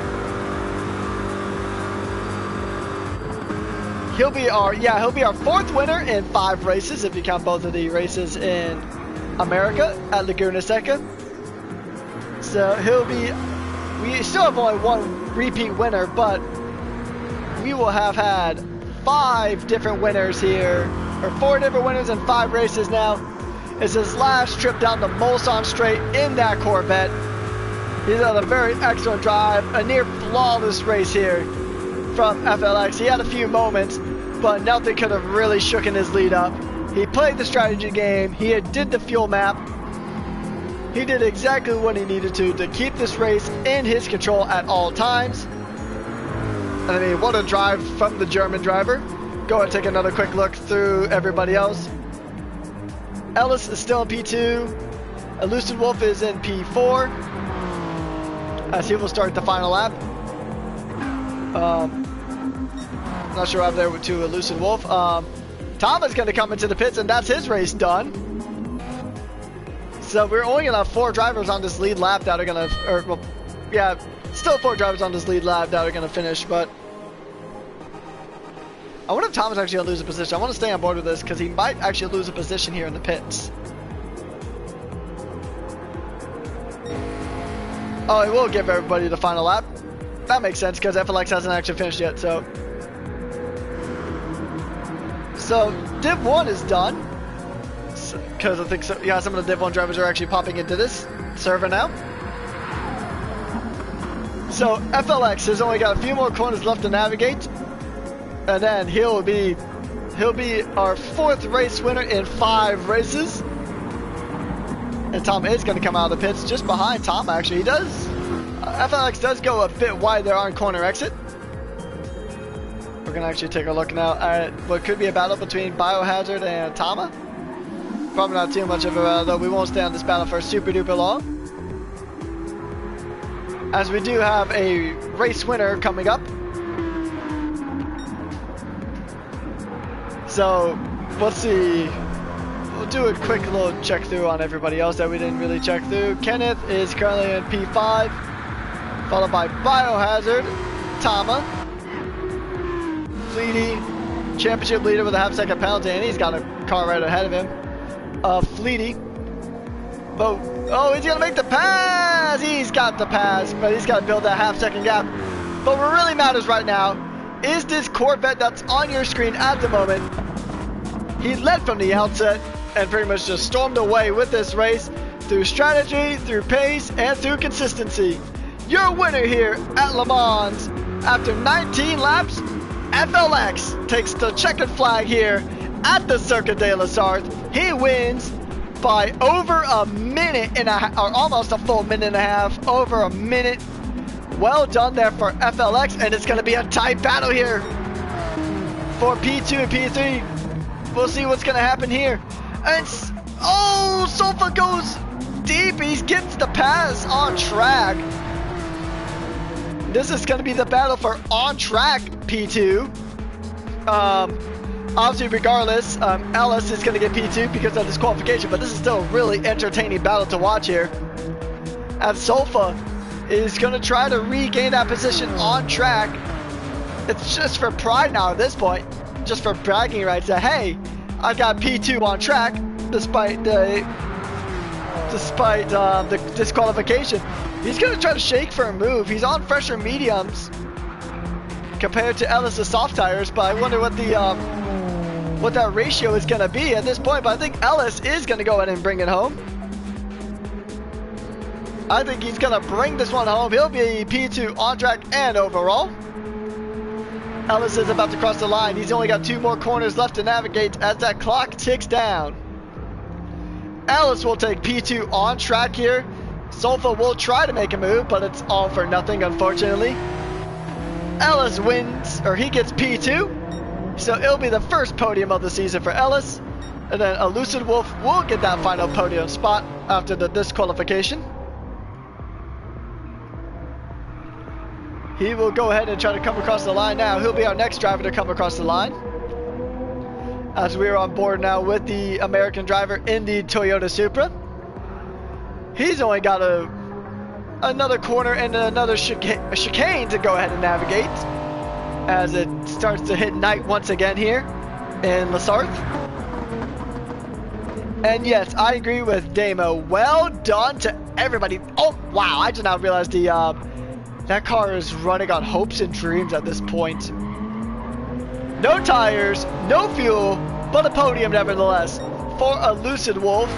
S1: He'll be our fourth winner in 5 races if you count both of the races in America at Laguna Seca. So we still have only one repeat winner, but we will have had 5 different winners here, or 4 different winners in 5 races now. It's his last trip down the Mulsanne Straight in that Corvette. He's had a very excellent drive, a near flawless race here from FLX. He had a few moments, but nothing could have really shooken his lead up. He played the strategy game. He did the fuel map. He did exactly what he needed to keep this race in his control at all times. And I mean, what a drive from the German driver. Go ahead and take another quick look through everybody else. Ellis is still in P2. Elusive Wolf is in P4. As he will start the final lap. Not sure I'm there to Elusive Wolf. Tom is going to come into the pits, and that's his race done. So we're only going to have 4 drivers on this lead lap that are going to, still 4 drivers on this lead lap that are going to finish, but I wonder if Tom is actually going to lose a position. I want to stay on board with this because he might actually lose a position here in the pits. Oh, he will give everybody the final lap. That makes sense because FLX hasn't actually finished yet, so Div 1 is done. Because I think some of the Div 1 drivers are actually popping into this server now. So FLX has only got a few more corners left to navigate, and then he'll be our 4th race winner in 5 races. And Tom is going to come out of the pits just behind Tom. Actually, he does. FLX does go a bit wide there on corner exit. We're going to actually take a look now at what could be a battle between Biohazard and Tama. Probably not too much of a battle, though. We won't stay on this battle for super duper long, as we do have a race winner coming up. So let's see. We'll do a quick little check through on everybody else that we didn't really check through. Kenneth is currently in P5, followed by Biohazard, Tama, Fleety, championship leader with a half-second penalty, and he's got a car right ahead of him. Fleety. Oh, he's gonna make the pass! He's got the pass, but he's gotta build that half-second gap. But what really matters right now is this Corvette that's on your screen at the moment. He led from the outset. and pretty much just stormed away with this race through strategy, through pace, and through consistency. Your winner here at Le Mans after 19 laps, FLX takes the checkered flag here at the Circuit de la Sarthe. He wins by over a minute and a half, or almost a full minute and a half, over a minute. Well done there for FLX, and it's going to be a tight battle here for P2 and P3. We'll see what's going to happen here. And oh, Sofa goes deep. He gets the pass on track. This is going to be the battle for on-track P2. Obviously, regardless, Ellis is going to get P2 because of this qualification, but this is still a really entertaining battle to watch here. As Sofa is going to try to regain that position on track. It's just for pride now at this point, just for bragging rights that, hey, I got P2 on track despite the disqualification. He's going to try to shake for a move. He's on fresher mediums compared to Ellis' soft tires, but I wonder what that ratio is going to be at this point. But I think Ellis is going to go ahead and bring it home. I think he's going to bring this one home. He'll be P2 on track and overall. Ellis is about to cross the line. He's only got 2 more corners left to navigate as that clock ticks down. Ellis will take P2 on track here. Sofa will try to make a move, but it's all for nothing, unfortunately. Ellis wins, or he gets P2. So it'll be the first podium of the season for Ellis. And then Elusive Wolf will get that final podium spot after the disqualification. He will go ahead and try to come across the line now. He'll be our next driver to come across the line, as we are on board now with the American driver in the Toyota Supra. He's only got another corner and another chicane to go ahead and navigate as it starts to hit night once again here in La Sarthe. And yes, I agree with Damo. Well done to everybody. Oh, wow. I just now realized that car is running on hopes and dreams at this point. No tires, no fuel, but a podium nevertheless for Elusive Wolf.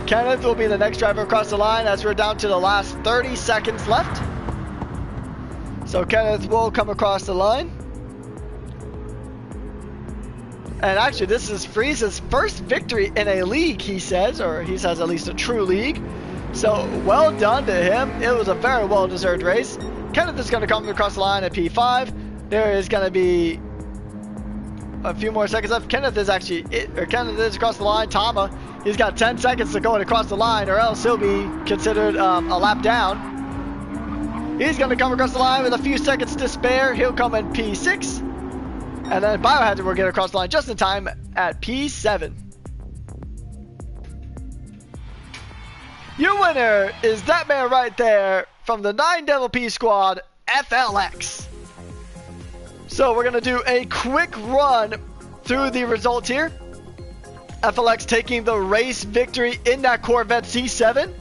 S1: Kenneth will be the next driver across the line as we're down to the last 30 seconds left. So Kenneth will come across the line. And actually, this is Freeze's first victory in a league, he says, or he says at least a true league. So well done to him. It was a very well-deserved race. Kenneth is going to come across the line at P5. There is going to be a few more seconds left. Kenneth is across the line. Tama, he's got 10 seconds to go across the line, or else he'll be considered a lap down. He's going to come across the line with a few seconds to spare. He'll come in P6. And then Biohazard will get across the line just in time at P7. Your winner is that man right there from the 9 Devil P squad, FLX. So we're going to do a quick run through the results here. FLX taking the race victory in that Corvette C7.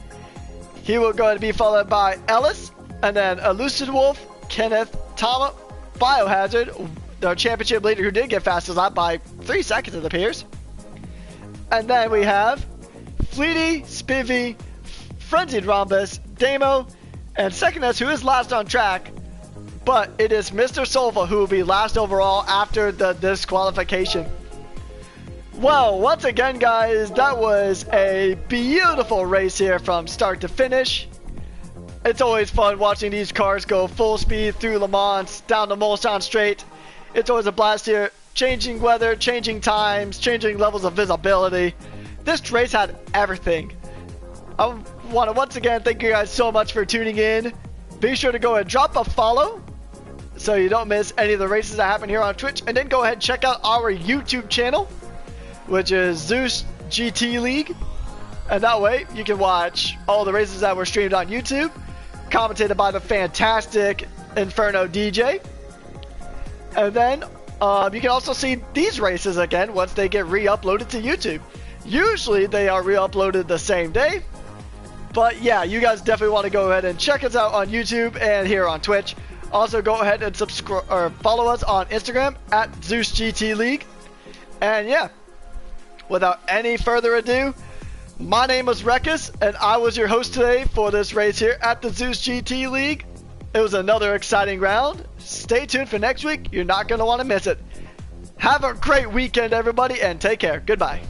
S1: He will go ahead and be followed by Ellis, and then Elusive Wolf, Kenneth, Tama, Biohazard, the championship leader who did get fastest lap by 3 seconds it appears. And then we have Fleety, Spivvy, Frenzied Rhombus, Damo, and Secondest, who is last on track. But it is Mr. Solva who will be last overall after the disqualification. Well, once again, guys, that was a beautiful race here from start to finish. It's always fun watching these cars go full speed through Le Mans, down the Mulsanne Straight. It's always a blast here. Changing weather, changing times, changing levels of visibility. This race had everything. I want to once again thank you guys so much for tuning in. Be sure to go and drop a follow so you don't miss any of the races that happen here on Twitch. And then go ahead and check out our YouTube channel, which is Zeus GT League. And that way you can watch all the races that were streamed on YouTube, commentated by the fantastic Inferno DJ. And then you can also see these races again once they get re-uploaded to YouTube. Usually they are re-uploaded the same day. But yeah, you guys definitely want to go ahead and check us out on YouTube and here on Twitch. Also go ahead and subscribe or follow us on Instagram at Zeus GT League. And yeah, without any further ado, my name was Rekus, and I was your host today for this race here at the Zeus GT League. It was another exciting round. Stay tuned for next week. You're not going to want to miss it. Have a great weekend, everybody, and take care. Goodbye.